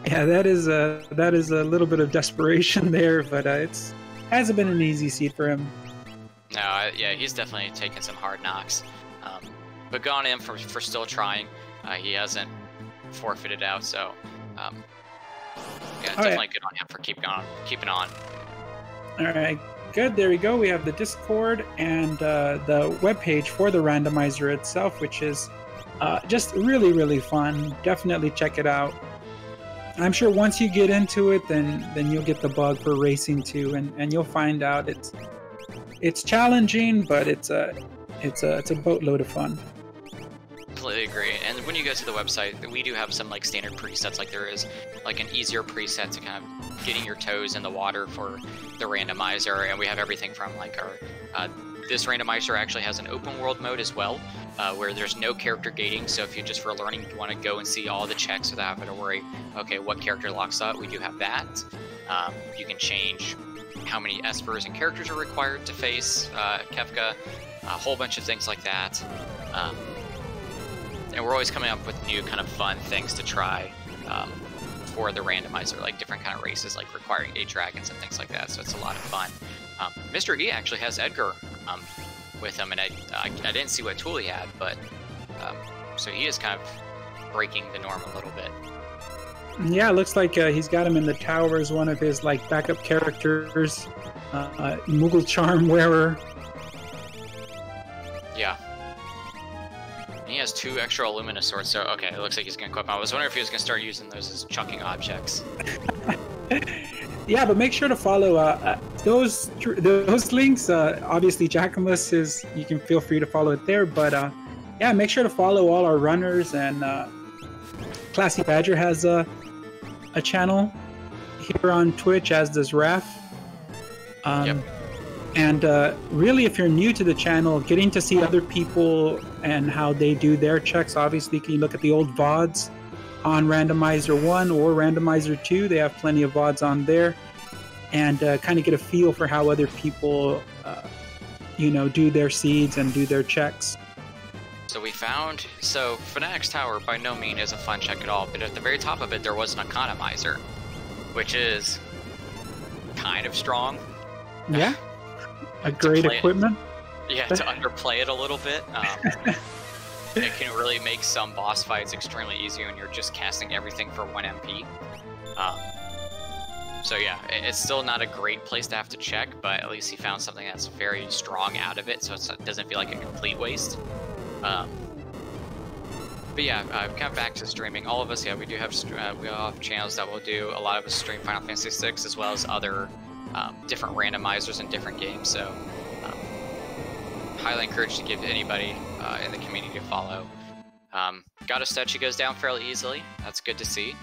Yeah, that is a little bit of desperation there, but it hasn't been an easy seat for him. No, yeah, he's definitely taken some hard knocks, but gone in for still trying. He hasn't forfeited out, so yeah, definitely good on him for keeping on. All right, good. There we go. We have the Discord and the webpage for the randomizer itself, which is just really, really fun. Definitely check it out. I'm sure once you get into it, then you'll get the bug for racing too, and you'll find out it's challenging, but it's a boatload of fun. Completely agree. And when you go to the website, we do have some like standard presets, like there is like an easier preset to kind of getting your toes in the water for the randomizer, and we have everything from like our this randomizer actually has an open world mode as well, where there's no character gating. So if you just for learning you want to go and see all the checks without having to worry, okay, what character locks up, we do have that. You can change how many espers and characters are required to face Kefka, a whole bunch of things like that. And we're always coming up with new kind of fun things to try for the randomizer, like different kind of races, like requiring 8 dragons and things like that. So it's a lot of fun. Mr. E actually has Edgar with him, and I didn't see what tool he had, but so he is kind of breaking the norm a little bit. Yeah, it looks like he's got him in the tower as one of his like backup characters, Moogle Charm wearer. Yeah. And he has 2 extra Illumina swords, so okay, it looks like he's gonna equip them. I was wondering if he was gonna start using those as chucking objects. Yeah, but make sure to follow those links. Obviously, Jackamus is, you can feel free to follow it there. But yeah, make sure to follow all our runners, and Classy Badger has a channel here on Twitch, as does Raph. Yep. And really, if you're new to the channel, getting to see other people and how they do their checks, obviously, you can look at the old VODs on Randomizer 1 or Randomizer 2. They have plenty of VODs on there, and kind of get a feel for how other people, do their seeds and do their checks. So we found, Fanatic's Tower by no means is a fun check at all, but at the very top of it there was an economizer, which is kind of strong. Yeah. a great equipment. Yeah, to underplay it a little bit. It can really make some boss fights extremely easy when you're just casting everything for 1 MP. So yeah, it's still not a great place to have to check, but at least he found something that's very strong out of it, so it doesn't feel like a complete waste. But yeah, kind of back to streaming. All of us, yeah, we do have we all have channels that will do. A lot of us stream Final Fantasy VI as well as other different randomizers in different games. So highly encouraged to give anybody in the community a follow. Goddess statue goes down fairly easily. That's good to see.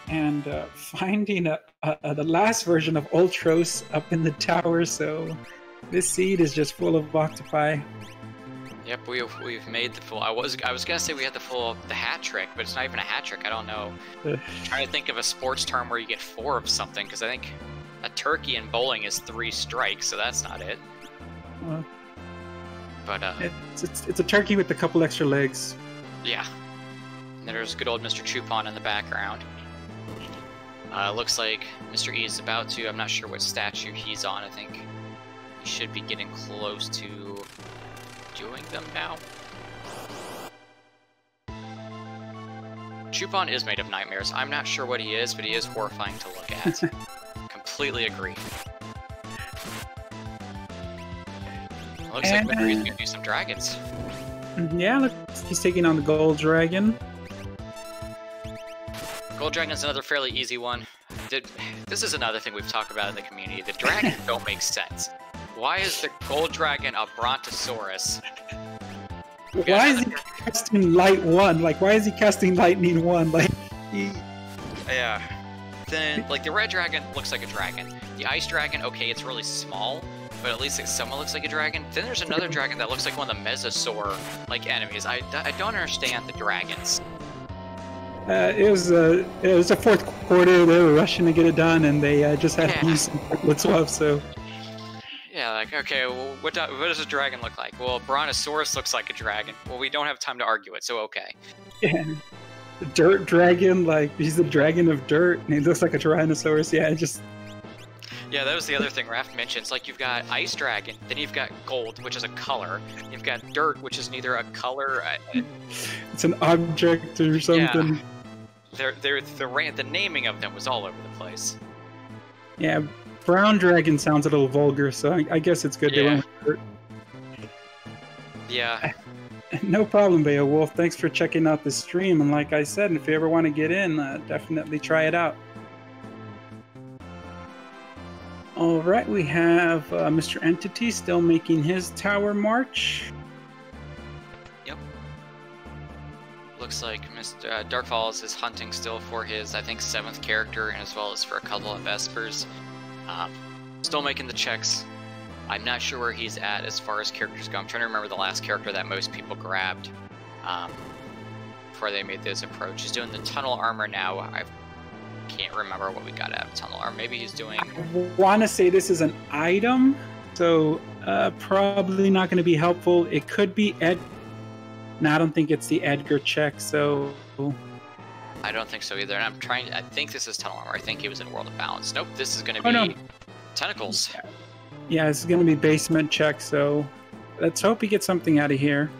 And finding the last version of Ultros up in the tower, so this seed is just full of octopi. Yep, we've made the full. I was gonna say we had the hat trick, but it's not even a hat trick. I don't know. I'm trying to think of a sports term where you get 4 of something, because I think a turkey in bowling is 3 strikes, so that's not it. But it's a turkey with a couple extra legs. Yeah. And there's good old Mr. Chupon in the background. Looks like Mr. E is about to. I'm not sure what statue he's on. I think he should be getting close to doing them now. Chupon is made of nightmares. I'm not sure what he is, but he is horrifying to look at. Completely agree. Looks like Mr. E's gonna do some dragons. Yeah, look, he's taking on the Gold Dragon. Gold Dragon is another fairly easy one. This is another thing we've talked about in the community. The dragons don't make sense. Why is the Gold Dragon a Brontosaurus? Why is he casting Light 1? Like, why is he casting Lightning 1? Like, Yeah. Then, like, the Red Dragon looks like a dragon. The Ice Dragon, okay, it's really small, but at least it somewhat looks like a dragon. Then there's another dragon that looks like one of the Mesosaur, like, enemies. I don't understand the dragons. It was a fourth quarter. They were rushing to get it done, and they just had to use some quick love. So yeah, like, okay, well, what does a dragon look like? Well, Brontosaurus looks like a dragon. Well, we don't have time to argue it, so okay. Yeah, the dirt dragon, like, he's the dragon of dirt, and he looks like a Tyrannosaurus. Yeah, Yeah, that was the other thing Raph mentions. Like, you've got Ice Dragon, then you've got Gold, which is a color. You've got Dirt, which is neither a color. It's an object or something. Yeah. The naming of them was all over the place. Yeah, Brown Dragon sounds a little vulgar, so I guess it's good they went with Dirt. Yeah. No problem, Beowulf. Thanks for checking out the stream. And like I said, if you ever want to get in, definitely try it out. All right, we have Mr. Entity still making his tower march. Yep. Looks like Mr. Darkfalls is hunting still for his, I think, 7th character, and as well as for a couple of Vespers. Still making the checks. I'm not sure where he's at as far as characters go. I'm trying to remember the last character that most people grabbed before they made this approach. He's doing the tunnel armor now. I can't remember what we got out of tunnel armor. Maybe he's doing... I want to say this is an item, so probably not going to be helpful. It could be No, I don't think it's the Edgar check, so... I don't think so either. And I think this is tunnel armor. I think he was in World of Balance. Nope, this is going to be tentacles. Yeah, this is going to be basement check, so let's hope he gets something out of here.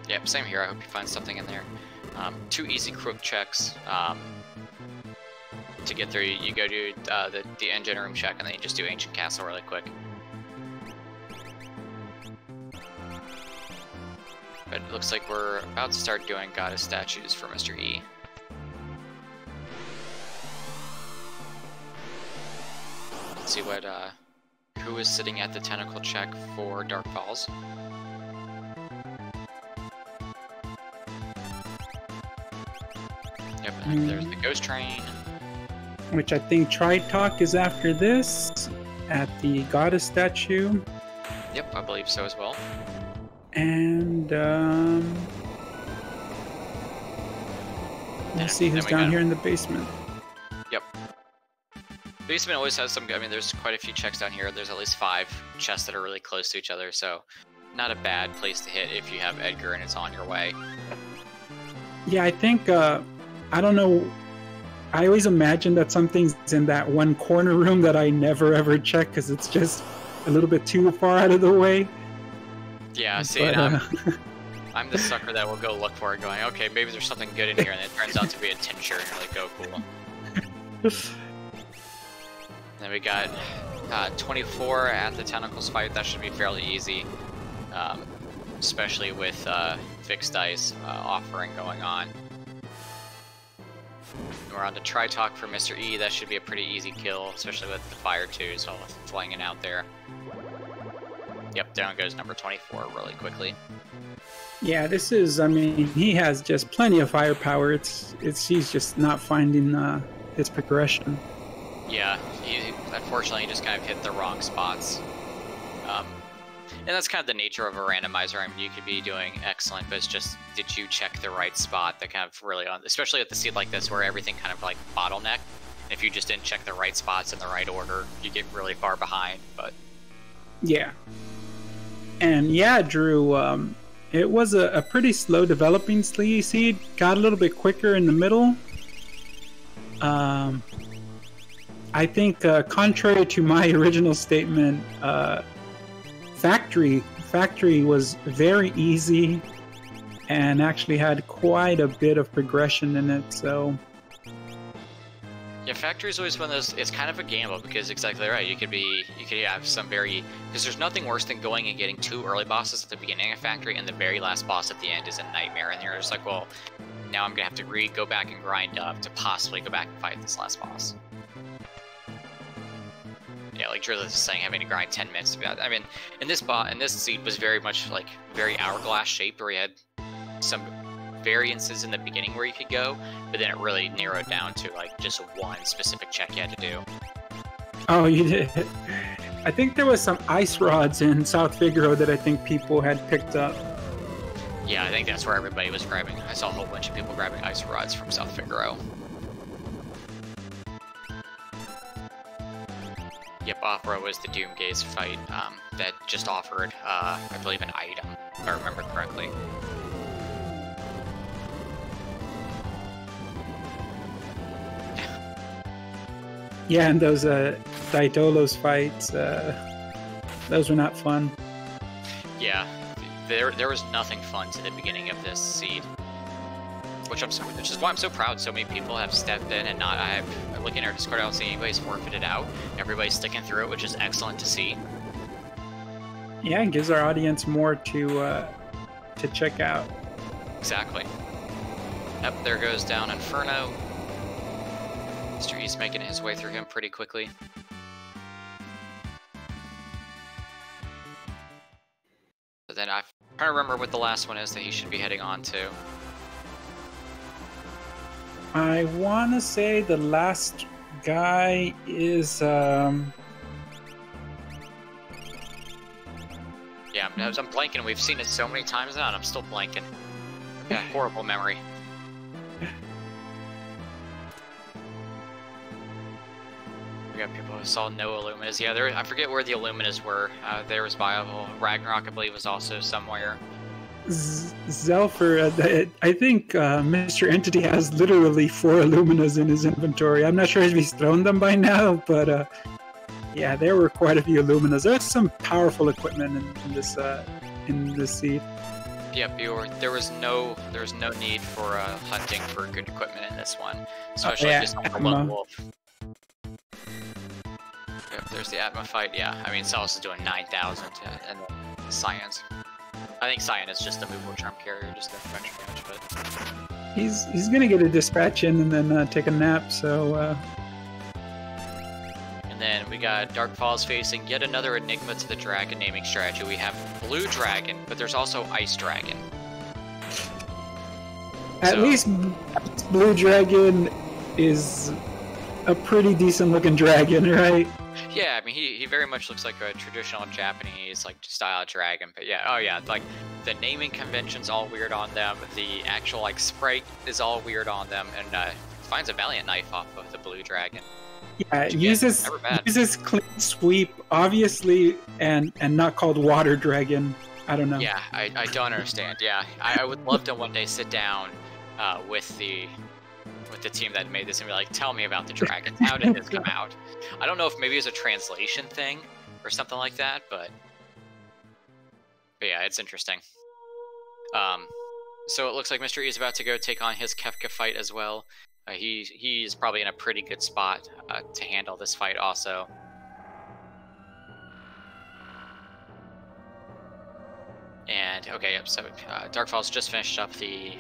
Yep, same here. I hope he finds something in there. 2 easy quick checks. To get through, you go do the engine room check, and then you just do Ancient Castle really quick. But it looks like we're about to start doing Goddess statues for Mr. E. Let's see what who is sitting at the tentacle check for Dark Falls. Yep, and there's the Ghost Train. Which I think Tritalk is after this, at the Goddess statue. Yep, I believe so as well. And, let's see who's down here in the basement. Yep. Basement always has some, I mean, there's quite a few checks down here. There's at least 5 chests that are really close to each other, so not a bad place to hit if you have Edgar and it's on your way. Yeah, I think, I don't know, I always imagine that something's in that one corner room that I never ever check, because it's just a little bit too far out of the way. Yeah, see, But, and I'm the sucker that will go look for it, going, okay, maybe there's something good in here, and it turns out to be a tincture, and you're like, oh, cool. Then we got 24 at the Tentacles fight. That should be fairly easy, especially with fixed dice offering going on. We're on to Tri-Talk for Mr. E. That should be a pretty easy kill, especially with the Fire 2, so flinging out there. Yep, down goes number 24 really quickly. Yeah, this is, I mean, he has just plenty of firepower. He's just not finding his progression. Yeah, unfortunately he just kind of hit the wrong spots. And that's kind of the nature of a randomizer. I mean, you could be doing excellent, but it's just, did you check the right spot? That kind of really, especially at the seed like this where everything kind of like bottleneck. If you just didn't check the right spots in the right order, you get really far behind. But yeah, and yeah, Drew, it was a pretty slow developing seed. Got a little bit quicker in the middle. I think, contrary to my original statement, Factory was very easy and actually had quite a bit of progression in it, so... Yeah, Factory is always one of those, it's kind of a gamble, because exactly right, you could have some because there's nothing worse than going and getting 2 early bosses at the beginning of Factory, and the very last boss at the end is a nightmare, and you're just like, well, now I'm gonna have to go back and grind up to possibly go back and fight this last boss. Yeah, like Drill is saying, having to grind 10 minutes to be out. I mean, in this seed was very much like very hourglass shaped, where you had some variances in the beginning where you could go, but then it really narrowed down to like just one specific check you had to do. Oh, you did. I think there was some ice rods in South Figaro that I think people had picked up. Yeah, I think that's where everybody was grabbing. I saw a whole bunch of people grabbing ice rods from South Figaro. Yep, Opera was the Doomgaze fight that just offered, I believe, an item, if I remember correctly. Yeah, and those Daitolos fights, those were not fun. Yeah, there was nothing fun to the beginning of this seed, which is why I'm so proud. So many people have stepped in and not. I'm looking at our Discord. I don't see anybody's forfeited out. Everybody's sticking through it, which is excellent to see. Yeah, it gives our audience more to check out. Exactly. Yep, there goes down Inferno. Mr. E's making his way through him pretty quickly. But then I'm trying to remember what the last one is that he should be heading on to. I want to say the last guy is... Yeah, I'm blanking. We've seen it so many times now, and I'm still blanking. Yeah, horrible memory. We got people who saw no Illuminas. Yeah, I forget where the Illuminas were. There was viable. Ragnarok, I believe, was also somewhere. Zelfer, I think Mr. Entity has literally 4 Illuminas in his inventory. I'm not sure if he's thrown them by now, but yeah, there were quite a few Illuminas. There's some powerful equipment in this seed. Yep, there was no need for hunting for good equipment in this one, especially just on the lone wolf. Yep, there's the Atma fight. Yeah, I mean, Celis is doing 9,000 and then Science. I think Cyan is just a movable charm carrier, just doing extra damage, but he's gonna get a dispatch in and then take a nap. So. And then we got Dark Falls facing yet another enigma to the dragon naming strategy. We have Blue Dragon, but there's also Ice Dragon. At least Blue Dragon is a pretty decent looking dragon, right? Yeah, I mean, he very much looks like a traditional Japanese, like, style dragon, but yeah, oh yeah, like, the naming convention's all weird on them, the actual, like, sprite is all weird on them, and finds a Valiant Knife off of the Blue Dragon. Yeah, it uses Clean Sweep, obviously, and not called Water Dragon. I don't know. Yeah, I don't understand, yeah. I would love to one day sit down with the team that made this and be like, tell me about the dragons. How did this come out? I don't know if maybe it's a translation thing, or something like that. But yeah, it's interesting. So it looks like Mr. E is about to go take on his Kefka fight as well. He's probably in a pretty good spot to handle this fight also. And okay, yep. So Darkfall's just finished up the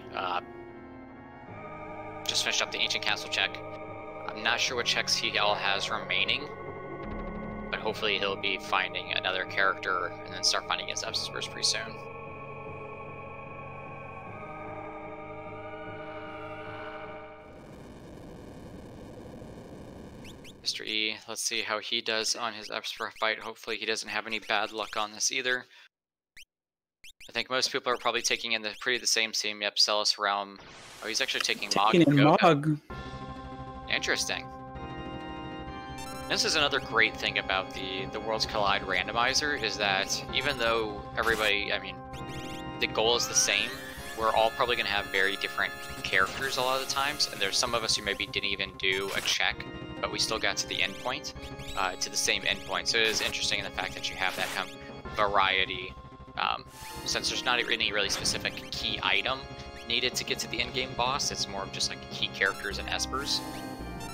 Ancient Castle check. I'm not sure what checks he all has remaining, but hopefully he'll be finding another character and then start finding his Espers pretty soon. Mr. E, let's see how he does on his Esper fight. Hopefully he doesn't have any bad luck on this either. I think most people are probably taking in the same team. Yep, Celis Realm. Oh, he's actually taking Mog. Taking in Mog. Interesting. This is another great thing about the Worlds Collide randomizer, is that even though everybody, I mean, the goal is the same, we're all probably going to have very different characters a lot of the times, and there's some of us who maybe didn't even do a check, but we still got to the endpoint, to the same endpoint. So it is interesting in the fact that you have that kind of variety, since there's not any really specific key item needed to get to the endgame boss. It's more of just like key characters and espers.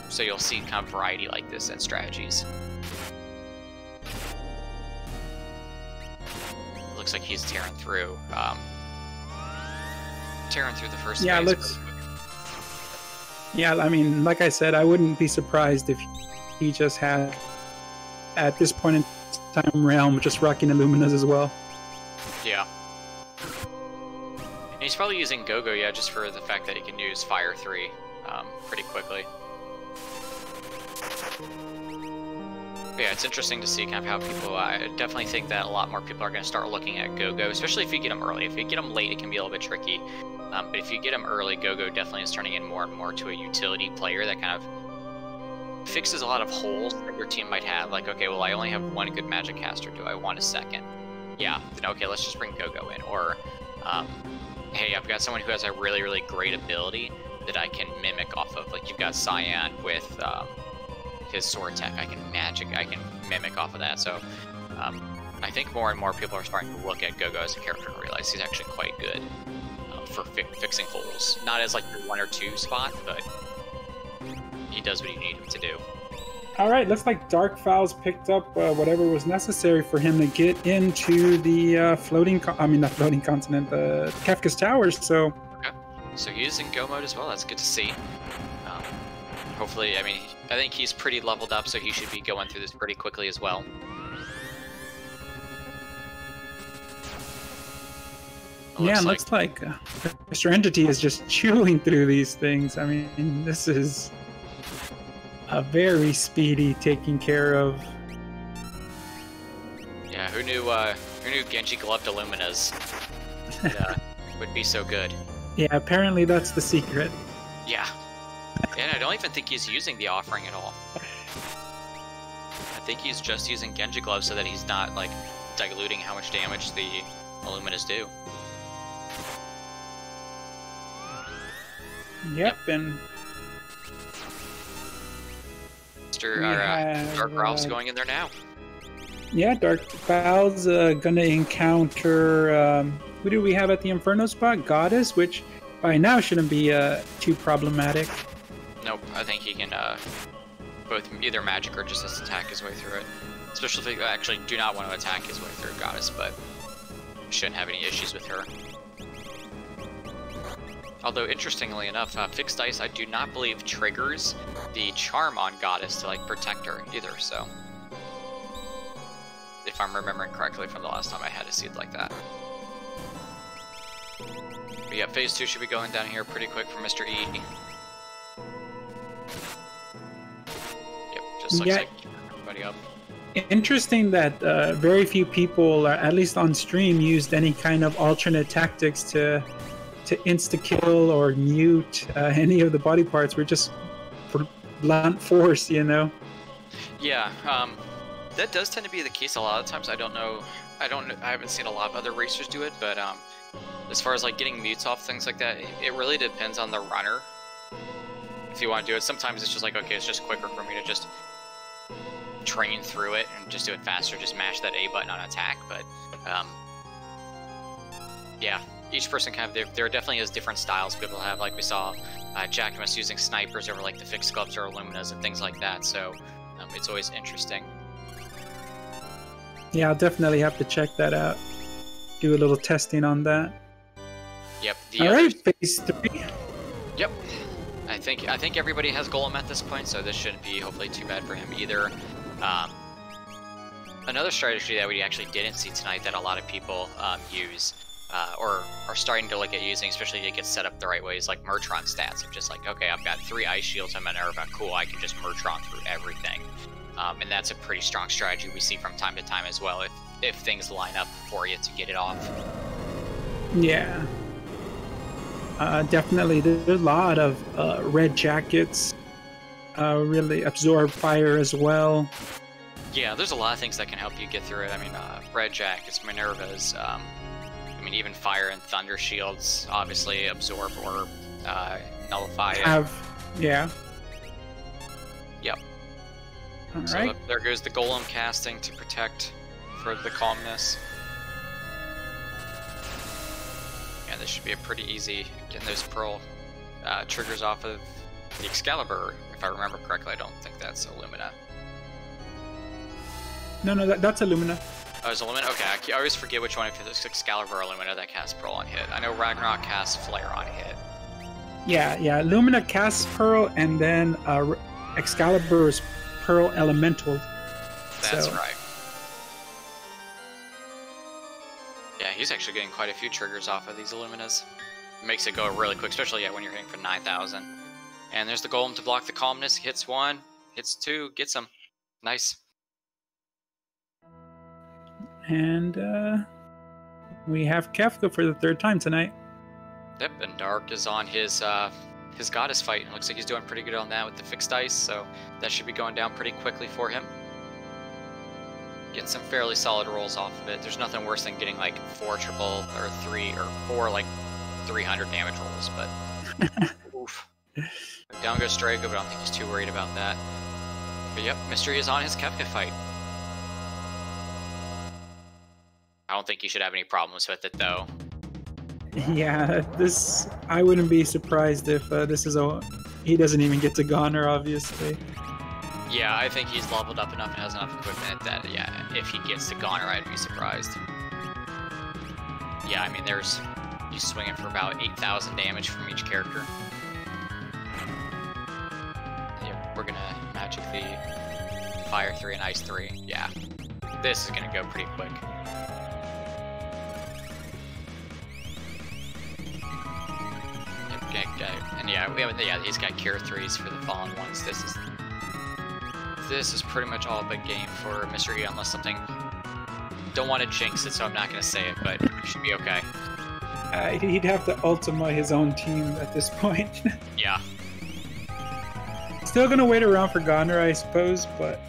So you'll see kind of variety like this and strategies. Looks like he's tearing through the first yeah, phase. Yeah, I mean, like I said, I wouldn't be surprised if he just had, at this point in time, Realm just rocking Illuminas as well. Yeah. And he's probably using Gogo, yeah, just for the fact that he can use Fire 3 pretty quickly. But yeah, it's interesting to see kind of how people, I definitely think that a lot more people are going to start looking at Gogo, especially if you get them early. If you get them late, it can be a little bit tricky. But if you get them early, Gogo definitely is turning in more and more to a utility player that kind of fixes a lot of holes that your team might have. Like, okay, well, I only have one good magic caster. Do I want a second? Yeah, then okay, let's just bring Gogo in. Or, hey, I've got someone who has a really, really great ability that I can mimic off of. Like, you've got Cyan with his sword tech. I can mimic off of that. So, I think more and more people are starting to look at Gogo as a character and realize he's actually quite good for fixing holes. Not as like your 1 or 2 spot, but he does what you need him to do. All right, looks like Darkfall's picked up whatever was necessary for him to get into the Kefka's Towers. So, okay. So he's in Go mode as well. That's good to see. Hopefully, I mean, I think he's pretty leveled up, so he should be going through this pretty quickly as well. Looks like Mr. Entity is just chewing through these things. I mean, this is a very speedy taking care of. Yeah, who knew Genji gloved Illuminas would be so good? Yeah, apparently that's the secret. Yeah. And I don't even think he's using the offering at all. I think he's just using Genji gloves so that he's not like diluting how much damage the Illuminas do. Yep, and Dark Ralph's going in there now. Yeah, Darkfall's gonna encounter, who do we have at the Inferno spot? Goddess, which by now shouldn't be too problematic. Nope, I think he can both either magic or just attack his way through it. Especially if you actually do not want to attack his way through Goddess, but shouldn't have any issues with her. Although, interestingly enough, Fixed Dice, I do not believe triggers the charm on Goddess to, like, protect her either, so... If I'm remembering correctly from the last time I had a seed like that. But yeah, Phase 2 should be going down here pretty quick for Mr. E. Yep, just looks like everybody up. Interesting that very few people, at least on stream, used any kind of alternate tactics to insta-kill or mute any of the body parts. We're just blunt force, you know? Yeah, that does tend to be the case a lot of times. I haven't seen a lot of other racers do it, but as far as like getting mutes off, things like that, it really depends on the runner. If you want to do it, sometimes it's just like, okay, it's just quicker for me to just train through it and just do it faster, just mash that A button on attack. But yeah, each person kind of, there definitely is different styles people have. Like we saw Jackimus using snipers over like the fixed clubs or Illuminas and things like that. So it's always interesting. Yeah, I'll definitely have to check that out. Do a little testing on that. Yep. All right, phase 3. Yep. I think everybody has Golem at this point, so this shouldn't be hopefully too bad for him either. Another strategy that we actually didn't see tonight that a lot of people use or are starting to look at using, especially to get set up the right way, is like Murtron stats. Of just like, okay, I've got 3 Ice Shields on Minerva, cool, I can just Murtron through everything. And that's a pretty strong strategy we see from time to time as well, if things line up for you to get it off. Yeah. Definitely, there's a lot of red jackets really absorb fire as well. Yeah, there's a lot of things that can help you get through it. I mean, red jackets, Minervas, I mean, even fire and thunder shields obviously absorb or nullify it. Yeah. Yep. All So right. there goes the Golem casting to protect for the calmness. Yeah, this should be a pretty easy getting those Pearl triggers off of the Excalibur. If I remember correctly, I don't think that's Illumina. No, that's Illumina. Oh, it's Illumina? Okay, I always forget which one, if it's Excalibur or Illumina that casts Pearl on hit. I know Ragnarok casts Flare on hit. Yeah. Illumina casts Pearl, and then Excalibur's Pearl Elemental. That's right. Yeah, he's actually getting quite a few triggers off of these Illuminas. Makes it go really quick, especially when you're hitting for 9,000. And there's the Golem to block the calmness. Hits 1, hits 2, gets him. Nice. And we have Kefka for the 3rd time tonight. Yep, and Dark is on his goddess fight. It looks like he's doing pretty good on that with the fixed ice, so that should be going down pretty quickly for him. Getting some fairly solid rolls off of it. There's nothing worse than getting like 4 triple or 3 or 4 like 300 damage rolls, but oof. Down goes Strago, but I don't think he's too worried about that. But yep, Mystery is on his Kefka fight. I don't think you should have any problems with it though. Yeah, I wouldn't be surprised if this is he doesn't even get to Goner, obviously. Yeah, I think he's leveled up enough and has enough equipment that, yeah, if he gets to Goner, I'd be surprised. Yeah, I mean, he's swinging for about 8,000 damage from each character. Yep, we're gonna magic the Fire 3 and Ice 3. Yeah, this is gonna go pretty quick. And yeah, he's got Cure 3s for the Fallen ones. This is pretty much all big game for Mystery, unless something... Don't want to jinx it, so I'm not going to say it, but it should be okay. He'd have to Ultima his own team at this point. Yeah. Still going to wait around for Goner, I suppose, but...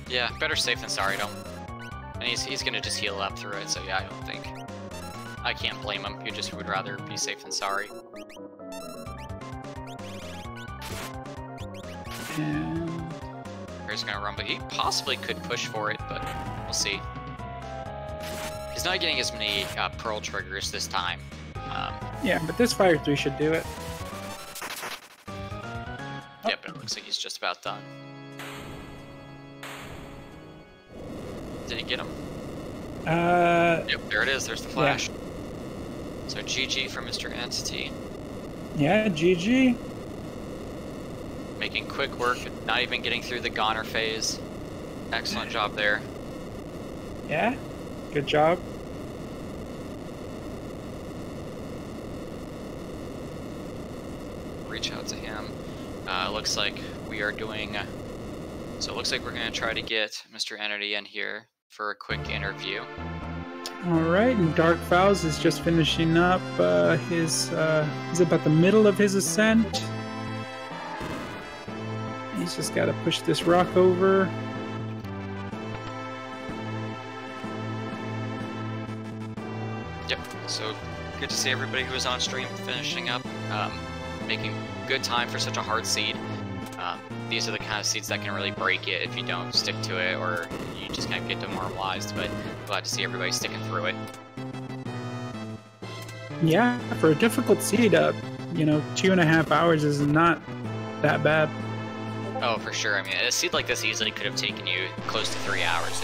Yeah, better safe than sorry, And he's going to just heal up through it, so yeah, I don't think... I can't blame him. He just would rather be safe than sorry. And... He's gonna run, but he possibly could push for it, but we'll see. He's not getting as many Pearl triggers this time. Yeah, but this Fire 3 should do it. Yep, but it looks like he's just about done. Did he get him? Yep, there it is. There's the flash. Yeah. So GG for Mr. Entity. Yeah, GG. Making quick work, not even getting through the Goner phase. Excellent job there. Yeah, good job. Reach out to him. Looks like we are doing... So it looks like we're going to try to get Mr. Entity in here for a quick interview. Alright, and Dark Vows is just finishing up he's about the middle of his ascent. He's just got to push this rock over. Yep, so good to see everybody who was on stream finishing up, making good time for such a hard seed. These are the kind of seeds that can really break it if you don't stick to it, or you just kind of get demoralized. But glad to see everybody sticking through it. Yeah, for a difficult seed, 2.5 hours is not that bad. Oh, for sure. I mean, a seed like this easily could have taken you close to 3 hours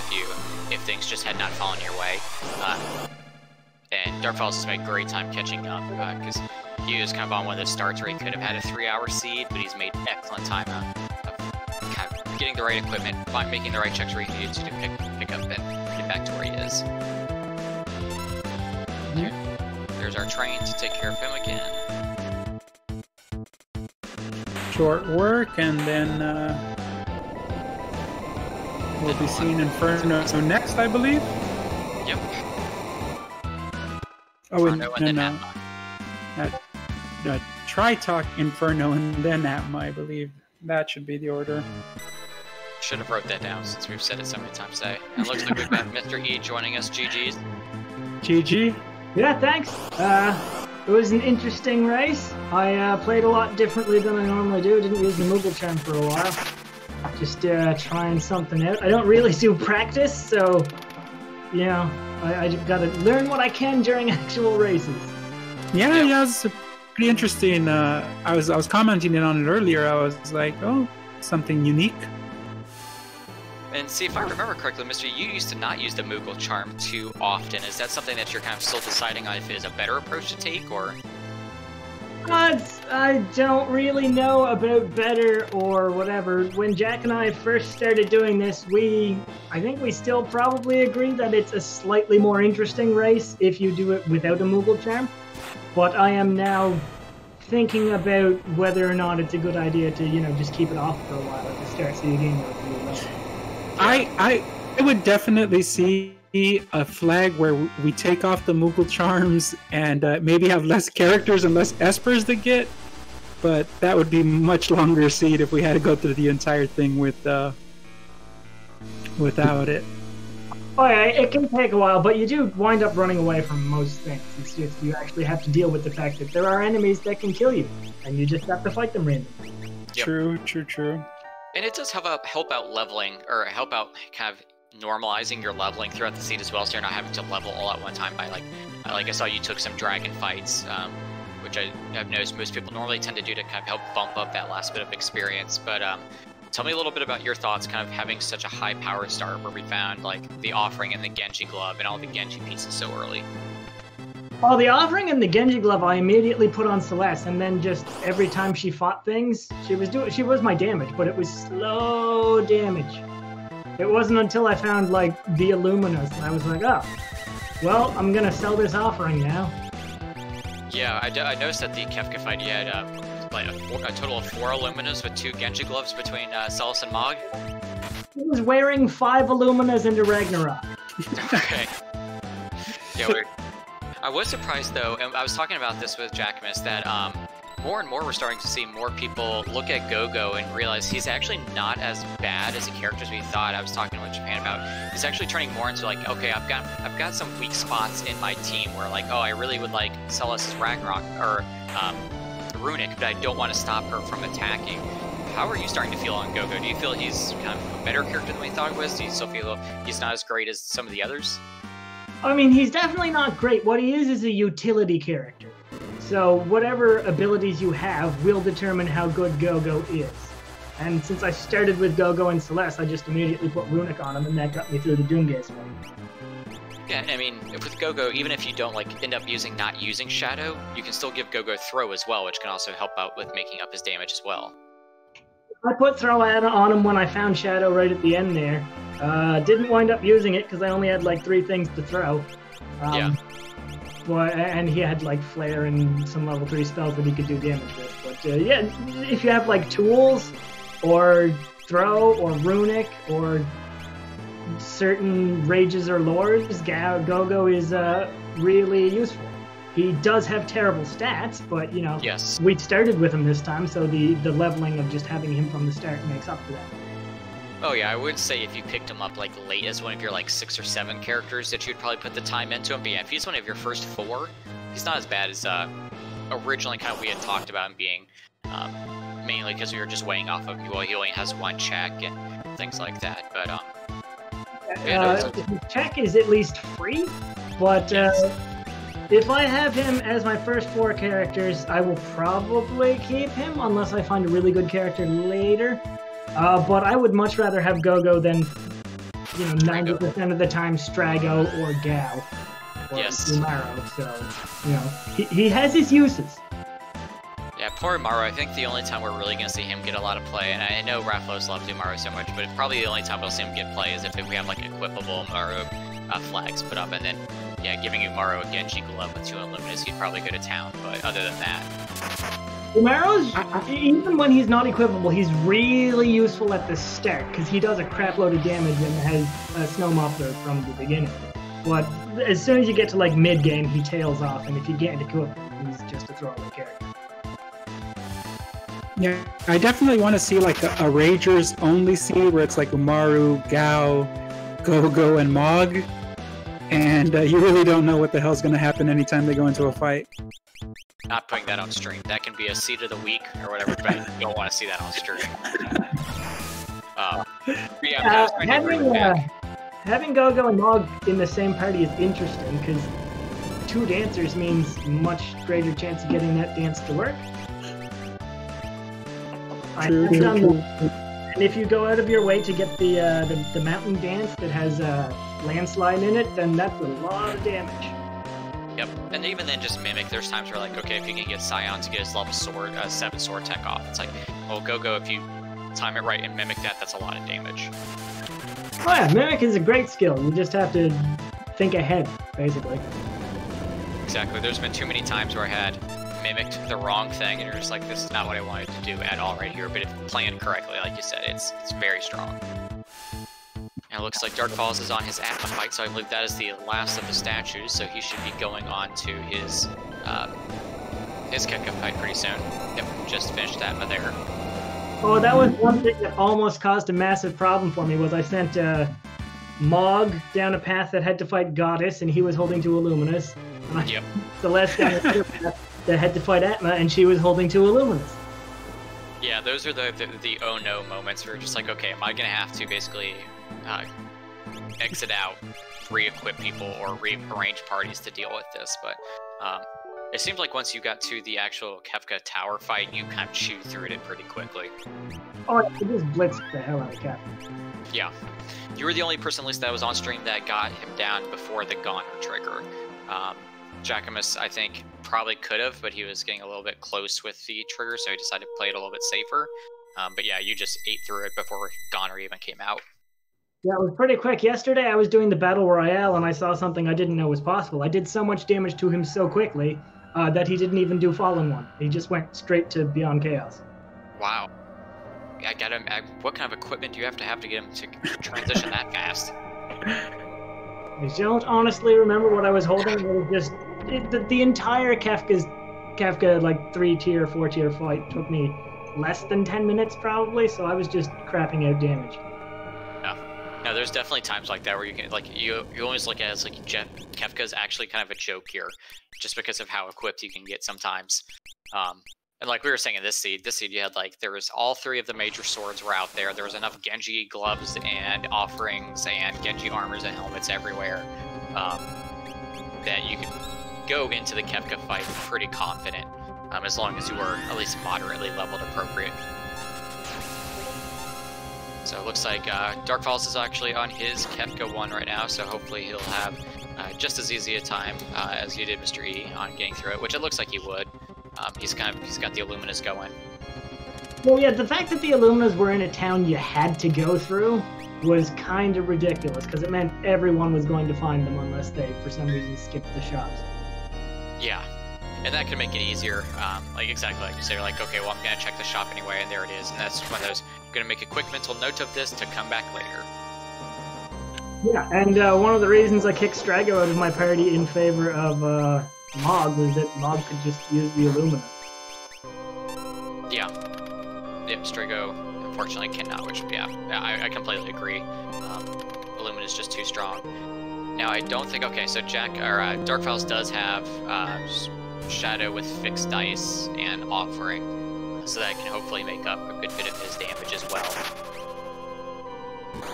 if things just had not fallen your way. And Dark Falls has made great time catching up, because he was kind of on one of those starts where he could have had a 3-hour seed, but he's made excellent time of kind of getting the right equipment, making the right checks where he needed to pick up and get back to where he is. There's our train to take care of him again. Short work, and then we'll be seeing Inferno next, I believe. Yep. Oh, and then Tri-Talk, Inferno, and then Atma, I believe. That should be the order. Should have wrote that down since we've said it so many times today. And looks like we've got Mr. E joining us. GG's. GG. Yeah, thanks. It was an interesting race. I played a lot differently than I normally do. Didn't use the Moogle Charm for a while. Just trying something out. I don't really do practice, so I gotta learn what I can during actual races. Yeah, it's pretty interesting. I was commenting on it earlier. I was like, oh, something unique. And see, if I remember correctly, Mr. You used to not use the Moogle Charm too often. Is that something that you're kind of still deciding on if it is a better approach to take, or? I don't really know about better or whatever. When Jack and I first started doing this, I think we still probably agree that it's a slightly more interesting race if you do it without a Moogle Charm. But I am now thinking about whether or not it's a good idea to, just keep it off for a while at the start so you gain more view. I would definitely see a flag where we take off the Moogle Charms and maybe have less characters and less Espers to get, but that would be much longer seed if we had to go through the entire thing without it. Oh yeah, it can take a while, but you do wind up running away from most things. It's just you actually have to deal with the fact that there are enemies that can kill you, and you just have to fight them randomly. Yep. True. And it does help out leveling, or help out kind of normalizing your leveling throughout the seed as well, so you're not having to level all at one time by like I saw you took some dragon fights, which I've noticed most people normally tend to do to kind of help bump up that last bit of experience. But tell me a little bit about your thoughts, kind of having such a high power start where we found like the offering and the Genji glove and all the Genji pieces so early. Well, the offering and the Genji glove I immediately put on Celeste, and then just every time she fought things, she was my damage, but it was slow damage. It wasn't until I found like the Illuminus and I was like, oh, well, I'm gonna sell this offering now. Yeah, I noticed that the Kefka fight you had a total of 4 Illuminas with 2 Genji gloves between Celes and Mog. He was wearing 5 Illuminas into Ragnarok. Okay. Yeah, I was surprised though, and I was talking about this with Jackamus, that more and more we're starting to see more people look at Gogo and realize he's actually not as bad as a character as we thought. I was talking with Japan about he's actually turning more into like, okay, I've got some weak spots in my team where like, oh, I really would like Celeste's Ragnarok or Runic, but I don't want to stop her from attacking. How are you starting to feel on Gogo? Do you feel he's kind of a better character than we thought he was? Do you still feel he's not as great as some of the others? I mean, he's definitely not great. What he is a utility character. So whatever abilities you have will determine how good Gogo is. And since I started with Gogo and Celeste, I just immediately put Runic on him, and that got me through the Doomgaze fight. Yeah, I mean, with Gogo, even if you don't like end up not using Shadow, you can still give Gogo Throw as well, which can also help out with making up his damage as well. I put Throw on him when I found Shadow right at the end there. Didn't wind up using it because I only had like 3 things to throw. Yeah. And he had like Flare and some level 3 spells that he could do damage with. But yeah, if you have like tools or Throw or Runic or certain rages or lores, Gogo is really useful. He does have terrible stats, but yes, we started with him this time, so the leveling of just having him from the start makes up for that. Oh yeah, I would say if you picked him up like late as one of your like 6 or 7 characters that you'd probably put the time into him. But yeah, if he's one of your first 4, he's not as bad as originally kind of we had talked about him being. mainly because we were just weighing off of, well, he only has 1 check and things like that. But check is at least free, but if I have him as my first 4 characters, I will probably keep him unless I find a really good character later. But I would much rather have Gogo than 90% of the time Strago or Gao or Umaro. So he has his uses. Yeah, poor Umaru. I think the only time we're really going to see him get a lot of play, and I know Rathalos loves Umaru so much, but probably the only time we'll see him get play is if we have like equipable Umaru flags put up, and then giving Umaru a Genji glove with 2 Illuminus, he'd probably go to town. But other than that, Umaru's, even when he's not equipable, he's really useful at the start because he does a crap load of damage and has a snow muffler from the beginning. But as soon as you get to like mid game, he tails off, and if you get into equipable, he's just a throwaway character. Yeah, I definitely want to see like a Ragers only seed where it's like Umaru, Gao, Gogo, and Mog, and you really don't know what the hell's going to happen anytime they go into a fight. Not putting that on stream. That can be a seed of the week or whatever, but you don't want to see that on stream. Having Gogo and Mog in the same party is interesting because 2 dancers means much greater chance of getting that dance to work. True. And if you go out of your way to get the mountain dance that has landslide in it, then that's a lot of damage. Yep, and even then, just Mimic. There's times where like, okay, if you can get Scion to get his level 7 sword tech off, it's like, well, Gogo, if you time it right and Mimic that's a lot of damage. Oh yeah, Mimic is a great skill. You just have to think ahead, basically. Exactly. There's been too many times where I had mimicked the wrong thing, and you're just like, this is not what I wanted to do at all right here. But if planned correctly, like you said, it's very strong. And it looks like Dark Falls is on his Atma fight, so I believe that is the last of the statues. So he should be going on to his Kefka fight pretty soon. Yep, just finished Atma there. Oh, that was one thing that almost caused a massive problem for me. Was I sent Mog down a path that had to fight Goddess, and he was holding 2 Illuminus. Yep. Celeste down another path that had to fight Atma, and she was holding 2 Illuminus. Yeah, those are the oh no moments where you're just like, okay, am I gonna have to basically exit out, re-equip people, or rearrange parties to deal with this? But it seemed like once you got to the actual Kefka tower fight, you kind of chewed through it pretty quickly. Oh, it just blitzed the hell out of Kefka. Yeah. You were the only person, at least that was on stream, that got him down before the Goner trigger. Jacquemus, I think, probably could have, but he was getting a little bit close with the trigger, so he decided to play it a little bit safer. But yeah, you just ate through it before Goner even came out. Yeah, it was pretty quick. Yesterday I was doing the Battle Royale, and I saw something I didn't know was possible. I did so much damage to him so quickly that he didn't even do Fallen 1. He just went straight to Beyond Chaos. Wow. I got him. What kind of equipment do you have to get him to transition that fast? I don't honestly remember what I was holding. It was just the entire Kefka like 3-tier, 4-tier fight took me less than 10 minutes probably. So I was just crapping out damage. No, there's definitely times like that where you can you always look at it as like Kefka's actually kind of a joke here, just because of how equipped you can get sometimes. And like we were saying in this seed you had like, there was all 3 of the major swords were out there. There was enough Genji gloves and offerings and Genji armors and helmets everywhere that you could go into the Kefka fight pretty confident, as long as you were at least moderately leveled appropriate. So it looks like Dark Falls is actually on his Kefka 1 right now, so hopefully he'll have just as easy a time as you did, Mr. E, on getting through it, which it looks like he would. He's got the Illuminus going. Well, yeah, the fact that the Illuminas were in a town you had to go through was kind of ridiculous, because it meant everyone was going to find them unless they, for some reason, skipped the shops. Yeah, and that can make it easier. Like exactly like you say, you're like, okay, well, I'm gonna check the shop anyway, and there it is. And that's one of those. I'm gonna make a quick mental note of this to come back later. Yeah, and one of the reasons I kicked Strago out of my party in favor of Mog was that Mog could just use the Illumina. Yeah. Yep, Strago unfortunately cannot, which, yeah, I completely agree. Illumina is just too strong. Now, I don't think, okay, so Dark Falls does have Shadow with fixed dice and offering. so that can hopefully make up a good bit of his damage as well.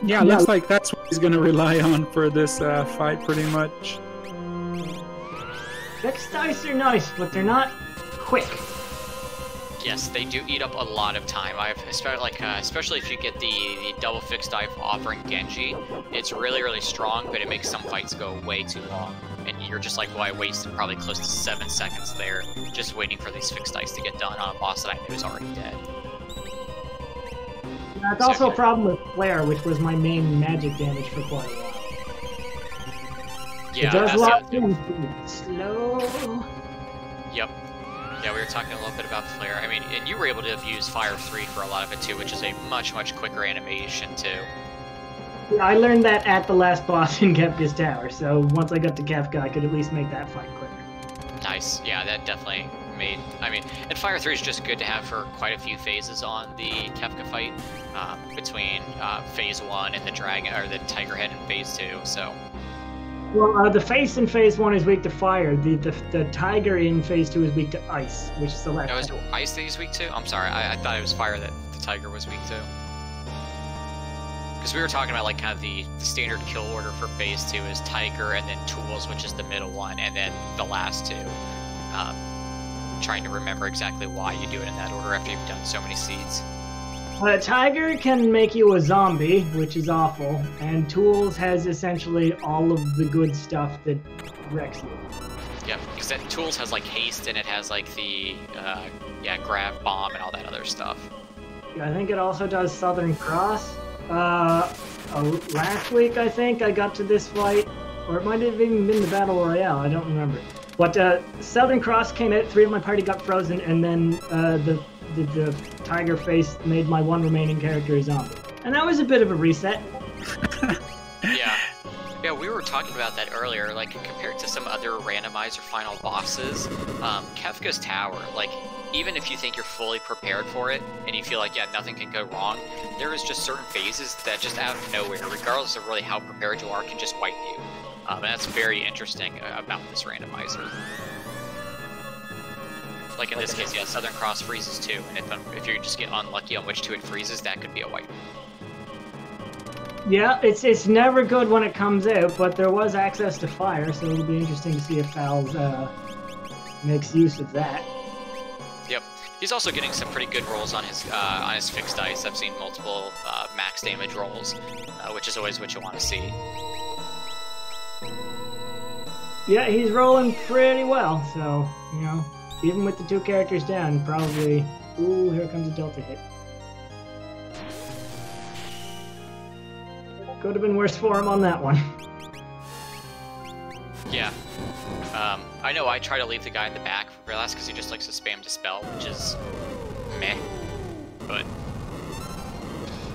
Yeah, looks like that's what he's going to rely on for this fight, pretty much. Fixed dice are nice, but they're not quick. Yes, they do eat up a lot of time. Especially if you get the double fixed dive offering Genji, it's really, really strong, but it makes some fights go way too long. And you're just like, well, I wasted probably close to 7 seconds there just waiting for these fixed dice to get done on a boss that I knew was already dead. Yeah, it's also a problem with Flare, which was my main magic damage for quite a while. Yeah, it does a lot the of slow. Yep. Yeah, we were talking a little bit about Flare. I mean, and you were able to have used Fire 3 for a lot of it too, which is a much, much quicker animation too. Yeah, I learned that at the last boss in Kefka's Tower, so once I got to Kefka, I could at least make that fight quicker. Nice. Yeah, that definitely made... I mean, and Fire 3 is just good to have for quite a few phases on the Kefka fight, between Phase 1 and the Dragon, or the Tiger Head in Phase 2, so... Well, the face in Phase 1 is weak to fire. The tiger in Phase 2 is weak to ice, which is the left. Oh, is it ice that he's weak to? I'm sorry, I thought it was fire that the tiger was weak to. Because we were talking about like kind of the standard kill order for Phase 2 is tiger and then tools, which is the middle one, and then the last two. Trying to remember exactly why you do it in that order after you've done so many seeds. Tiger can make you a zombie, which is awful, and Tools has essentially all of the good stuff that wrecks you. Yep, because that Tools has like haste and it has like the grab bomb and all that other stuff. I think it also does Southern Cross. Last week I think I got to this fight, or it might have even been the Battle Royale, I don't remember. But Southern Cross came out, 3 of my party got frozen, and then the tiger face made my one remaining character a zombie. And that was a bit of a reset. Yeah, we were talking about that earlier, like, compared to some other randomizer final bosses, Kefka's Tower, like, even if you think you're fully prepared for it, and you feel like, yeah, nothing can go wrong, there is just certain phases that just out of nowhere, regardless of really how prepared you are, can just wipe you. And that's very interesting about this randomizer. Like in this case, yeah, Southern Cross freezes too, and if you just get unlucky on which two it freezes, that could be a wipe. Yeah, it's never good when it comes out, but there was access to fire, so it'll be interesting to see if Falz makes use of that. Yep, he's also getting some pretty good rolls on his fixed dice. I've seen multiple max damage rolls, which is always what you want to see. Yeah, he's rolling pretty well, so, you know, even with the 2 characters down, probably... Ooh, here comes a Delta hit. Could have been worse for him on that one. Yeah. I know I try to leave the guy in the back for last because he just likes to spam Dispel, which is meh, but...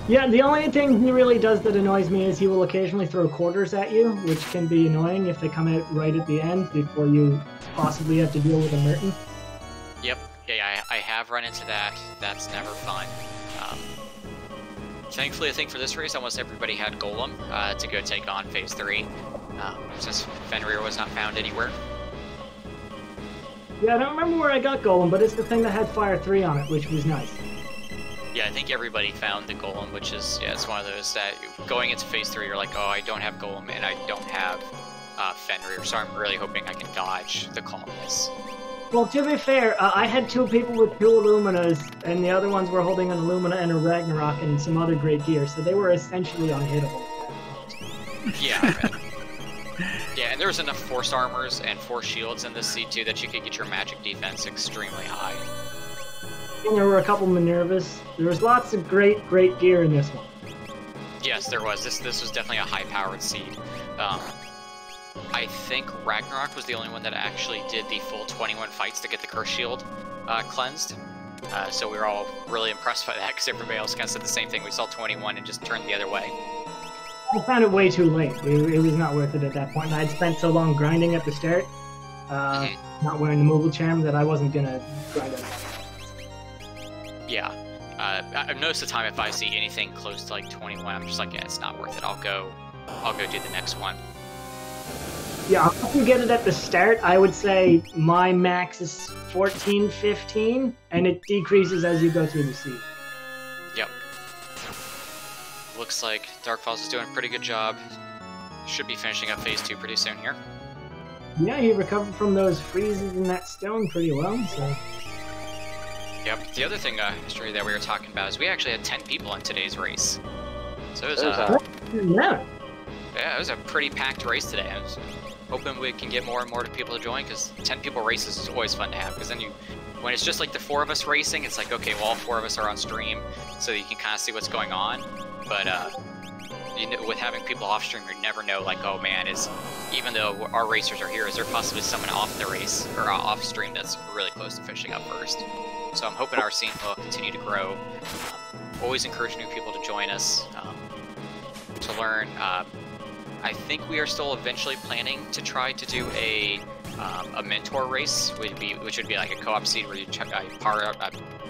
Yeah, the only thing he really does that annoys me is he will occasionally throw quarters at you, which can be annoying if they come out right at the end before you possibly have to deal with a Merton. Yep, yeah, I have run into that. That's never fun. Thankfully, I think for this race, almost everybody had Golem to go take on Phase 3, since Fenrir was not found anywhere. Yeah, I don't remember where I got Golem, but it's the thing that had Fire 3 on it, which was nice. Yeah, I think everybody found the Golem, which is, yeah, it's one of those that going into Phase 3, you're like, oh, I don't have Golem, and I don't have Fenrir, so I'm really hoping I can dodge the Columnus. Well, to be fair, I had 2 people with 2 Illuminas, and the other ones were holding an Illumina and a Ragnarok and some other great gear, so they were essentially unhittable. Yeah. Yeah, and there was enough Force Armors and Force Shields in this C2 that you could get your magic defense extremely high. And there were a couple Minervas. There was lots of great gear in this one. Yes, there was. This was definitely a high-powered seed. I think Ragnarok was the only one that actually did the full 21 fights to get the Curse Shield cleansed. So we were all really impressed by that because everybody else kind of said the same thing. We saw 21 and just turned the other way. I found it way too late. It was not worth it at that point. And I'd spent so long grinding at the start, not wearing the mobile charm, that I wasn't going to grind it. Yeah. Most of the time, if I see anything close to like 21, I'm just like, yeah, it's not worth it. I'll go do the next one. Yeah, if you get it at the start, I would say my max is 14, 15, and it decreases as you go through the season. Yep. Looks like Dark Falls is doing a pretty good job. Should be finishing up phase 2 pretty soon here. Yeah, he recovered from those freezes in that stone pretty well, so... Yep. The other thing, history that we were talking about is we actually had 10 people in today's race. So it was yeah. Yeah, it was a pretty packed race today. I was hoping we can get more and more people to join, because 10 people races is always fun to have, because then when it's just like the 4 of us racing, it's like, okay, well, all 4 of us are on stream, so you can kind of see what's going on. But with having people off stream, you never know, like, oh man, even though our racers are here, is there possibly someone off the race or off stream that's really close to finishing up first? So I'm hoping our scene will continue to grow. Always encourage new people to join us to learn. I think we are still eventually planning to try to do a mentor race, which would be like a co-op seed where you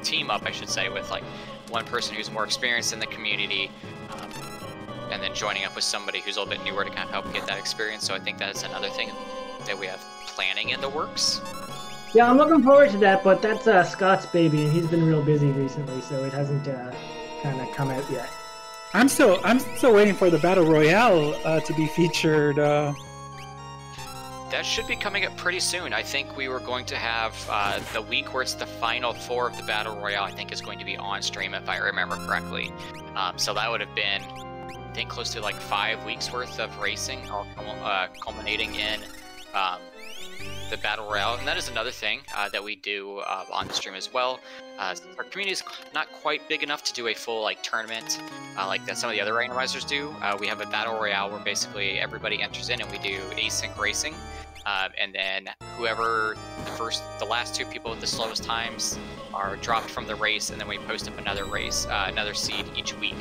team up, I should say, with like one person who's more experienced in the community, and then joining up with somebody who's a little bit newer to kind of help get that experience. So I think that is another thing that we have planning in the works. Yeah, I'm looking forward to that, but that's Scott's baby, and he's been real busy recently, so it hasn't kind of come out yet. I'm still waiting for the Battle Royale to be featured. That should be coming up pretty soon. I think we were going to have the week where it's the final 4 of the Battle Royale, I think is going to be on stream, if I remember correctly. So that would have been, I think, close to like 5 weeks worth of racing, culminating in the Battle Royale. And that is another thing that we do on the stream as well. Our community is not quite big enough to do a full like tournament like that some of the other randomizers do. We have a Battle Royale where basically everybody enters in and we do async racing. And then whoever the last 2 people with the slowest times are dropped from the race, and then we post up another race, another seed each week.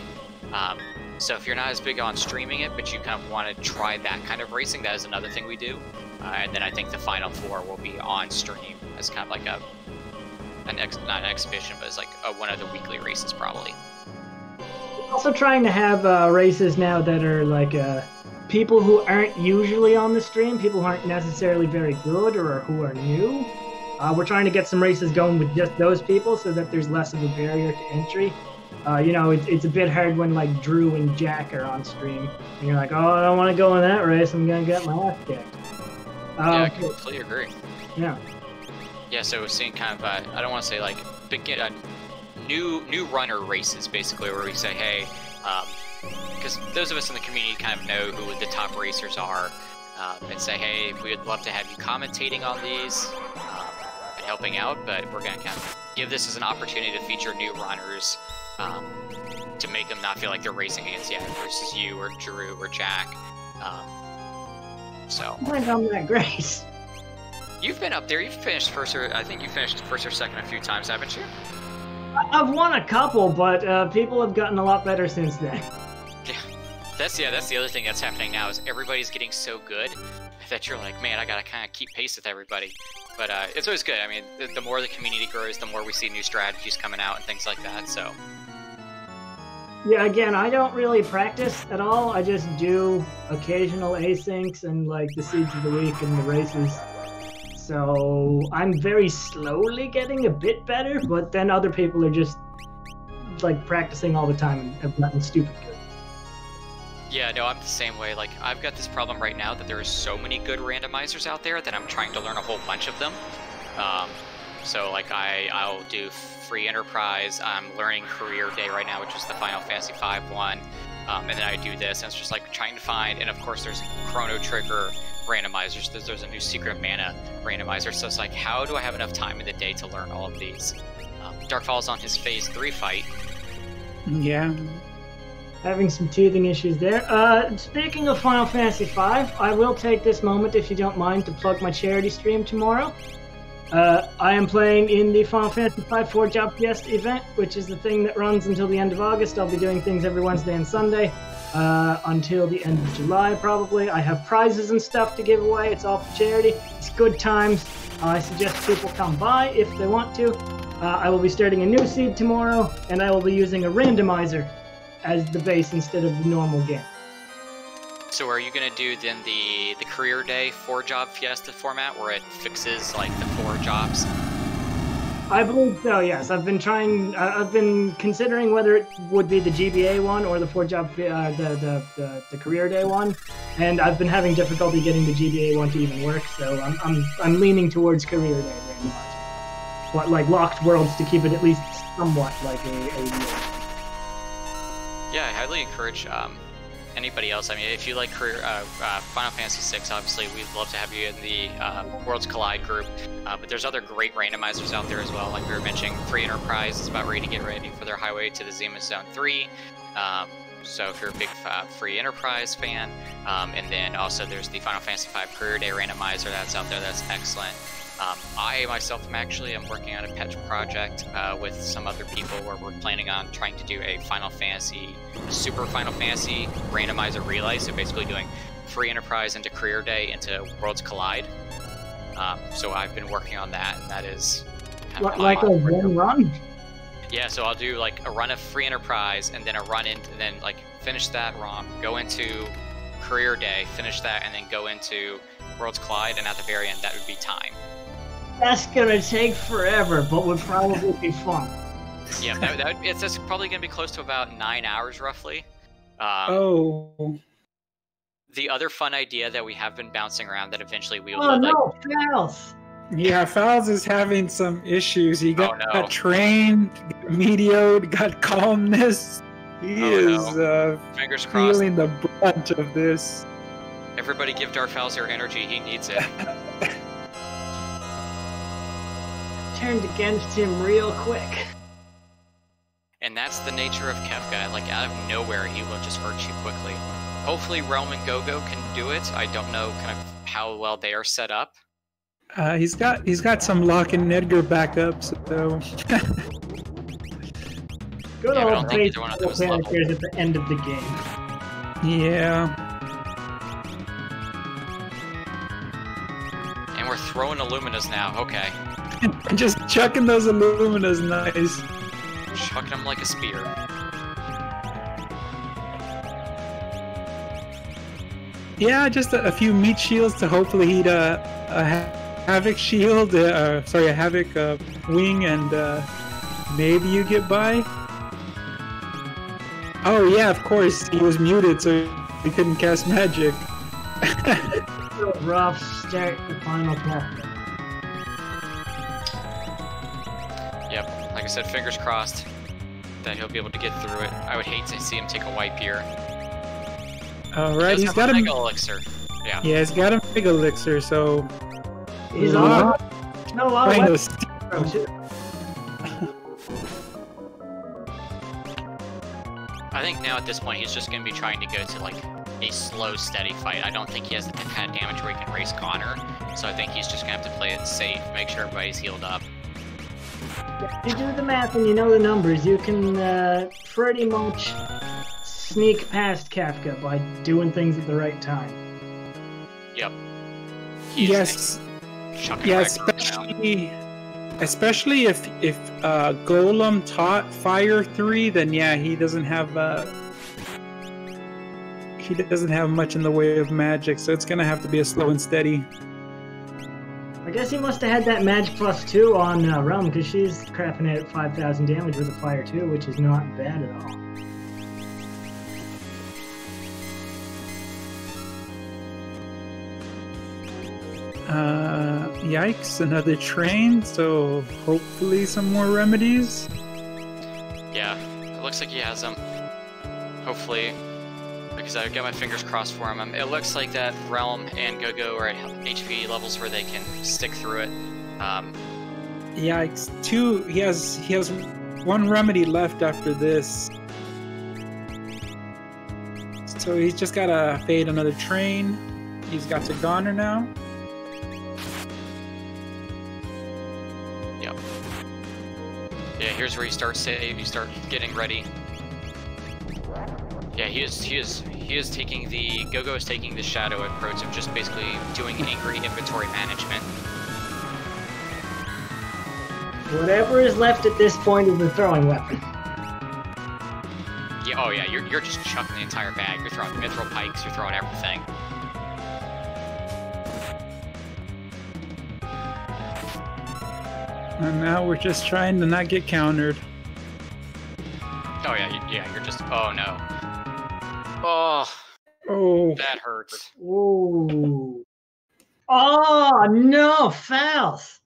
So if you're not as big on streaming it, but you kind of want to try that kind of racing, that is another thing we do. And then I think the final 4 will be on stream as kind of like not an exhibition, but it's like one of the weekly races probably. Also trying to have races now that are like people who aren't usually on the stream, people who aren't necessarily very good or who are new. We're trying to get some races going with just those people so that there's less of a barrier to entry. It's a bit hard when like Drew and Jack are on stream and you're like, oh, I don't want to go in that race, I'm gonna get my ass kicked. Yeah, I completely agree. Yeah. Yeah, so we're seeing kind of I don't want to say like new runner races basically, where we say, hey, because those of us in the community kind of know who the top racers are, and say, hey, we would love to have you commentating on these and helping out, but we're going to kind of give this as an opportunity to feature new runners, to make them not feel like they're racing against versus you or Drew or Jack. So I think I'm that great. You've been up there. You've finished first, I think you finished first or second a few times, haven't you? I've won a couple, but people have gotten a lot better since then. Yeah, that's the other thing that's happening now is everybody's getting so good that you're like, man, I gotta kind of keep pace with everybody. But it's always good. I mean, the more the community grows, the more we see new strategies coming out and things like that. So. Yeah, again, I don't really practice at all. I just do occasional asyncs and like the seeds of the week and the races. So I'm very slowly getting a bit better, but then other people are just like practicing all the time and have gotten stupid good. Yeah, no, I'm the same way. Like, I've got this problem right now that there are so many good randomizers out there that I'm trying to learn a whole bunch of them. So like I'll do Free Enterprise. I'm learning Career Day right now, which is the Final Fantasy V one. And then I do this, and it's just like trying to find, and of course there's Chrono Trigger randomizers. There's a new Secret of Mana randomizer. So it's like, how do I have enough time in the day to learn all of these? Dark Falls on his phase 3 fight. Yeah. Having some teething issues there. Speaking of Final Fantasy V, I will take this moment, if you don't mind, to plug my charity stream tomorrow. I am playing in the Final Fantasy V Forge Out Fiesta event, which is the thing that runs until the end of August. I'll be doing things every Wednesday and Sunday until the end of July, probably. I have prizes and stuff to give away. It's all for charity. It's good times. I suggest people come by if they want to. I will be starting a new seed tomorrow, and I will be using a randomizer as the base instead of the normal game. So are you gonna do then the career day 4-job fiesta format where it fixes like the 4 jobs? I believe so. Yes, I've been considering whether it would be the GBA one or the 4-job the career day one, and I've been having difficulty getting the GBA one to even work. So I'm leaning towards career day randomized. What, like locked worlds to keep it at least somewhat like a Yeah, I highly encourage anybody else. I mean, if you like Final Fantasy VI, obviously we'd love to have you in the Worlds Collide group. But there's other great randomizers out there as well. Like we were mentioning, Free Enterprise is about ready to get ready for their highway to the Zenith Zone 3. So if you're a big Free Enterprise fan, and then also there's the Final Fantasy V Career Day randomizer that's out there. That's excellent. I myself am working on a pet project with some other people where we're planning on trying to do a Super Final Fantasy randomizer relay. So basically doing Free Enterprise into Career Day into Worlds Collide. So I've been working on that, and that is kind of like a one run. Yeah, so I'll do like a run of Free Enterprise and then a run into, then like finish that ROM, go into Career Day, finish that, and then go into Worlds Collide, and at the very end that would be time. That's gonna take forever, but would probably be fun. Yeah, it's probably gonna be close to about 9 hours roughly. The other fun idea that we have been bouncing around that eventually we will Fouls! Yeah, Fouls is having some issues. He got trained, medioed, got calmness. He is Fingers crossed. Feeling the brunt of this. Everybody give Dark Fouls your energy, he needs it. Turned against him real quick. And that's the nature of Kefka. Like, out of nowhere, he will just hurt you quickly. Hopefully Realm and Go-Go can do it. I don't know kind of how well they are set up. He's got some Locke and Edgar backups, so... Good old characters at the end of the game. Yeah. And we're throwing Illuminas now, okay. Just chucking those Illuminas, nice. Chucking them like a spear. Yeah, just a few meat shields to hopefully heat a Havoc shield, a Havoc wing, and maybe you get by. Oh yeah, of course, he was muted, so he couldn't cast magic. Rough start to Final Kefka. Yep, like I said, fingers crossed that he'll be able to get through it. I would hate to see him take a wipe here. Alright, he's got a Mega Elixir. Yeah, he's got a Mega Elixir, so... He's on. No, I think now at this point he's just going to be trying to go to like a slow, steady fight. I don't think he has the kind of damage where he can race Connor, so I think he's just going to have to play it safe, make sure everybody's healed up. If you do the math and you know the numbers, you can pretty much sneak past Kefka by doing things at the right time. Yep. Yes. Yeah, especially if Golem taught Fire 3, then yeah, he doesn't have much in the way of magic, so it's gonna have to be a slow and steady. I guess he must have had that Magic +2 on Realm, because she's crapping it at 5,000 damage with a Fire 2, which is not bad at all. Yikes, another train, so hopefully some more remedies. Yeah, it looks like he has them. Hopefully, because I've got my fingers crossed for him. It looks like that Realm and Go-Go are at HP levels where they can stick through it. Yikes, he has one remedy left after this. So he's just gotta fade another train. He's got to Goner now. Yeah, here's where you start save, you start getting ready. Yeah, he is taking the Go-Go is taking the shadow approach of just basically doing angry inventory management. Whatever is left at this point is the throwing weapon. Yeah, oh yeah, you're just chucking the entire bag. You're throwing mithril pikes, you're throwing everything. And now we're just trying to not get countered. Oh yeah, you're just. Oh no. Oh, Oh, that hurts. Ooh. Oh no, Falth.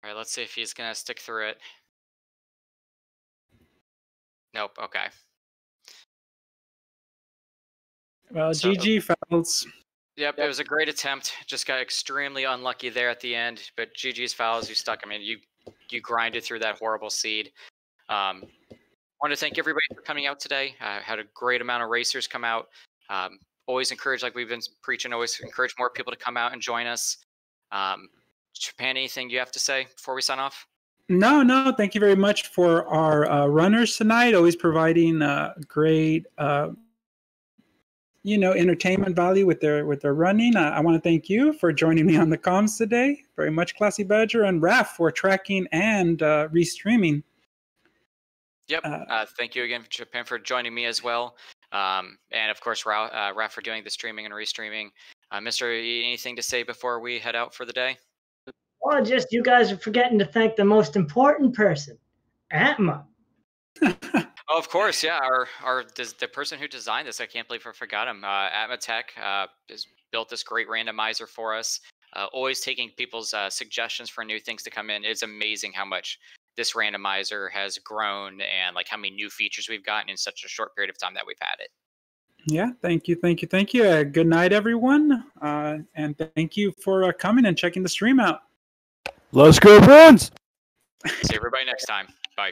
All right, let's see if he's gonna stick through it. Nope. Okay. well, So- GG, Fouls. Yep, it was a great attempt. Just got extremely unlucky there at the end. But GG's Fouls, you stuck. I mean, you grinded through that horrible seed. Want to thank everybody for coming out today. Had a great amount of racers come out. Always encourage, like we've been preaching, always encourage more people to come out and join us. Japan, anything you have to say before we sign off? No, thank you very much for our runners tonight, always providing great entertainment value with their running. I want to thank you for joining me on the comms today. Very much, Classy Badger, and Raph for tracking and restreaming. Yep. Thank you again, Japan, for joining me as well. And of course, Raph for doing the streaming and restreaming. Mr. Anything to say before we head out for the day? Well, just you guys are forgetting to thank the most important person, Atma. Oh, of course, yeah. The person who designed this, I can't believe I forgot him. Atma Tech has built this great randomizer for us. Always taking people's suggestions for new things to come in. It's amazing how much this randomizer has grown and like how many new features we've gotten in such a short period of time that we've had it. Yeah, thank you. Good night, everyone, and thank you for coming and checking the stream out. Let's go, friends! See everybody next time. Bye.